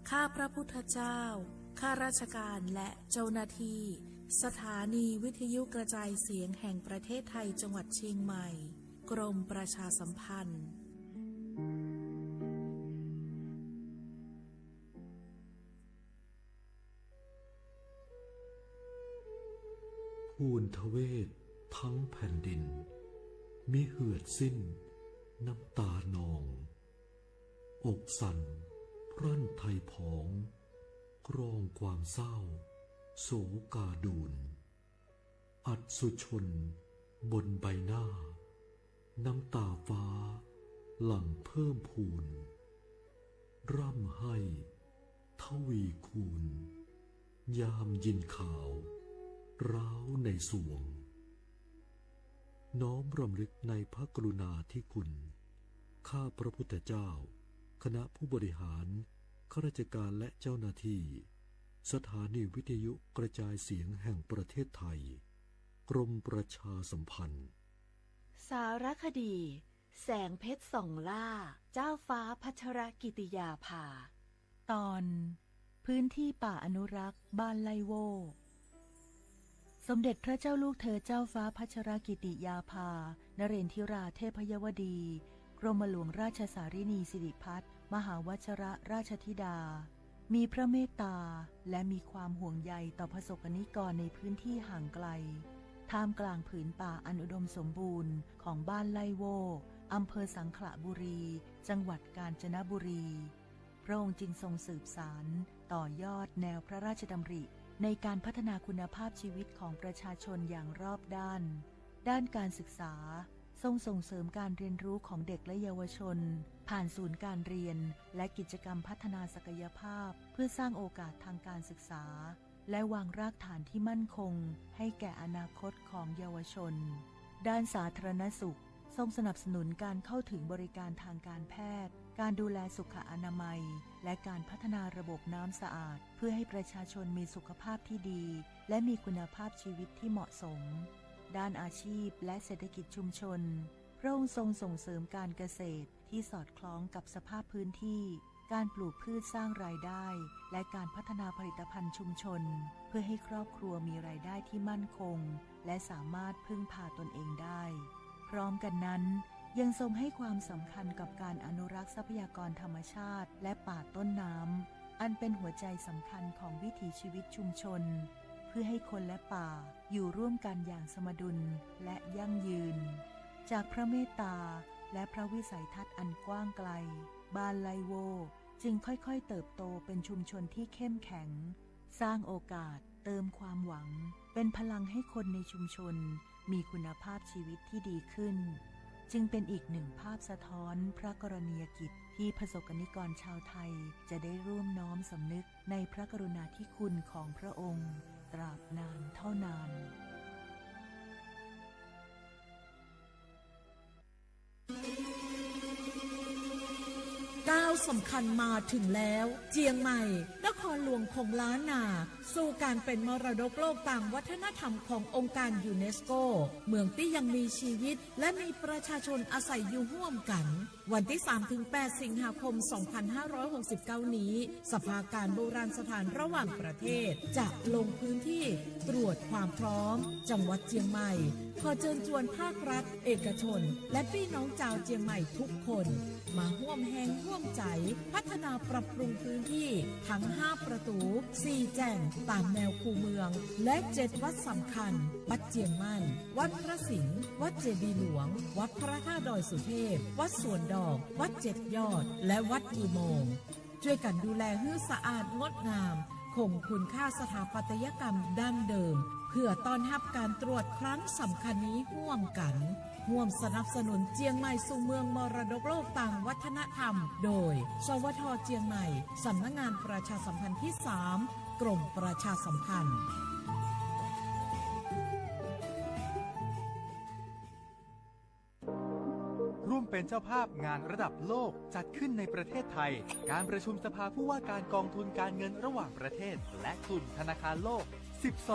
ข้าพระพุทธเจ้าข้าราชการและเจ้าหน้าที่สถานีวิทยุกระจายเสียงแห่งประเทศไทยจังหวัดเชียงใหม่กรมประชาสัมพันธ์ภูนทเวศทั้งแผ่นดินมิเหือดสิ้นน้ำตานอง อกสั่นพรั่นไทยผองกรองความเศร้าโศกาดูนอัศชนบนใบหน้าน้ำตาฟ้าหลั่งเพิ่มพูนร่ำให้ทวีคูณยามยินข่าวร้าวในสวงน้อมรำลึกในพระกรุณาธิคุณข้าพระพุทธเจ้าคณะผู้บริหารข้าราชการและเจ้าหน้าที่สถานีวิทยุกระจายเสียงแห่งประเทศไทยกรมประชาสัมพันธ์สารคดีแสงเพชรส่องล่าเจ้าฟ้าพัชรกิติยาภาตอนพื้นที่ป่าอนุรักษ์บ้านไลโวสมเด็จพระเจ้าลูกเธอเจ้าฟ้าพัชรกิติยาภานเรนทิราเทพยวดีกรมหลวงราชสารินีสิริพัฒน์มหาวชรราชธิดามีพระเมตตาและมีความห่วงใยต่อประสบนิกรในพื้นที่ห่างไกลท่ามกลางผืนป่าอันอุดมสมบูรณ์ของบ้านไลโวอำเภอสังขละบุรีจังหวัดกาญจนบุรีพระองค์จึงทรงสืบสานต่อยอดแนวพระราชดำริในการพัฒนาคุณภาพชีวิตของประชาชนอย่างรอบด้านการศึกษาทรงส่งเสริมการเรียนรู้ของเด็กและเยาวชนผ่านศูนย์การเรียนและกิจกรรมพัฒนาศักยภาพเพื่อสร้างโอกาสทางการศึกษาและวางรากฐานที่มั่นคงให้แก่อนาคตของเยาวชนด้านสาธารณสุขทรงสนับสนุนการเข้าถึงบริการทางการแพทย์การดูแลสุขอนามัยและการพัฒนาระบบน้ำสะอาดเพื่อให้ประชาชนมีสุขภาพที่ดีและมีคุณภาพชีวิตที่เหมาะสมด้านอาชีพและเศรษฐกิจชุมชนพระองค์ทรงส่งเสริมการเกษตรที่สอดคล้องกับสภาพพื้นที่ การปลูกพืชสร้างรายได้ และการพัฒนาผลิตภัณฑ์ชุมชน เพื่อให้ครอบครัวมีรายได้ที่มั่นคงและสามารถพึ่งพาตนเองได้ พร้อมกันนั้นยังทรงให้ความสำคัญกับการอนุรักษ์ทรัพยากรธรรมชาติและป่าต้นน้ำอันเป็นหัวใจสำคัญของวิถีชีวิตชุมชนเพื่อให้คนและป่าอยู่ร่วมกันอย่างสมดุลและยั่งยืนจากพระเมตตาและพระวิสัยทัศน์อันกว้างไกลบ้านไลโวจึงค่อยๆเติบโตเป็นชุมชนที่เข้มแข็งสร้างโอกาสเติมความหวังเป็นพลังให้คนในชุมชนมีคุณภาพชีวิตที่ดีขึ้นจึงเป็นอีกหนึ่งภาพสะท้อนพระกรณียกิจที่ประสบนิกรชาวไทยจะได้ร่วมน้อมสำนึกในพระกรุณาธิคุณของพระองค์ตราบนานเท่านาน ก้าวสำคัญมาถึงแล้วเจียงใหม่นครหลวงของล้านนาสู่การเป็นมรดกโลกต่างวัฒนธรรมขององค์การยูเนสโกเมืองที่ยังมีชีวิตและมีประชาชนอาศัยอยู่ร่วมกันวันที่ 3-8 สิงหาคม 2569 นี้สภาการโบราณสถานระหว่างประเทศจะลงพื้นที่ตรวจความพร้อมจังหวัดเจียงใหม่ขอเชิญชวนภาครัฐเอกชนและพี่น้องชาวเจียงใหม่ทุกคนมาร่วมแรงร่วมใจพัฒนาปรับปรุงพื้นที่ทั้ง5ประตู4แจ่งตามแนวคูเมืองและ7วัดสำคัญวัดเจียงมั่นวัดพระสิงห์วัดเจดีย์หลวงวัดพระธาตุดอยสุเทพวัดสวนดอกวัด7ยอดและวัดอุโมงค์ช่วยกันดูแลให้สะอาดงดงามคงคุณค่าสถาปัตยกรรมดั้งเดิมเพื่อต้อนรับการตรวจครั้งสำคัญนี้ร่วมกันร่วมสนับสนุนเจียงใหม่สู่เมืองมรดกโลกต่างวัฒนธรรมโดยสวท.เจียงใหม่สำนักงานประชาสัมพันธ์ที่ 3 กรมประชาสัมพันธ์ร่วมเป็นเจ้าภาพงานระดับโลกจัดขึ้นในประเทศไทยการประชุมสภาผู้ว่าการกองทุนการเงินระหว่างประเทศและกลุ่มธนาคารโลก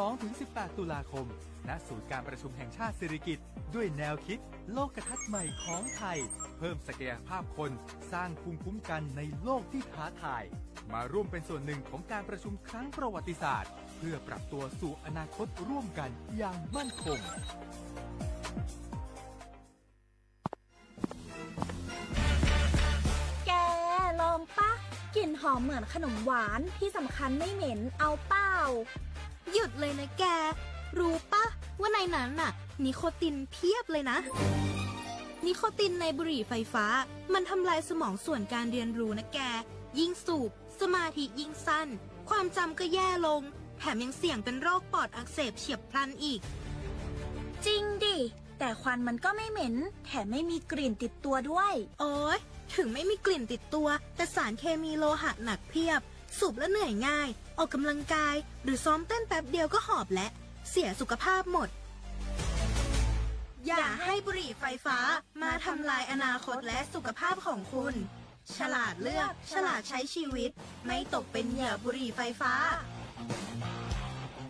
12-18 ตุลาคมณศูนย์การประชุมแห่งชาติสิริกิติ์ด้วยแนวคิดโลกทัศน์ใหม่ของไทยเพิ่มศักยภาพคนสร้างภูมิคุ้มกันในโลกที่ท้าทายมาร่วมเป็นส่วนหนึ่งของการประชุมครั้งประวัติศาสตร์เพื่อปรับตัวสู่อนาคตร่วมกันอย่างมั่นคงแกลองปะกลิ่นหอมเหมือนขนมหวานที่สำคัญไม่เหม็นเอาเปล่าหยุดเลยนะแกรู้ปะว่าในนั้นน่ะนิโคตินเพียบเลยนะนิโคตินในบุหรี่ไฟฟ้ามันทำลายสมองส่วนการเรียนรู้นะแกยิ่งสูบสมาธิยิ่งสั้นความจำก็แย่ลงแถมยังเสี่ยงเป็นโรคปอดอักเสบเฉียบพลันอีกจริงดิแต่ควันมันก็ไม่เหม็นแถมไม่มีกลิ่นติดตัวด้วยโอ๊ยถึงไม่มีกลิ่นติดตัวแต่สารเคมีโลหะหนักเพียบสูบแล้วเหนื่อยง่ายออกกำลังกายหรือซ้อมเต้นแป๊บเดียวก็หอบและเสียสุขภาพหมดอย่าให้บุหรี่ไฟฟ้ามาทำลายอนาคตและสุขภาพของคุณฉลาดเลือกฉลาดใช้ชีวิตไม่ตกเป็นเหยื่อบุหรี่ไฟฟ้า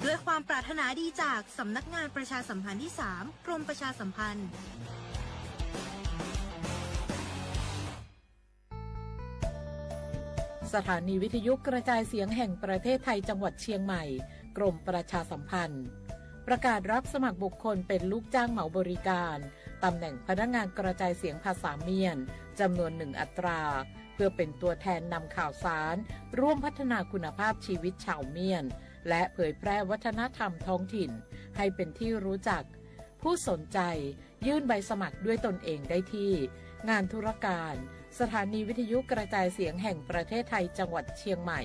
ด้วยความปรารถนาดีจากสำนักงานประชาสัมพันธ์ที่ 3 กรมประชาสัมพันธ์สถานีวิทยุกระจายเสียงแห่งประเทศไทยจังหวัดเชียงใหม่กรมประชาสัมพันธ์ประกาศรับสมัครบุคคลเป็นลูกจ้างเหมาบริการตำแหน่งพนักงานกระจายเสียงภาษาเมียนจำนวน1 อัตราเพื่อเป็นตัวแทนนำข่าวสารร่วมพัฒนาคุณภาพชีวิตชาวเมียนและเผยแพร่วัฒนธรรมท้องถิ่นให้เป็นที่รู้จักผู้สนใจยื่นใบสมัครด้วยตนเองได้ที่งานธุรการสถานีวิทยุกระจายเสียงแห่งประเทศไทยจังหวัดเชียงใหม่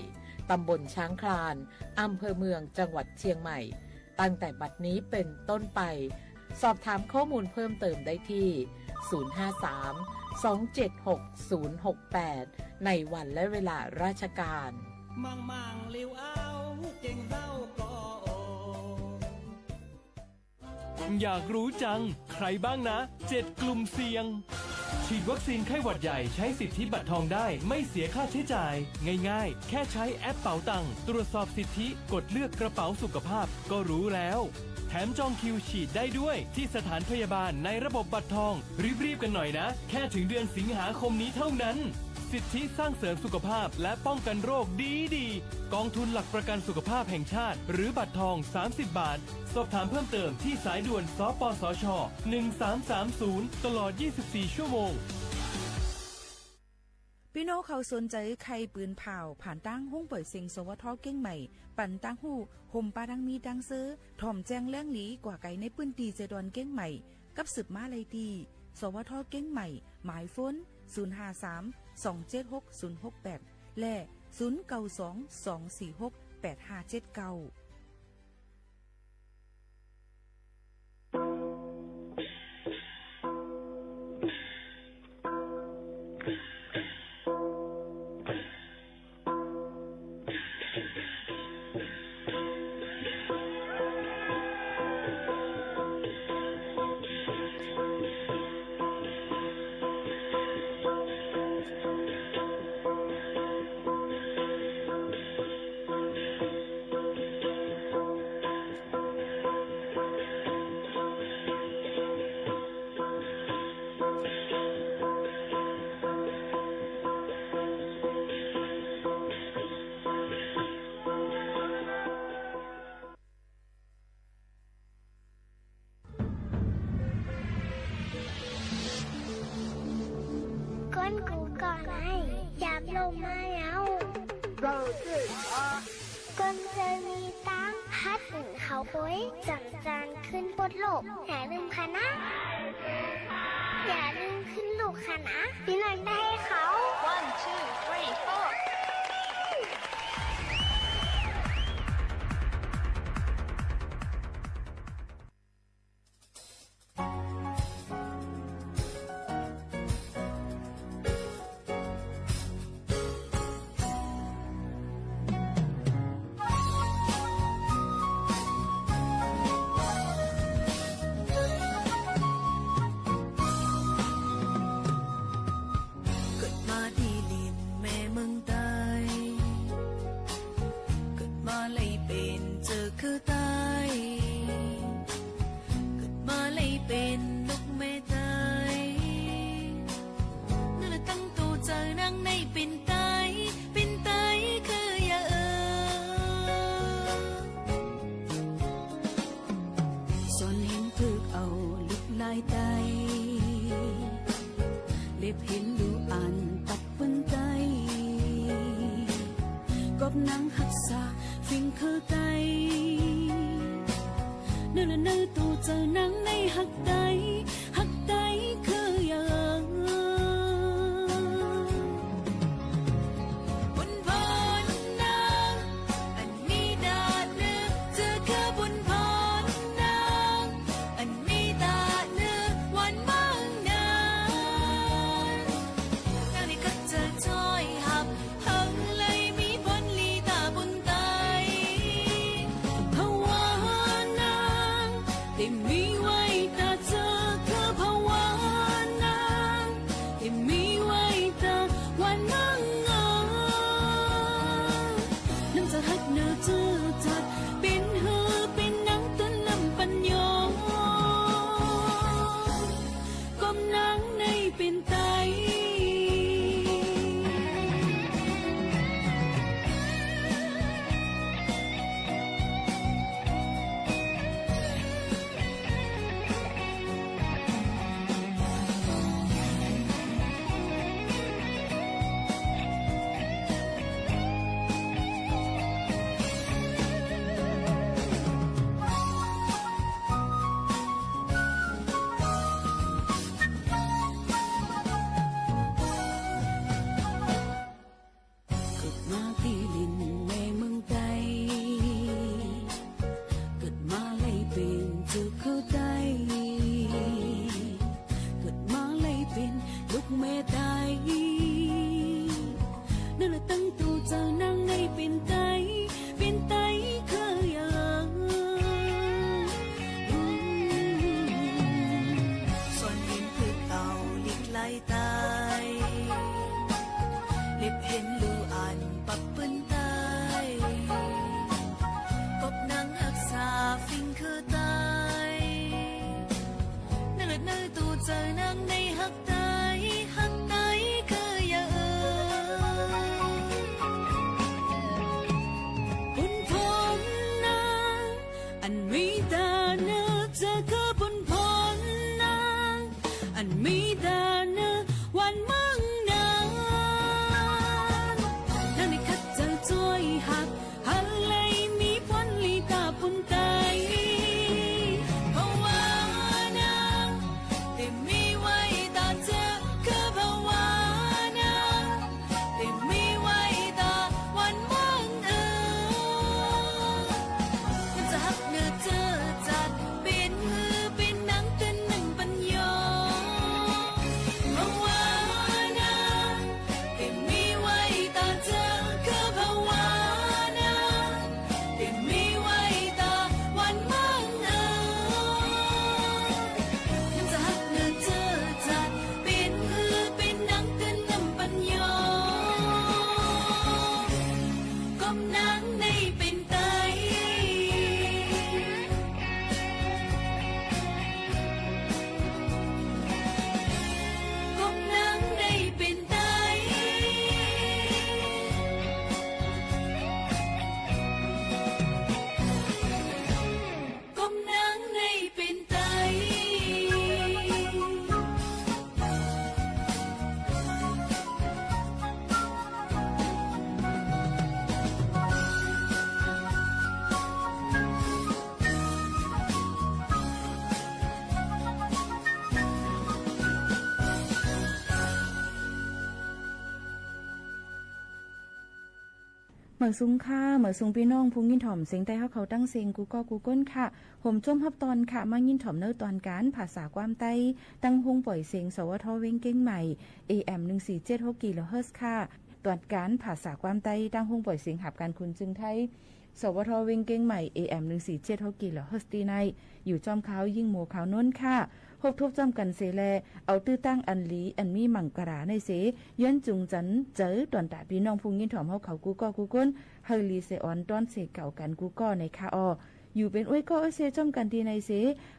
ตำบลช้างคลานอำเภอเมืองจังหวัดเชียงใหม่ตั้งแต่บัดนี้เป็นต้นไปสอบถามข้อมูลเพิ่มเติมได้ที่ 053-276-068 ในวันและเวลาราชการมังลิวเอาเก่งเศร้าก็อยากรู้จังใครบ้างนะ7กลุ่มเสี่ยงฉีดวัคซีนไข้หวัดใหญ่ใช้สิทธิบัตรทองได้ไม่เสียค่าใช้จ่ายง่ายๆแค่ใช้แอปเป๋าตังค์ตรวจสอบสิทธิกดเลือกกระเป๋าสุขภาพก็รู้แล้วแถมจองคิวฉีดได้ด้วยที่สถานพยาบาลในระบบบัตรทองรีบๆกันหน่อยนะแค่ถึงเดือนสิงหาคมนี้เท่านั้น สิทธิสร้างเสริมสุขภาพและป้องกันโรคดีกองทุนหลักประกันสุขภาพแห่งชาติหรือบัตรทอง30 บาทสอบถามเพิ่มเติมที่สายด่วนสปสช1330ตลอด24ชั่วโมงพี่น้องเขาสนใจใครปืนเผาผ่านตั้งห้องปล่อยเสียงสวทเก้งใหม่ปั่นตั้งหูห่มปลาดังมีดังซื้อถ่อมแจ้งแล้งหลีกว่าไก่ในปืนตีเจดอนเก้งใหม่กับสืบมาเลยดีสวทเก้งใหม่หมายฟ้น053-276-068และ0922468579ก้นกูก่อนไอ้อยากลงมาแล้วก้นเคยมีตังฮัดเขาโอ้ยจังจานขึ้นบนโลกอย่าลืมค่ะนะอย่าลืมขึ้นลูกค่ะนะพี่นันได้ให้เขา 1 2 3 4 มือซุ้งค่ะเหมือซุ้งพี่น้องผู้ยินถ่อมเสียงใต้เขาตั้งเสียงกูก็กูก้นค่ะผมจมฮับตอนค่ะมายินถ่อมเนื้อตอนการภาษาความใต้ตั้งหงปล่อยเสียงสวทเว้งเก้งใหม่ AM 1476กิโลเฮิรตซ์ค่ะตอนการภาษาความใต้ตั้งหงปล่อยเสียงหับการคุณจึงไทยสวทเว้งเก้งใหม่ AM 1476กิโลเฮิรตซ์ตีในอยู่จอมขาวยิ่งโมขาวน้นค่ะพบทบจำกันเสแลเอาตื้อตั้งอันลีอันมีมังกราในเสย้อนจุงจันเจอตอนตาพี่น้องพุงยินถ่อมเฮาเขากูก็กูก้นเฮลีเซออนตอนเสเก่ากันกูก็ในคาอออยู่เป็นอ้วยก็เซจอมกันดีในเส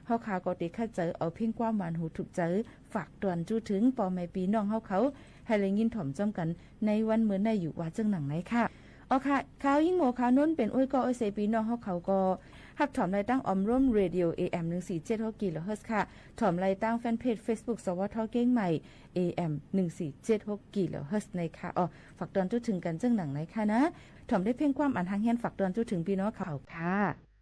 เฮาขาก็ติคัดเจอเอาเพ่งความหวานหูถูกเจอฝากตวนจู้ถึงปอแม่พี่น้องเฮาเขาให้เลยยินถ่อมจอมกันในวันเหมือนในอยู่ว่าจังหนังไหนค่ะเอาค่ะข่าวยิ่งโมข่าวน้นเป็นอ้วยก็เซพี่น้องเฮาเขาก็หับถอมรายตั้งออมร่มเรดิโอ AM 1476กิโลเฮิรตซ์ค่ะถอมรายตั้งแฟนเพจ Facebook สวทเก้งใหม่ AM 1476กิโลเฮิรตซ์ในค่ะฝากตอนจุดถึงกันจังหนังไหนค่ะนะถอมได้เพ่งความอ่านทางเฮียนฝากตอนจุดถึงพี่น้องเขาค่ะ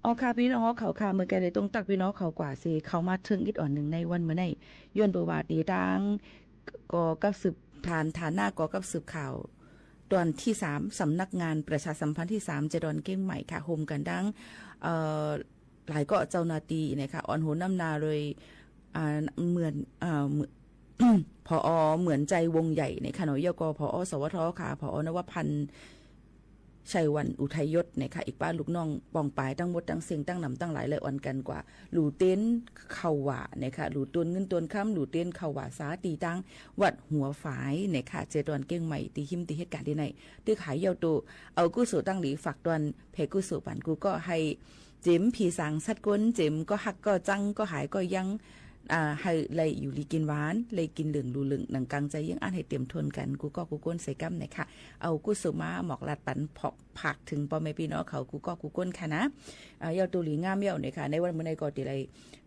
อ๋อค่ะพี่น้องเขาค่ะเมื่อกี้เลยต้องตักพี่น้องเขากว่าสิเขามาถึงอีกอ่อนหนึ่งในวันเมื่อไหร่ย้อนประวัติดังก็กับสืบฐานหน้าก็กับสืบข่าวตอนที่3สำนักงานประชาสัมพันธ์ที่3จะดอนเก้งใหม่ค่ะโฮมกันดังหลายก็เจ้าหน้าที่นะคะอ่อนโหน้ำนาเลยเหมือนพอเหมือนใจวงใหญ่ในขณะยกพอสวทค่ะพอนวพันธ์ชัยวันอุทัยยศนะคะอีกป้าลูกน้องปองปายตั้งหมดตั้งเสียงตั้งนำตั้งหลายเลยอ่อนกันกว่าหลู่เต้นเข่าหว่านะคะหลู่ตนเงินตนค้ำหลู่เต้นเข่าหว่าสาตีตั้งวัดหัวฝายนะคะเจดอนเก้งใหม่ตีหิมตีเหตุการณ์ที่ไหนตีขายเยาโตเอากู้สู่ตั้งหลีฝักดอนเพกู้สู่ปันกูก็ให้เจมผีสังสัดก้นเจมก็หักก็จังก็หายก็ยังให้เลยอยู่ลีกินหวานเลยกินเหลืองดูเหลืองหนังกังใจยังอ่านให้เตรียมทนกันกูก็กูก้นใส่กัมเนี่ยค่ะเอากูสุมาหมอกลัดปันพอกผักถึงปอแม่พี่น้องเขากูก็กูก้นค่ะนะยาวตุลีงามเยาเนี่ยค่ะในวันเมื่อในก็ตีเลย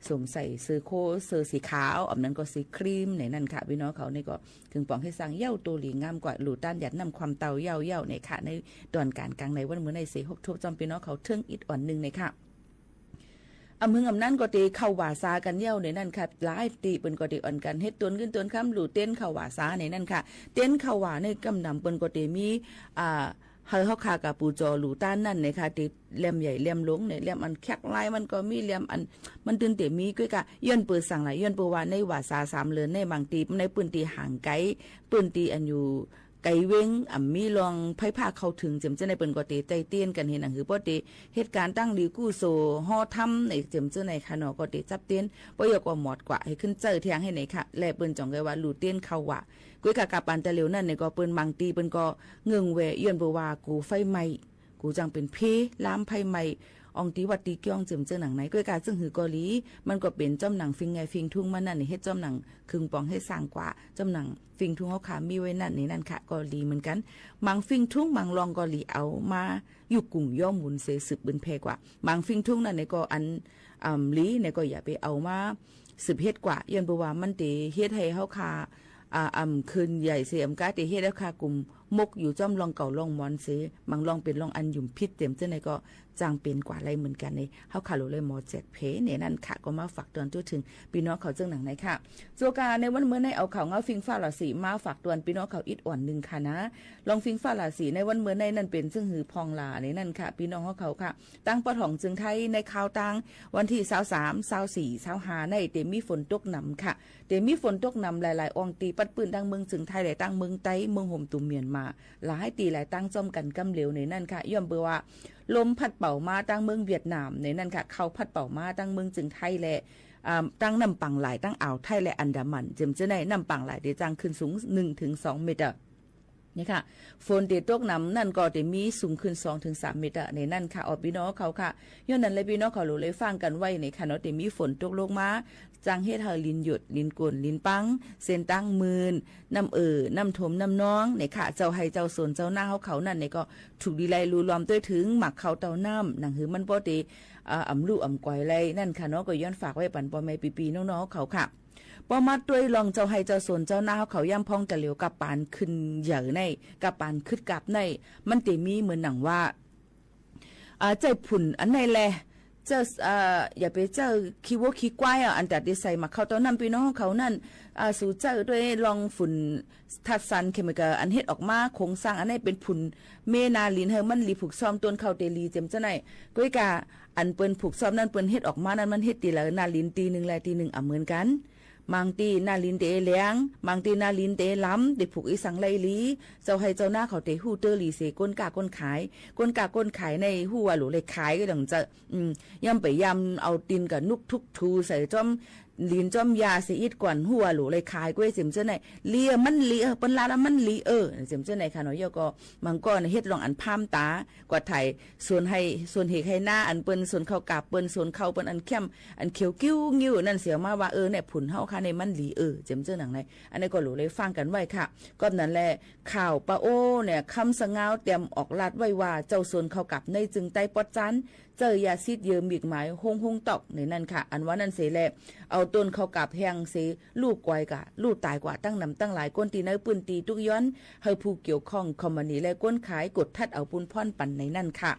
สวมใส่เสื้อโค้ทเสื้อสีขาวอันนั้นก็สีครีมในนั่นค่ะพี่น้องเขาในก็ถึงปองให้สั่งเยาตุลีงามกว่าหลูต้านหยัดนำความเตาเยาเนี่ยค่ะในตอนการกลางในวันเมื่อในสีหกทุบจอมพี่น้องเขาเทิงอิดอ่อนหนึ่งเนี่ยค่ะมึงนั้นก็ตีเข้าว่าซากันเย่าในนั่นค่ะหลายตีเปิ้นก็ตีอ่อนกันเฮ็ดตนขึ้นตนค้ำหลู่เต้นเข้าว่าซาในนั่นค่ะเต้นเข้าว่าในกำนำเปิ้นก็ตีมีเฮาคากับปูจอหลู่ต้านนั่นนะคะตีเล่มใหญ่เล่มลงเนี่ยเล่มอันแคกลายมันก็มีเล่มอันมันตื่นเตมีก้อยกะย้อนเปิดสั่งหลายย้อนเปิดว่าในว่าซา3เลือนในบางตีในปืนตีห่างไกลปืนตีอันอยู่ไก่เว้งมีลองไพ่ผ้าเข้าถึงเจมเจ้าในเปิ้นก็ตีใจเตี้ยนกันเห็นหนังคือบ่ตีเหตุการณ์ตั้งดีกู้โซฮอทำในเจมเจ้าในค่ะเนาะก็ตีจับเตี้ยนบ่อยากว่าหมดกว่าให้ขึ้นเจอเทียงให้ไหนค่ะและเปิ้นจ่องไว้ว่าหลู่เตี้ยนเข้าว่าก้อยกะกะปานแต่เร็วนั่นในก็เปิ้นบางตีเปิ้นก็เงึงแวย้อนบ่ว่ากูไฟไหม้กูจังเป็นเพลามไฟไหม้องตีวัดตีเกี้ยงเจิมเจอหนังไหนก้อยกาซึ่งหือกอลีมันก็เป็นจอมหนังฟิงไงฟิงทุ่งมันนั่นนี่เฮ็ดจอมหนังครึ่งปองให้สร้างกว่าจอมหนังฟิงทุ่งเขาขามีไว้นั่นนี่นั่นค่ะกอลีเหมือนกันมังฟิงทุ่งมังลองกอลีเอามาอยู่กลุ่มย่อมหมุนเสสืบบึนเพกว่ามังฟิงทุ่งนั่นนี่ก็อันลีนี่ก็อย่าไปเอามาสืบเฮ็ดกว่าย้อนบ่ว่ามันติเฮ็ดให้เฮาขาคืนใหญ่เสียมกาติเฮ็ดแล้วค่ะกลุ่มมกอยู่จ้อมลองเก่าลองมอนเสมังลองเป็นลองอันยุ่มพิษเต็มเจ้าในก็จางเป็นกว่าอะไรเหมือนกันในเฮาคาโลเลยหมอแจกเพเนี่ยนั่นค่ะก็มาฝากตอนตัวถึงพี่น้องเขาเจ้าหนังไหนค่ะโจกาในวันเมื่อในเอาข่าวเงาฟิงฟ้าหลาสีมาฝากตอนพี่น้องเขาอิดอ่อนนึงค่ะนะลองฟิงฟ้าหลาสีในวันเมื่อในนั่นเป็นซึ่งหือพองลาในนั่นค่ะพี่น้องเขาค่ะตั้งปะถองจึงไทยในข่าวตังวันที่23 24 25ในเตมีฝนตกนำค่ะเตมีฝนตกนำหลายๆองตีปัดปืนดังเมืองจึงไทยหลายตั้งเมืองไต้เมืองห่มตุ่มเมียนมาหลายตีหลายตั้งจอมกันกำเหลวในนั่นค่ะย่อมเบอว่าลมพัดเป่ามาตั้งเมืองเวียดนามในนั่นค่ะเขาพัดเป่ามาตั้งเมืองจึงไทยและตั้งน้ำปังหลายตั้งอ่าวไทยและอันดามันจึงจะได้น้ำปังหลายเดจังขึ้นสูง 1-2 เมตรนี่ค่ะฝนเดตกน้ำนั่นก็จะมีสูงขึ้น 2-3 เมตรในนั่นค่ะออกพี่น้องเขาค่ะย้อนนั้นเลยพี่น้องเขาเลยฟังกันไว้ในค่ะเนาะจะมีฝนตกลงมาจังเฮ็ดเฮาลินหยุดลินกวนลินปังเส้นตั้งมืนน้ำน้ำถมน้ำน้องในค่ะเจ้าให้เจ้าสนเจ้าหน้าเขานั่นในก็ถูกดีไลรูล้อมด้วยถึงหมักเขาเต้าน้ำหนังหือมันบ่ติลู่ก่อยไรนั่นค่ะเนาะก็ย้อนฝากไว้ปันปอแม่ปีๆน้องๆเขาค่ะพอมาด้วยลองเจ้าให้เจ้าสนเจ้าหน้าเขาย่ำพองแต่เหลียวกับปานขึ้นเหยื่อในกับปานขึ้นกับในมันติมีเหมือนหนังว่าใจผุ่นอันในแลเจ้าอย่าไปเจ้าขี้วัวขี้ควายอันแต่ได้ใส่มาเข้าตอนนั้นพี่น้องเขานั่นสู่เจ้าด้วยลองฝุ่นทัดซันเคมีกาอันเฮ็ดออกมาโครงสร้างอันนี้เป็นผุ่นเมนาลินเฮมันลีผูกซ้อมต้นเข้าเตลีเจมเจ้าไหนก้อยกาอันเปิ้นผูกซ้อมนั่นเปิ้นเฮ็ดออกมานั่นมันเฮ็ดตีละนาลินตี1แลตี1เหมือนกันบางตีนาลินเตเลียงบางตีนาลินเตล้ำเด็กผูกอีสังไลลีเจ้าให้เจ้าหน้าเขาเตหู้เตอร์ลีเสก้นกาก้นขายก้นกาก้นขายในหู้ว่าหลูเลยขายก็ดังจะย่ำไปย่ำเอาตีนกับนุกทุกทูใส่จอมลินจอมยาเสียอิดกวนหัวหลูเลยขายก้วยเสียมเจ้าไหนเลียมันเลียเป็นลาละมันเลียเสียมเจ้าไหนค่ะน้อยยก็มังก็เฮ็ดลองอันพามตากว่าไทยส่วนให้ส่วนเหกให้หน้าอันเปิ้นส่วนเข้ากาบเปิ้นส่วนเข้าเปิ้นอันเข้มอันเขียวกิ้วงิ้วนั่นเสียมาว่าเนี่ยผุนเฮาค่ะในมันลีเสียมเจ้าหนังไหนอันนี้ก็หลูเลยฟังกันไว้ค่ะก็นั่นแหละข่าวปะโอเนี่ยคำสงาวเตรียมออกลาดไว้ว่าเจ้าส่วนเข้ากับในจึงใต้ปอดจันเจอยาซิดเยิมบีกหมายหงตอกในนั่นค่ะอันว่านั่นเสแลเอาต้นเข้ากับแหงเสลูกกวยกะลูกตายกว่าตั้งนำตั้งหลายก้นตีเนื้อปืนตีทุกย้อนให้ผู้เกี่ยวข้องคอมมานีและก้นขายกดทัดเอาปุนพ่อนปั่นในนั่นค่ะ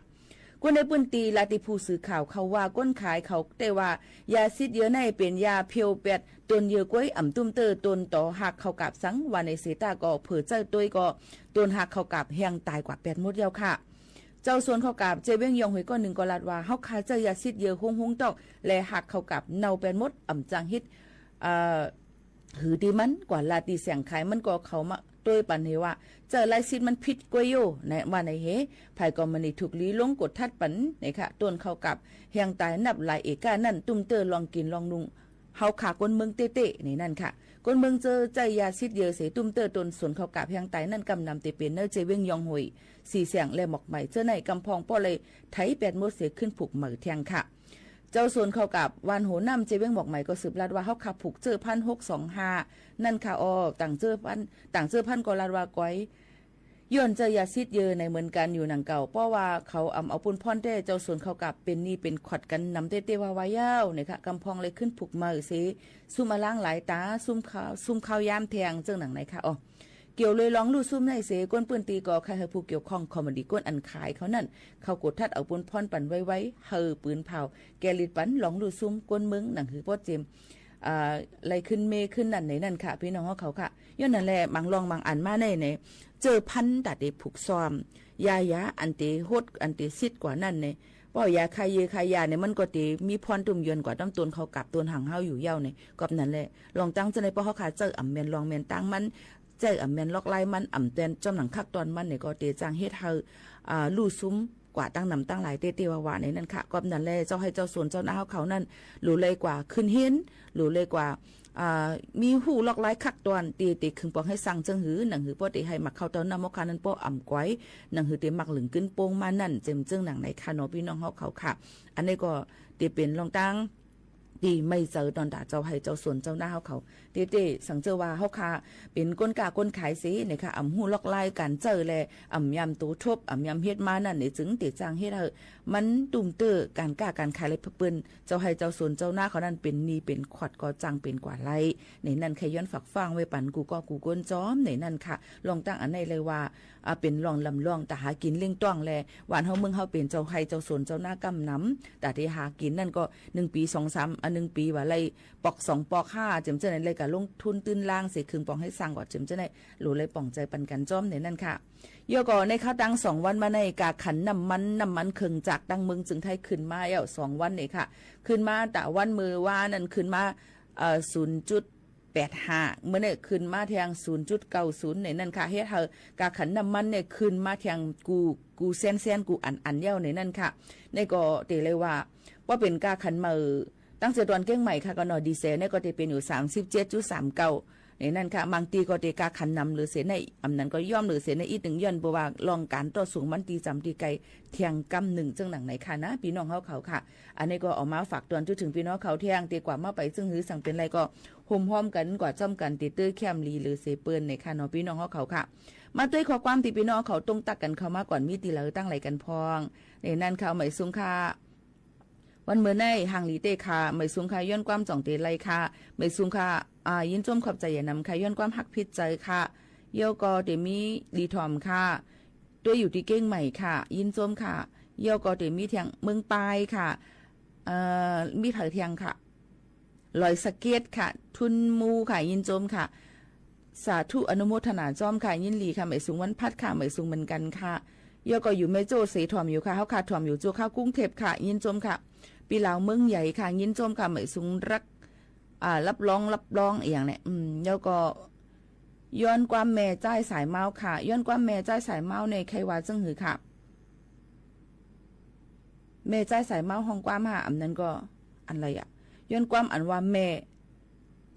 ก้นในปื้นตีลาติผู้สื่อข่าวเขาว่าก้นขายเขาแต่ว่ายาซิดเยอะในเป็นยาเพียวเป็ดตนเยอะกวยอ่ำตุ้มเตอตนต่อหักเขากับสังวันในเสตาก็เผื่อเจ้าตัวก็ตนหักเขากับแหงตายกว่า8 มดเดียวค่ะเจ้าส่วนเขากับเจเว้งยองหวยก้อน1ก็ลาดว่าเฮาขายเจ้ายาซิดเยอะฮงตอกและหักเขากับเนา8 มดอ่ำจังฮิตหือดีมันกว่าลาตีเสียงขายมันก็เขามาโดยปันเฮว่าเจอลายซิดมันผิดกว่าอยู่ในว่าในเฮภายก็มันนี่ถูกลีลงกดทัดปันนี่ค่ะต้นเข้ากับแหงตายนับหลายเอกานั่นตุ้มเตอลองกินลองนุงเฮาขากนเมืองเตะๆนี่นั่นค่ะคนเมืองเจอใจยาซิดเยอะเสตุ้มเตอตนสวนเข้ากับแหงตายนั่นกำนำเตเป็นเนอเจเว้งยองหวย4เสียงและหมอกใหม่เจอในกำพองป้อเลยไถ8 มดเสียขึ้นผูกเหมือแทงค่ะเจ้าส่วนเข้ากับวันโหนำเจเว้งบอกใหม่ก็สืบลาดว่าเขาขับผูกเจอ1,625นั่นค่ะต่างเจอพันก็ลาดว่าก้อยย้อนเจอยาซิดเยอะในเหมือนกันอยู่หนังเก่าเพราะว่าเขาเอาปุ่นพ่อนเต้เจ้าส่วนเข้ากับเป็นนี่เป็นขอดกันนำเต้ว่าวายาวเนี่ยค่ะกำพองเลยขึ้นผูกมือสิซุ่มมาล้างหลายตาซุ่มข้าวยามแทงเจ้าหนังไหนค่ะเกี่ยวเลยลองลู่ซุ่มในเสก้นปืนตีก่อใครให้ผู้เกี่ยวข้องคอมดีก้นอันขายเขานั่นเขากดทัดเอาปุนพรปั่นไว้เฮอปืนเผาแกลิดปันลองลู่ซุ่มก้นมึงหนังหือป้อเจมอะไรขึ้นเมขึ้นนั่นไหนนั่นค่ะพี่น้องเขาค่ะย้อนนั่นแหละบางลองบางอันมาในเจอพันตัดเดผูกซ้อมยอันเตโฮดอันเตซิดกว่านั่นเนี่ยป้อยาคายเยคายาเนี่ยมันก็เตมีพรตุ่มยนกว่าต้องตนเขากับตนห่างเฮาอยู่เย้าเนี่ยก็นั่นแหละลองตั้งจะในป้อเขาขาเจออ่ำเมนลองเมนตั้งมันเจออ่ำแมนล็อกไล่มันอ่ำเต้นจอมหนังคักตอนมันเนี่ยก็เตจางเฮ็ดเฮาลู่ซุ้มกว่าตั้งนำตั้งหลายเตวาในนั่นค่ะก็นั่นแหละเจ้าให้เจ้าสวนเจ้าหน้าเขานั่นหลูเลยกว่าขึ้นเห็นหลูเลยกว่ามีหูล็อกไล่คักตอนตีคึงปองให้สั่งจังหือหนังหือป้อเตให้มักเข้าตอนนำมกานั้นป้ออ่ำก้อยหนังหือเตมักหลึงขึ้นโป่งมานั่นเจมจึงหนังในคาโนพี่น้องเขาค่ะอันนี้ก็เตเป็นลองตั้งดีไม่เจอตอนด่าเจ้าให้เจ้าส่วนเจ้าหน้าเขาเต้สังเจอว่าเขาค่ะเป็นก้นกาก้นขายสิเนี่ยค่ะอ่ำหูล็อกไล่กันเจอแลอ่ำยำตัวทบอ่ำยำเฮ็ดมานั่นเนี่ยจึงเตจางเฮ็ดมันตุ่มเตอการกล้าการขายเลยเปิ้นเจ้าให้เจ้าส่วนเจ้าหน้าเขานั่นเป็นนีเป็นขวัดก็จังเป็นกว่าไรในนั่นใครย้อนฝักฟังไว้ปันกูก็กูก้นจ้อมในนั่นค่ะลองตั้งอันในเลยว่าเป็นลองลำลองแต่หากินเลี้ยงต้องแลหวานเฮาเมืองเฮาเป็นเจ้าให้เจ้าส่วนเจ้าหน้ากำน้ำแต่ที่หากินนั่นก็1 ปี 2-3 1 ปีว่าไรปอก2 ปอก 5เจิมเจ้าไหนเลยกับลงทุนตื้นล่างเสียครึ่งปองให้สั่งก่อนเจิมเจ้าไหนหลูเลยป่องใจปันกันจ้อมในนั่นค่ะโยก่อในข้าวตัง2 วันมาในกาขันน้ำมันเคิงจากดังเมืองจึงไทยขึ้นมา2 วันนี่ค่ะขึ้นมาแต่วันมือว่านั่นขึ้นมา0.85 เมื่อเนี่ยขึ้นมาแทง 0.90 ในนั่นค่ะเฮ็ดเฮากาขันน้ำมันเนี่ยขึ้นมาแทงกูแซนกูอันเย้าในนั่นค่ะในก็เตเลยว่าเป็นกาขันมือตั้งแต่ตอนเก้งใหม่ค่ะก็นอดีเซลเนี่ยก็จะเป็นอยู่ 37.39 ในนั่นค่ะบางตีก็เตกาขันนำหรือเสในอำนั้นก็ย่อมหรือเสในอีก1ย้อนบ่ว่าลองการต่อสูงมันตีจำตีไกลเทียงกำ1จังหนังไหนค่ะนะพี่น้องเขาค่ะอันนี้ก็ออกมาฝากตอนจุดถึงพี่น้องเขาเทียงตีกว่ามาไปซึ่งหือสั่งเป็นไรก็ห่มห้อมกันกว่าจ้อมกันตีตื้อแคมลีหรือเสเปิ้นในค่ะเนาะพี่น้องเขาค่ะมาด้วยข้อความที่พี่น้องเขาตรงตักกันเข้ามาก่อนมีตีเหลือตั้งไหลกันพองในนั่นเขาหมายสูงค่ะวันเมื่อในห่างหลีเตค่ะไม่สูงค่ะย้อนความจ่องเตไลค่ะไม่สูงค่ะยินจมขอบใจอย่านำค่ะย้อนความหักพิษใจค่ะเยี่ยวกอเตมีดีทอมค่ะด้วยอยู่ที่เก้งใหม่ค่ะยินจมค่ะเยี่ยวกอเตมีเทียงเมืองปลายค่ะมีเผยเทียงค่ะลอยสเก็ตค่ะทุนมูค่ะยินจมค่ะสาธุอนุโมทนาจอมค่ะยินหลีค่ะไม่สูงวันพัดค่ะไม่สูงเหมือนกันค่ะเยี่ยวกออยู่แม่โจ้เสถอมอยู่ค่ะเขาขาดถอมอยู่โจ้ข้าวกุ้งเทพค่ะยินจมค่ะปีลาวเมืองใหญ่ค่ะยินจมค่ะไม่สูงรักรับรองอย่างเนี่ยแล้วก็ย้อนความแม่ใจสายเมาค่ะย้อนความแม่ใจสายเมาในใครว่าจึงหือค่ะแม่ใจสายเมาห้องความหาอันนั้นก็อันไรย้อนความอันว่าแม่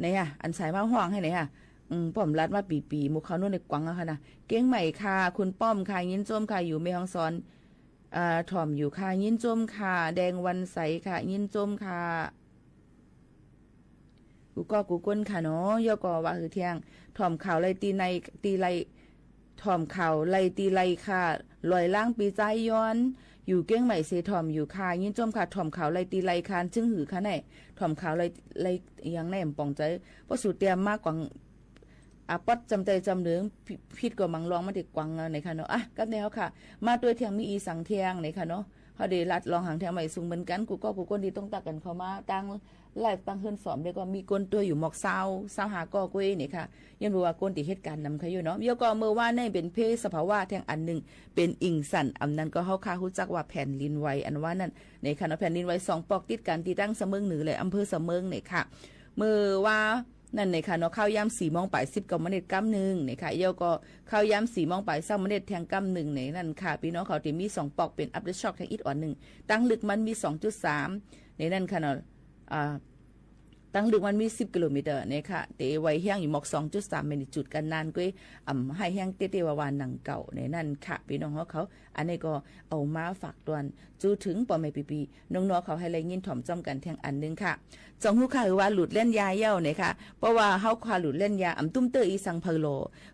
เนี่ยอันสายเมาห้องให้ไหนป้อมรัดมาปีมุกเขาโน่นในกวังอะค่ะนะเก้งใหม่ค่ะคุณป้อมค่ะยินจมค่ะอยู่แม่ฮ่องสอนถ่อมอยู่ค่ะยินจมค่ะแดงวันใสค่ะยินจมค่ะกูก็กูก้นค่ะเนาะย่อก็ว่าคือเที่ยงถ่อมข่าวไล่ตีไล่ถ่อมข่าวไล่ตีไล่ค่ะลอยล่างปีใจย้อนอยู่เก้งใหม่เสถ่อมอยู่ค่ะยินจมค่ะถ่อมข่าวไล่ตีไล่คานจึงหือค่ะไหนถ่อมข่าวไล่ยังแน่ป่องใจเพราะสูตรเตรียมมากกว่าป๊อดจำใจจำเหลืองพิษก็มังลองมาติดกวังในค่ะเนาะกับแนวค่ะมาตัวเทียงมีอีสังเทียงในค่ะเนาะ เฮาได้ลัดลองหางแถวใหม่สูงเหมือนกันกูก็ผู้คนที่ต้องตักกันเข้ามาตั้งไลฟ์ตั้งเฮือนสอมได้ก็มีก้นตัวอยู่หมอก20หาก็กุ้ยนี่ค่ะยังรู้ว่าก้นที่เหตุการณ์นำเขาอยู่เนาะเดี๋ยวก็เมื่อว่าในเป็นเพศสภาวะแทงอันหนึงเป็นอิงสันอำนั้นก็เฮาคาฮู้จักว่าแผ่นดินไหวอันว่านั่นในค่ะเนาะแผ่นดินไหว2ปอกติดกันที่ตั้งเสมิงเหนือและอำเภอเสมิงนี่ค่ะเมื่อว่านั่นในค่ะเนาะข้าวยาม4 โมงไป19 นาทีกำนึงนี่ค่ะเดี๋ยวก็ข้าวยาม4 โมงไป20 นาทีแทงกำนึงในนั่นค่ะพี่น้องเขาที่มี2ปอกเป็นอัพเดทช็อคแทงอีกอ่อนนึงตั้งลึกมันมี 2.3 ในนั่นค่ะเนาะตั้งลึกมันมี10 กิโลเมตรนี่ค่ะเตไว้แห้งอยู่หมอก 2.3 เมตรจุดกันนานก้อยให้แห้งเตวาวานหนังเก่าในนั่นค่ะพี่น้องเขาอันนี้ก็เอามาฝากตวนจูถึงปอแม่ปีน้องๆเขาให้เลยยินถ่อมจ้อมกันแทงอันนึงค่ะจองฮู้ค่ะว่าหลุดเล่นยาเย้าเนี่ยค่ะเพราะว่าเฮาคาหลุดเล่นยาตุ้มเตออีสังเพโล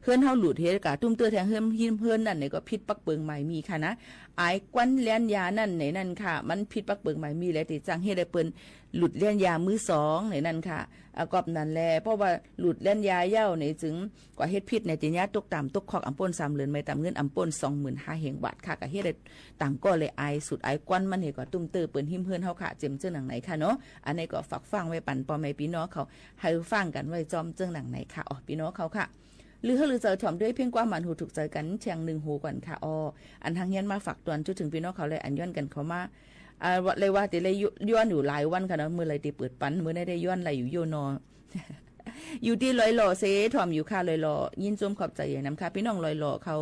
เฮือนเฮาหลุดเฮ็ดกะตุ้มเตอแทงเฮือนนั่นนี่ก็ผิดปักเปิงใหม่มีค่ะนะไอ้กวนเล่นยานั่นในนั่นค่ะมันผิดปักเปิงใหม่มีแล้วที่จังเฮ็ดให้เปิ้นหลุดเล่นยามือ2ในนั่นค่ะกอบนั่นแลเพราะว่าหลุดเล่นยาเย้านี่จึงกว่าเฮ็ดผิดในติญาตกตามตกคอกอำป่น3เรือนไม่ตามเงินอำป่น 25,000 บาทค่ะก็เฮ็ดได้ต่างก็เลยไอสุดไอกวนมันเฮ็ดก็ตุ้มเตอเปิ้นหิมเฮือนเฮาค่ะเจ็มเจ้าหนังไหนค่ะเนาะอันนี้ก็ฝากฟังไว้ปันปอแม่พี่น้องเขาให้ฟังกันไว้จอมเจ้าหนังไหนค่ะอ๋อพี่น้องเขาค่ะหรือเจอถ่อมด้วยเพียงกว่ามันหูถูกใจกันเชียง1หูก่อนค่ะอ๋ออันทางยันมาฝากตวนจุดถึงพี่น้องเขาเลยอันย้อนกันเขามาเลยว่าติเลยย้อนอยู่หลายวันค่ะเนาะมื้อไรติเปิดปันมื้อได้ย้อนไหลอยู่โยนอ อยู่ที่ลอยหล่อเซถ่อมอยู่ค่ะลอยหล่อยินจมขอบใจอย่างนำค่ะพี่น้องลอยหล่อเขา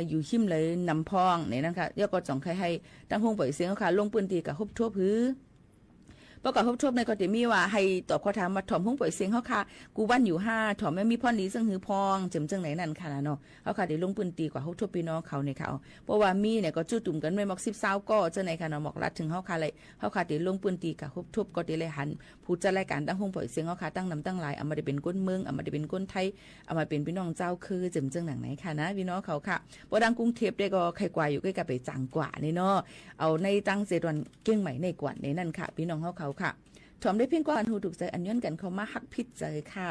อยู่ขิมเลยนำพองในนั้นค่ะเดี๋ยวก็จ่องให้ตั้งห้องปล่อยเสียงค่ะลงปืนตีกับฮบทั่วพื้นประกอบฮบทั่วในก็จะมีว่าให้ตอบข้อถามมาถ่อมห้องปล่อยเสียงเขาค่ะกูวันอยู่5ถ่อมไม่มีพ่อนี้ซึ่งหือพองเจิมจังไหนนั่นค่ะเนาะเขาค่ะได้ลงปืนตีกว่าฮบทั่วพี่น้องเขาในเขาเพราะว่ามีเนี่ยก็จุ่ตุ่มกันไม่หมอก10 ก็จะในค่ะเนาะหมอกรัดถึงเขาค่ะเลยเขาค่ะได้ลงปืนตีกับฮบทั่วก็ได้เลยหันผู้จัดรายการตั้งห้องปล่อยเสียงเขาค่ะตั้งนำตั้งหลายเอามาได้เป็นก้นเมืองเอามาได้เป็นก้นไทยเอามาเป็นพี่น้องเจ้าคือเจิมจังหนังไหนค่ะนะพี่น้องเขาค่ะบ่ดังกรุงเทพได้ก็ใครกว่าอยู่ใกล้กับไปจังกว่านี่เนาะเอาในตั้งเจดวันเก้งใหม่ในกว่าในนั่นค่ะพี่น้องเขาค่ะถอมได้เพียงกว่าอันหูถูกใจอันย้อนกันเขามาฮักพิษใจค่ะ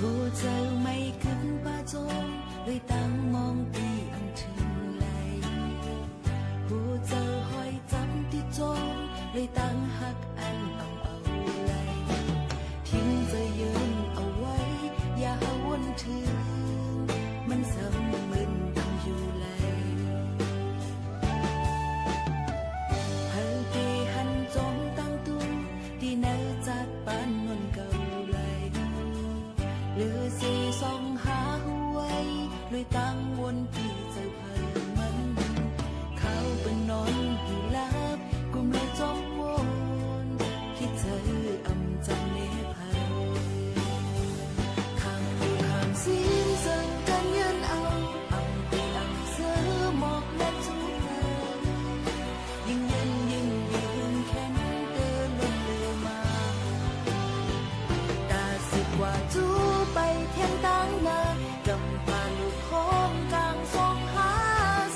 หัวใจไม่ขึ้นป้าจงเลยตั้งมองปีอันถึงไหลหัวใจห้อยจำที่จงเลยตั้งหักอันเอาไหลทิ้งจะยืนเอาไว้อย่าวนถึงมันซ้ำมึนดังอยู่ไหลหันตีหันจงตั้งตัวที่เนื้อจากปานนนเก่าไหลหรือสีส่องหาหัวเลยตั้งวนที่เจอเพิ่มมันเขาเป็นนอนอยู่ลับกุมเลยจมวนคิดเธออำจำเนพาข้างหูข้างซีนซึ่งกันยืนเอาอำไปอำเสือหมอกและจูบเธอยิ่งเย็นยิ่งยืนแค่นั้นเดินลงเรือมาตาสิบกว่าจูไปเทียนตั้งนากำปาลูกของกลางสองหา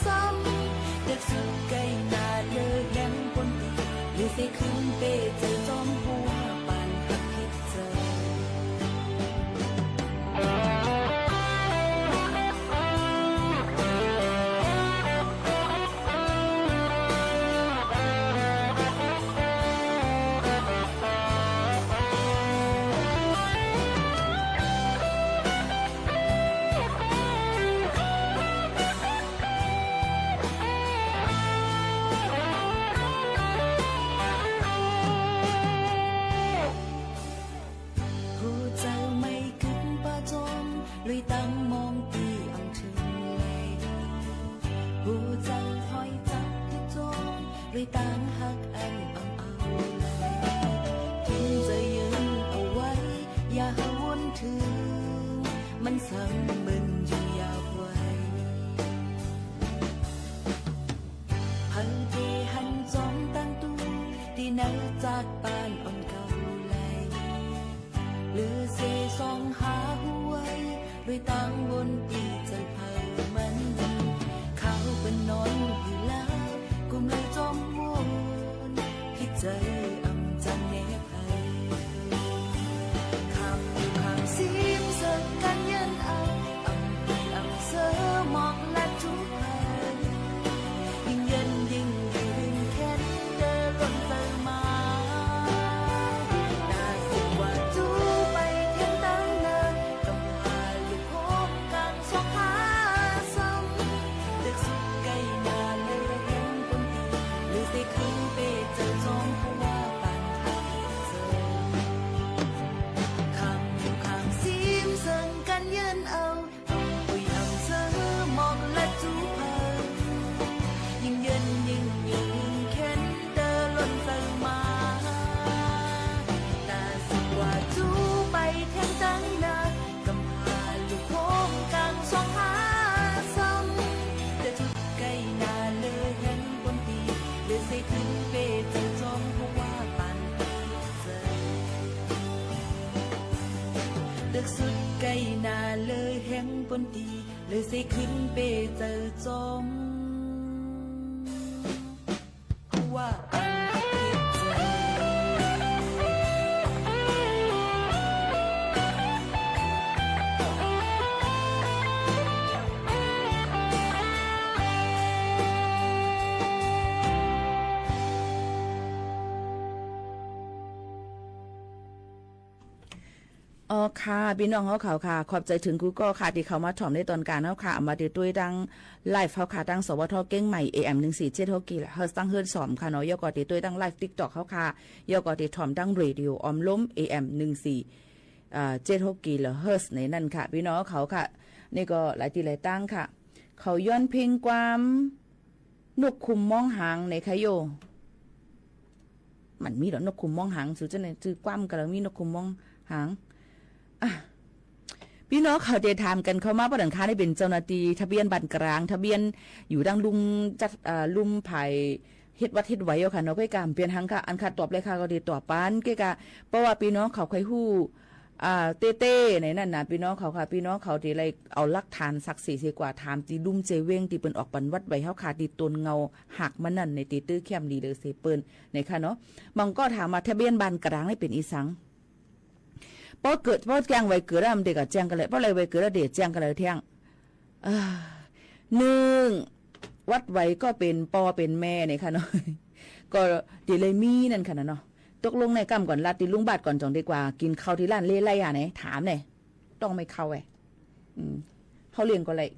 ซ้ำเด็กสุดไก่นาเลือแย้มปนตีหรือเสขึ้นเปใจจอมหัวปานหักพิษเจอเลยตั้งมองตีอังถึงไหลหัวใจคอยจับที่จงเลยตั้งหักอันเอาไหลทิ้งจะยืนเอาไว้อย่าวนถึงมันสั่งมึนอยู่ยาวไว้หันตีหันจอมตั้งตู้ที่เนื้อจากปานอ่อนเก่าไหลห หรือเสสองหาหวยด้วยตังบนตีใจเผามันเขาเป็นนอนอยู่แล้วกุมเลยจมวนพิใจอำจังแนบไอคำอยู่คำซีมเสิร์กันยันเอาอำปีอำเสอมองและทุกไอยิ่งเย็นยิ่งยืนแค้นเดินล้นเติมมาน่าสิว่าจูไปเทียนตั้งนานกับพาลูกโคกกลางสองขาซ้ำเด็กสุดใกล้นานเลยเห็นคนดีหรือสิขึ้นไปเจอจอมเพราะว่าปานทางเจอคำอยู่คำซีมเสิร์กันยืนเอาปุยอำเสอมองและจูเพอยิ่งเย็นยิ่งยืนเข็นเดินล้นเติมมาน่าสิว่าจูไปเทียงตั้งนานกำพาลูกโคงกลางสองขาซ้ำแต่ทุกใกล้นาเลยเห็นคนดีเลยสิขึ้นไปเจอจอมเพราะว่าปานเจอเลือกสุดใกล้นาเลยเห็นคนดีเลยสิขึ้นไปเจอจอมเพราะว่าปานเจอ อ๋อค่ะพี่น้องเขาค่ะขอบใจถึงกูก็ค่ะที่เขามาถ่อมในตอนการเฮาค่ะมาติดด้วยดังไลฟ์เฮาค่ะดังสวทเก้งใหม่ AM 147กิเฮาตั้งเฮิรนสอมค่ะเนาะยอก็ติดด้วยดังไลฟ์ TikTok เฮาค่ะยอก็ติดถ่อมดังเรดิโอออมล้ม AM 147กิเฮิรตซ์ในนั่นค่ะพี่น้องเขาค่ะนี่ก็หลายที่หลายตั้งค่ะเขาย้อนเพลงความนกคุมมองหางในคะโยมันมีดอกนกคุมมองหางสุดจะในจื้อความก็แล้วมีนกคุมมองหางพี่น้องเขาเดทามกันเข้ามาประดังค้าได้เป็นเจ้าหน้าที่ทะเบียนบัตรกลางทะเบียนอยู่ดังลุมจัดลุมไผ่เฮ็ดวัดเฮ็ดไหวเอาค่ะเนาะเพื่อการเปลี่ยนทางค่ะอันขาดตอบเลยค่ะก็ดีตอบปานเกกะเพราะว่าพี่น้องเขาเคยฮู้เต้ในนั่นน่ะพี่น้องเขาค่ะพี่น้องเขาที่อะไรเอาหลักฐานศักดิ์ศรีสิกว่าถามตีลุมเจเวงที่เปิ้นออกปันวัดไว้เฮาค่ะที่ตนเงาหักมันนั่นในตีตื้อเข้มดีเลยสิเปิ้นในค่ะเนาะมันก็ถามมาทะเบียนบัตรกลางนี่เป็นอีสังเพราะแจ้งไว้เกิดแล้วเด็กก็แจ้งกันเลยเพราะอะไรไว้เกิดแล้วเด็กแจ้งกันเลยเที่ยงหนึ่งวัดไว้ก็เป็นปอเป็นแม่เนี่ยค่ะเนาะก็เดี๋ยวเลยมีนั่นค่ะเนาะตกลงในกำก่อนลาติลุงบาทก่อนจองดีกว่ากินข้าวที่ร้านเล่ไรอ่ะไหนถามเนี่ยต้องไม่เข้าเขาเลี้ยงก็เลย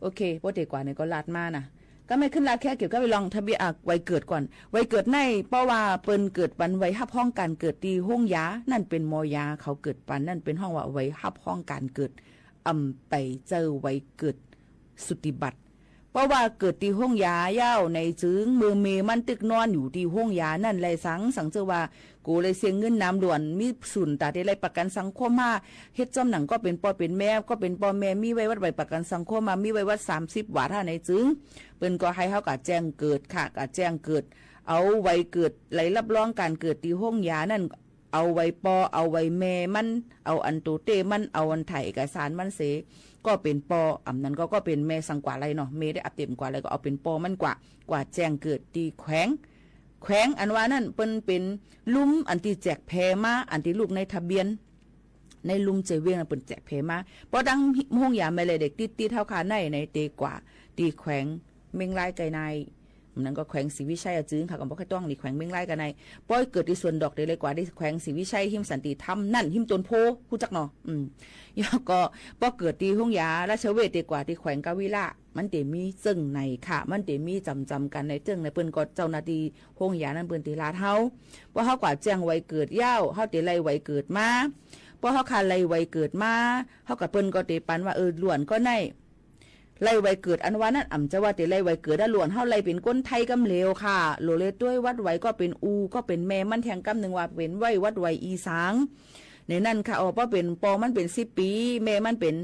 โอเคพอเด็กกว่าเนี่ยก็ลาดมานะก็ไม่ขึ้นลาแค่เกี่ยวกับไปลองทะเบียนไว้เกิดก่อนไว้เกิดในเพราะว่าเปิ้นเกิดปันไว้ฮับห้องการเกิดตีห้องยานั่นเป็นมอยาเขาเกิดปันนั่นเป็นห้องว่าไว้ฮับห้องการเกิดไปเจอไว้เกิดสุติบัติเพราะว่าเกิดตีห้องยาเย้าในจึงมือเมมันตึกนอนอยู่ที่ห้องยานั่นเลยสังเจอว่ากูเลยเสียเงินน้ำด่วนมีสุนตาได้ไรประกันสังคมมาเฮ็ดจำหนังก็เป็นปอเป็นแม่ก็เป็นปอแม่มีไว้วัดไว้ประกันสังคมมามีไว้วัด30 บาทถ้าในจึงเปิ้นก็ให้เฮากะแจ้งเกิดค่ะกะแจ้งเกิดเอาไว้เกิดไหลรับรองการเกิดที่ห้องยานั่นเอาไว้ปอเอาไว้แม่มันเอาอันโตเตมันเอาอันถ่ายเอกสารมันเสก็เป็นปอนั้นก็เป็นแม่สังกว่าอะไรเนาะแม่ได้อัปเดตกว่าอะไรก็เอาเป็นปอมันกว่าแจ้งเกิดที่แขวงอันว่านั่นเป็นลุ่มอันที่แจกแพมาอันที่ลูกในทะเบียนในลุ่มเจเวียงน่ะเปิ้นแจกแพมาเพราะดังห้องยาแม่เลยเด็กติดเท่าคาในเตกว่าตีแขวงเมงลายไกในนั้นก็แขวงศรีวิชัยจึงค่ะก็บ่ค่อยต้องนี่แขวงเมงลายกันในป้อยเกิดที่ส่วนดอกได้เลยกว่าได้แขวงศรีวิชัยหิมสันติธรรมนั่นหิมต้นโพฮู้จักเนาะแล้วก็ป้อเกิดที่ห้องยาราชเวทดีกว่าที่แขวงกาวิละมันเตมีซึ่งในค่ะมันเตมีจำกันในเจ้งในเปิ้นก็เจ้าหน้าที่ห้องยานั้นเปิ้นติลาดเฮาว่าเฮากว่าแจ้งไว้เกิดยาวเฮาติไล่ไว้เกิดมาพอเฮาคาไล่ไว้เกิดมาเฮากับเปิ้นก็ติปันว่าล้วนก็ในไล่ไว้เกิดอันว่านั้นจะว่าติไล่ไว้เกิดล้วนเฮาไล่เป็นคนไทยกำเลวค่ะโลเลด้วยวัดไว้ก็เป็นก็เป็นแม่มันแทงกำนึงว่าเป็นไว้วัดไว้อีสางในนั้นค่ะเพราะเป็นปอมันเป็น10 ปีแม่มันเป็น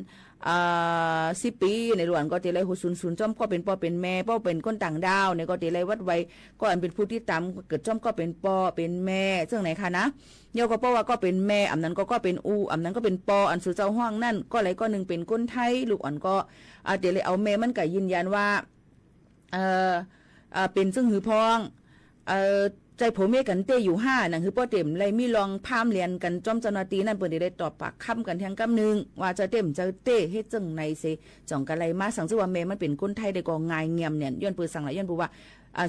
10 ปีในหลวนก็ตีไรหูศูนย์จอมก็เป็นปอเป็นแม่ปอเป็นคนต่างดาวในก็ตีไรวัดไว้ก็อันเป็นผู้ที่ตามเกิดจอมก็เป็นปอเป็นแม่ซึ่งไหนคะนะเยาก็เพราะว่าก็เป็นแม่อำนั้นก็เป็นอูอำนั้นก็เป็นปออันสู่เจ้าห้องนั่นก็ไรก็หนึ่งเป็นคนไทยลูกอ่อนก็ตีไรเอาแม่มันก็ยืนยันว่าเป็นซึ่งหือพองใจผมเมกันเตอยู่5นั่นคือป้อเต็มเลยมีลองพามเรียนกันจอมเจ้าหน้าที่นั่นเปิ้นได้ตอบปากคำกันแทงกำนึงว่าจะเต็มจะเต้เฮ็ดจังไหนสิจ่องกันไรมาสังสึกว่าแม่มันเป็นคนไทยได้ก็ง่ายเงียมเนี่ยย้อนเปิ้นสั่งหลายย้อนบอกว่า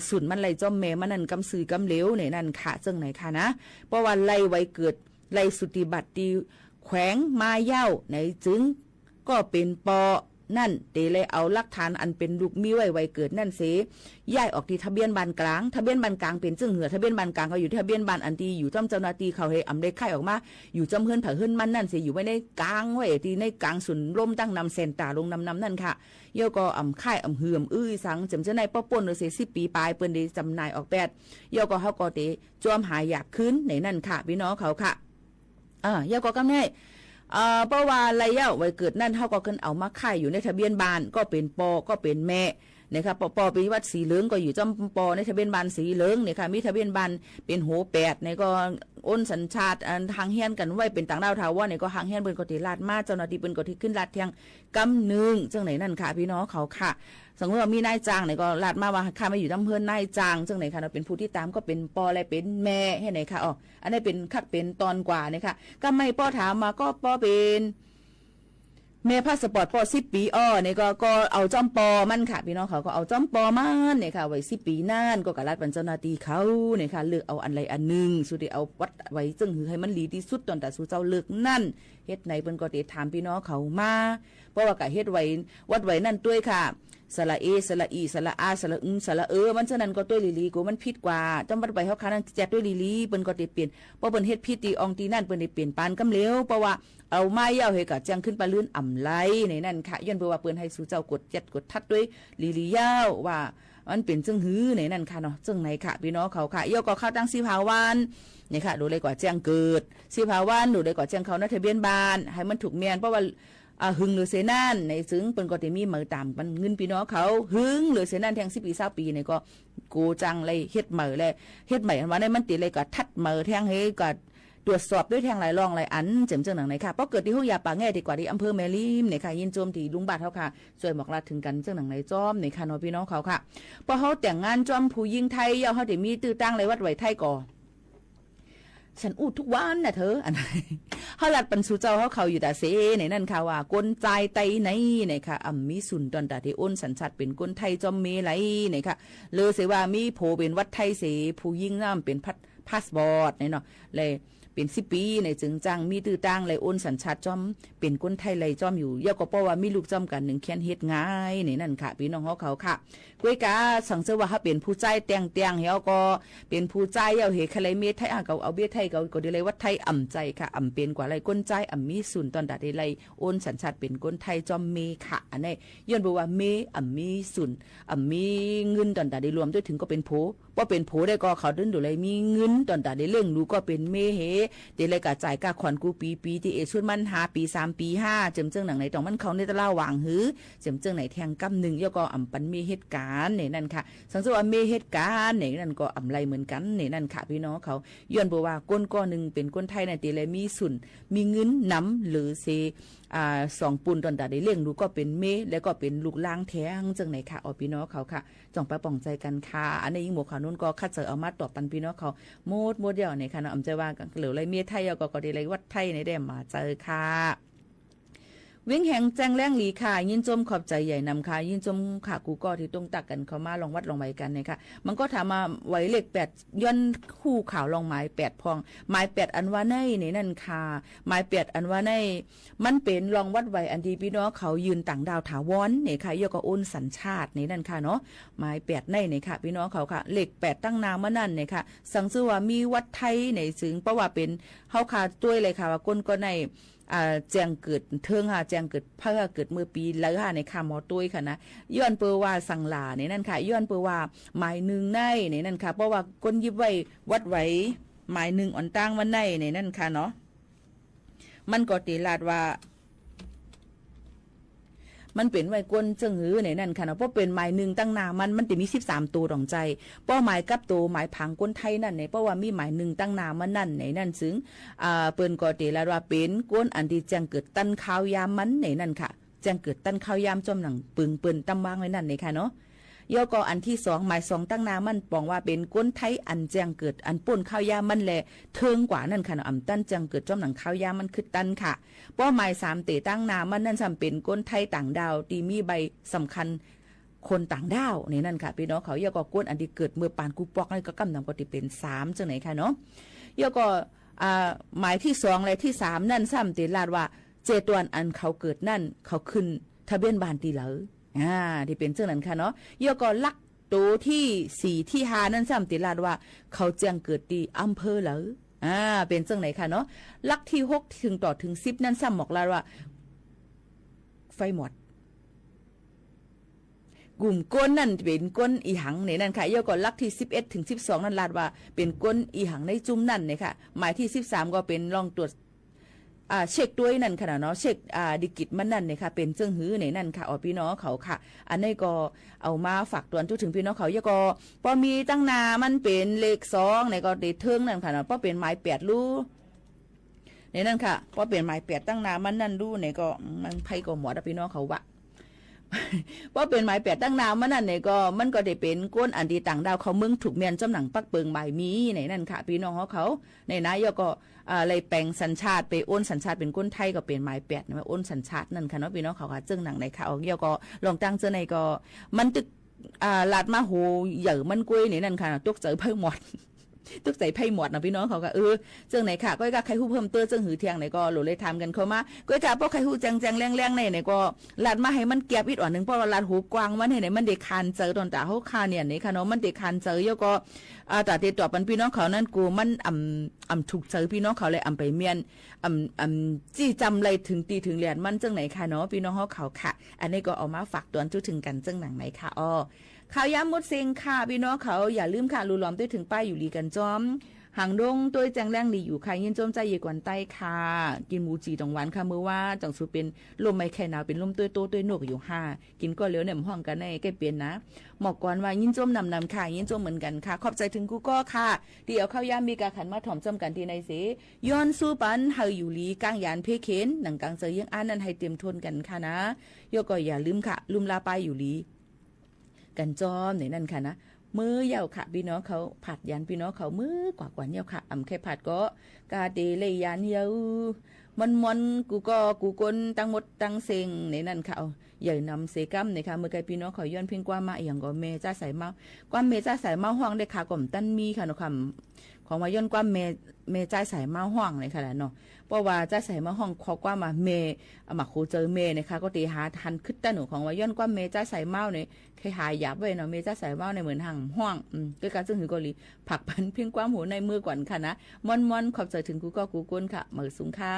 สุนมันไหลจอมแม่มันนั่นกำซื้อกำเหลวเนี่ยนั่นค่ะจังไหนค่ะนะเพราะว่าไล่ไว้เกิดไล่สุติบัติที่แขวงมาเย้าในจึงก็เป็นปอนั่นเตเลยเอาหลักฐานอันเป็นลูกมีไว้เกิดนั่นเสย้ายออกที่ทะเบียนบ้านกลางทะเบียนบ้านกลางเป็นจึงเหือทะเบียนบ้านกลางเขาอยู่ที่ทะเบียนบ้านอันที่อยู่จ้ำเจ้าหน้าที่เขาให้อำได้ไข่ออกมาอยู่จ้ำเฮือนเผาเฮือนมันนั่นเสอยู่ไว้ในกลางไว้ที่ในกลางศูนย์ร่มตั้งนำเซนตาลงนำนั่นค่ะเยาก็ไข่เหือมสังจำเจ้าในป้อป่นเลยเส10 ปีปลายเปิ้นได้จำนายออก8เยาก็เขาก็เตจอมหายอยากขึ้นในนั่นค่ะพี่น้องเขาค่ะเยาก็กำแน่เพราะว่าระยะไว้เกิดนั่นเท่าก็ขึ้นเอามาค่ายอยู่ในทะเบียนบ้านก็เป็นปอก็เป็นแม่นะครับปอเป็นวัดสีเหลืองก็อยู่จำปอในทะเบียนบ้านสีเหลืองเนี่ยค่ะมีทะเบียนบ้านเป็นโห8ในก็อ้นสัญชาติทางเฮียนกันไว้เป็นต่างดาวทาวเนี่ยก็ทางเฮียนเป็นกติลาดมาเจ้าหน้าที่เป็นกติขึ้นลาดเทียงกำนึงจังไหนนั่นค่ะพี่น้องเขาค่ะสมมติว่ามีนายจ้างเนี่ยก็ลาดมาว่าข้ามาอยู่จำเพื่อนนายจ้างจังไหนค่ะเราเป็นผู้ที่ตามก็เป็นปออะไรเป็นแม่ให้ไหนค่ะอันนี้เป็นคักเป็นตอนกว่าเนี่ยค่ะก็ไม่ปอถามมาก็ปอเป็นแม่พาสปอร์ตปอ10 ปีเนี่ยก็เอาจอมปอมันค่ะพี่น้องเขาก็เอาจอมปอมันเนี่ยค่ะไว้10 ปีนั่นก็กะลาดบรรเจ้าหน้าที่เขาเนี่ยค่ะเลือกเอาอันใดอันหนึ่งสุดที่เอาวัดไว้จึงคือให้มันดีที่สุดตอนแต่สู่เจ้าเลือกนั่นเฮ็ดไหนเปิ้นก็ได้ถามพี่น้องเขามาเพราะว่ากะเฮ็ดไว้วัดไว้นั่นด้วยค่ะสระเอสระอีสระอาสระสระมันฉะนั้นก็ตัวลีกูมันผิดกว่าจำวัดไว้เฮาคานั้นแจกด้วยลีเปิ้นก็ได้เปลี่ยนเพราะเปิ้นเฮ็ดผิดตีอองตีนั่นเปิ้นได้เปลี่ยนปานกำเหลวเพราะว่าเอาไม้ยาวเฮกะจังขึ้นปะลื่นอ่ำไหลในนั่นค่ะย้อนเพื่อว่าเปิ้นให้สู่เจ้ากดจัดกดทัดด้วยลียาวว่ามันเป็นจึงหือในนั่นค่ะเนาะจึงไหนค่ะพี่น้องเขาค่ะย่อก็เข้าตั้ง10 ภาวันนี่ค่ะดูเลยกว่าแจ้งเกิด10 ภาวันดูเลยกว่าแจ้งเขาในทะเบียนบ้านให้มันถูกแม่นเพราะว่าหึงหรือเสนั่นในซึ่งเปิ้นก็จะมีมือตามมันเงินพี่น้องเขาหึงหรือเสนั่นแทง10 ปี20 ปีเนี่ยก็กูจังเลยเฮ็ดมือเลยเฮ็ดใหม่ว่าในมันติเลยก็ทัดมือแทงให้ก็ตรวจสอบด้วยแทงหลายรองหลายอันเจ๋งจังหนังไหนค่ะเพราะเกิดที่ห้วยยาป่าแง่ดีกว่าที่อำเภอแม่ริมเนี่ยค่ะยินโจมที่ลุงบาทเขาค่ะช่วยบอกลาถึงกันจังหนังไหนจอมเนี่ยค่ะน้องพี่น้องเขาค่ะพอเขาแต่งงานจอมผู้หญิงไทยยาวเขาได้มีตื้อตั้งเลยวัดไหวไทยก่อฉันอูดทุกวันน่ะเธออันนั้นเขาลัดปันสู่เจ้าเขาอยู่แต่เสในนั่นค่ะว่ากลใจไตไหนเนี่ยค่ะมีสุนตอนแต่ที่อ้นสัญชาติเป็นคนไทยจอมเมไหลเนี่ยค่ะเลยเสว่ามีโผเป็นวัดไทยเสผู้ยิ่งน้ำเป็นพาสปอร์ตเนี่ยเนาะเลยเป็น10 ปีในจึงจังมีตื้อตั้งเลยอ้นสัญชาติจอมเป็นคนไทยเลยจอมอยู่ย่อก็เพราะว่ามีลูกจอมกัน1 เขียนเฮ็ดง่ายนี่นั่นค่ะพี่น้องเขาค่ะก้วยกาสังเสว่าเขาเป็นผู้ใจเตียงเฮาก็เป็นผู้ใจเอาเหคาไลเมไทยเขาเอาเบียไทยก็ได้เลยว่าไทยอ่ำใจค่ะอ่ำเป็นกว่าไรก้นใจอ่ำมีศูนย์ตอนดัดได้เลยอ้นสัญชาติเป็นคนไทยจอมเมค่ะอันนี้ย้อนบอกว่าเมอ่ำมีศูนย์อ่ำมีเงินตอนดัดได้รวมด้วยถึงก็เป็นโผว่าเป็นโผได้ก็เขาดึงดูเลยมีเงินตอนดัดได้เรื่องรู้ก็เป็นเมเฮเดเลยกะจ่ายกะขวัญกูปีที่ชุดมัน5 ปี3 ปี5เจิมเจิงหนังไหนต้องมันเขาในตะล่าวางหือเจิมเจิงไหนแทงกำ1ย่อก็อ่ำปันมีเหตุการณ์เนี่ยนั่นค่ะสังเกตว่ามีเหตุการณ์เนี่ยนั่นก็อ่ำไรเหมือนกันเนี่ยนั่นค่ะพี่น้องเขาย้อนบอกว่าก้นก้อนหนึ่งเป็นก้นไทยในตีเลยมีสุนมีเงินน้ำหรือเซ2 ปูนตอนแต่ได้เลี้ยงดูก็เป็นเมแล้วก็เป็นลูกล้างแท้งจังไหนค่ะพี่น้องเขาค่ะจ่องไปป่องใจกันค่ะอันนี้ยิ่งหมวกขาวนุ่นก็คัดเจอเอามาตอบปันพี่น้องเขาโมดเดียวเนี่ยค่ะอำใจว่าเหลือไรเมียไทยก็ได้ไรวัดไทยในได้มาเจอค่ะวิ่งแห่งแจ้งแรงหลีค่ะยินจมขอบใจใหญ่นำค่ะยินจมค่ะกูก็ที่ตรงตักกันเขามาลองวัดลองไว้กันเนี่ยค่ะมันก็ถามมาไหวเลข8ย้อนคู่ข่าวลองหมาย8พองหมาย8อันว่าในนี่นั่นค่ะหมาย8อันว่าในมันเป็นลองวัดไว้อันดีพี่น้องเขายืนต่างดาวถาวรเนี่ยค่ะย่อก็โอนสัญชาตินี่นั่นค่ะเนาะหมาย8ในเนี่ยค่ะพี่น้องเขาค่ะเลข8ตั้งนามมานั่นเนี่ยค่ะสังชื่อว่ามีวัดไทยในซึ่งเพราะว่าเป็นเฮาค่ะด้วยเลยค่ะว่าก้นก็ในแจ้งเกิดเทิงแจ้งเกิดเพื่อเกิดเมื่อปีแล้วในค่ะหมอตุ้ยค่ะนะย้อนเปอว่าสังลาในนั่นค่ะย้อนเปอว่าหมายหนึ่งในนั่นค่ะเพราะว่าก้นยิบไว้วัดไว้หมายหนึ่งอ่อนตั้งวันในนั่นค่ะเนาะมันก็ตีลาดว่า มันเป็นไว้ก้นจึงหือในนั่นค่ะเนาะเพราะเป็นหมายหนึ่งตั้งนามันจะมี13ตัวดองใจเพราะหมายกับตัวหมายผังก้นไทยนั่นเนี่ยเพราะว่ามีหมายหนึ่งตั้งนามันนั่นในนั่นซึ่งเปิ้นก็เตละว่าเป็นก้นอันที่แจ้งเกิดตันข้าวยามมันในนั่นค่ะแจ้งเกิดตันข้าวยามจอมหนังปึงเปิ้นตำวางไว้นั่นเลยค่ะเนาะย่อก็อันที่2หมาย2ตั้งนามันปองว่าเป็นก้นไทยอันแจ้งเกิดอันป่นข้าวยามมันแลเทิงกว่านั่นค่ะเนาะอำตันแจ้งเกิดจอมหนังข้าวยามมันคือตันค่ะเพราะหมาย3เตตั้งนามันนั่นซ้ำเป็นก้นไทยต่างดาวที่มีใบสำคัญคนต่างดาวนี่นั่นค่ะพี่น้องเขาย่อก็ก้นอันที่เกิดเมื่อปานกูปอกนี่ก็กำนำก็ที่เป็น3จังไหนค่ะเนาะย่อก็หมายที่2และที่3นั่นซ้ำเตลาดว่าเจตวนอันเขาเกิดนั่นเขาขึ้นทะเบียนบ้านตีเหลอที่เป็นเจ้านั้นค่ะเนาะย่อก็ลักตัวที่4ที่5นั่นซ้ำติลาดว่าเขาแจ้งเกิดที่อำเภอเหลอเป็นเจ้าไหนค่ะเนาะลักที่6ถึงต่อถึง10นั่นซ้ำบอกลาดว่าไฟหมดกลุ่มก้นนั่นเป็นก้นอีหังเนี่ยนั่นค่ะย่อก็ลักที่11ถึง12นั่นลาดว่าเป็นก้นอีหังในจุ่มนั่นเนี่ยค่ะหมายที่13ก็เป็นลองตรวจเช็คด้วยนั่นค่ะเนาะเช็คดิกิตมันนั่นเนี่ยค่ะเป็นเจิ้งหื้อในนั่นค่ะพี่น้องเขาค่ะอันนี้ก็เอามาฝากตวนถึงพี่น้องเขาย่อก็พอมีตั้งนามันเป็นเลข2ในก็ได้เทิงนั่นค่ะเนาะพอเป็นหมาย8รูในนั่นค่ะพอเป็นหมาย8ตั้งนามันนั่นรูในก็มันไผก็หมดพี่น้องเขาวะเพราะเป็นหมาย8ตั้งนามันนั่นเนี่ยก็มันก็ได้เป็นก้นอันที่ต่างดาวเขาเมืองถูกเมียนจำหนังปักเปิงหมายมีในนั่นค่ะพี่น้องเขาในนายก็เลยแปลงสัญชาติไปโอนสัญชาติเป็นก้นไทยก็เป็นหมาย8นะโอนสัญชาตินั่นค่ะเนาะพี่น้องเขาค่ะจึงหนังในค่ะเอาเกี่ยวก็ลองตั้งเจอในก็มันตึกลาดมาโหเหยื่อมันกล้วยในนั่นค่ะตกเจอเพิ่มหมดตึกใส่ไพ่หมดนะพี่น้องเขาก็เจ้าไหนค่ะก้อยกะใครฮู้เพิ่มเติมเจ้าหือเทียงไหนก็โหลเลยทำกันเข้ามาก้อยกะพวกใครฮู้แจงแรงๆไหนก็ลาดมาให้มันเก็บอีกอ่อนนึงเพราะว่าลาดหูกว้างมันให้ไหนมันเด็กคานเจอตอนตาเฮาคาเนี่ยนี่ค่ะเนาะมันเด็กคานเจอเยอะก็ตาติดต่อปันพี่น้องเขานั่นกูมันถูกเจอพี่น้องเขาเลยไปเมียนจี้จำเลยถึงตีถึงเหรียญมันจังไหนค่ะเนาะพี่น้องเขาค่ะอันนี้ก็เอามาฝากตวนจุถึงกันจังหนังไหนค่ะข่าวยามมดเซ็งค่ะพี่น้องเขาอย่าลืมค่ะรูล้อมด้วยถึงป้ายอยู่ลีกันจอมหางดงตัวแจงแรงดีอยู่ค่ะยินจมใจเยกวนใต้ค่ะกินหมูจีตองหวานค่ะเมื่อว่าจังสูเป็นลมไม่แค่หนาวเป็นลมตัวโตตัวนกอยู่5กินก็เหลียวเนี่ยห้องกันในแก้เปลี่ยนนะหมอกก่อนว่ายินจมนำค่ะยินจมเหมือนกันค่ะขอบใจถึงกูก็ค่ะเดี๋ยวข้าวยามมีกาขันมาถ่อมจำกันที่ในเสย้อนสู้ปันเฮาอยู่ลีกลางยานเพเคนหนังกลางเสยยังอ่านนั้นให้เตรียมทนกันค่ะนะโยก็อย่าลืมค่ะลุมลาไปอยู่ลีกันจอมในนั่นค่ะนะมือเยาวค่ะพี่น้องเขาผัดยันพี่น้องเขามือกว่าเยาวค่ะแค่ผัดก็กาเดเลยยันเยาวมันกูกลตั้งหมดตั้งเซ็งในนั่นค่ะใหญ่นำเสกัมเนี่ยค่ะเมื่อไกพี่น้องเขาย้อนเพียงกว่ามาอย่างก็เมจ้าใส่เมาความเมจ้าใส่เมาห้องได้ค่ะก่อมตั้นมีค่ะเนาะค่ะของมาย้อนความเมจ้าใส่เมาห้องเลยค่ะเนาะเพราะว่าจ้าใส่เมาห้องขอกว่ามาเมมาโคเจอเมนะคะก็ตีหาทันขึ้นตั้นหนูของว่าย้อนความเมจ้าใส่เมาเนี่ยแค่หายหยาบไว้เนาะเมจ้าใส่เมาในเหมือนห่างห้องด้วยการซึ่งหือก็ลีผักพันเพียงความหูในมือก่อนค่ะนะมอนขอบใจถึงกูกลค่ะมือสูงค่ะ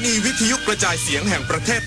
นีวิทยุกระจายเสียงแห่งประเทศ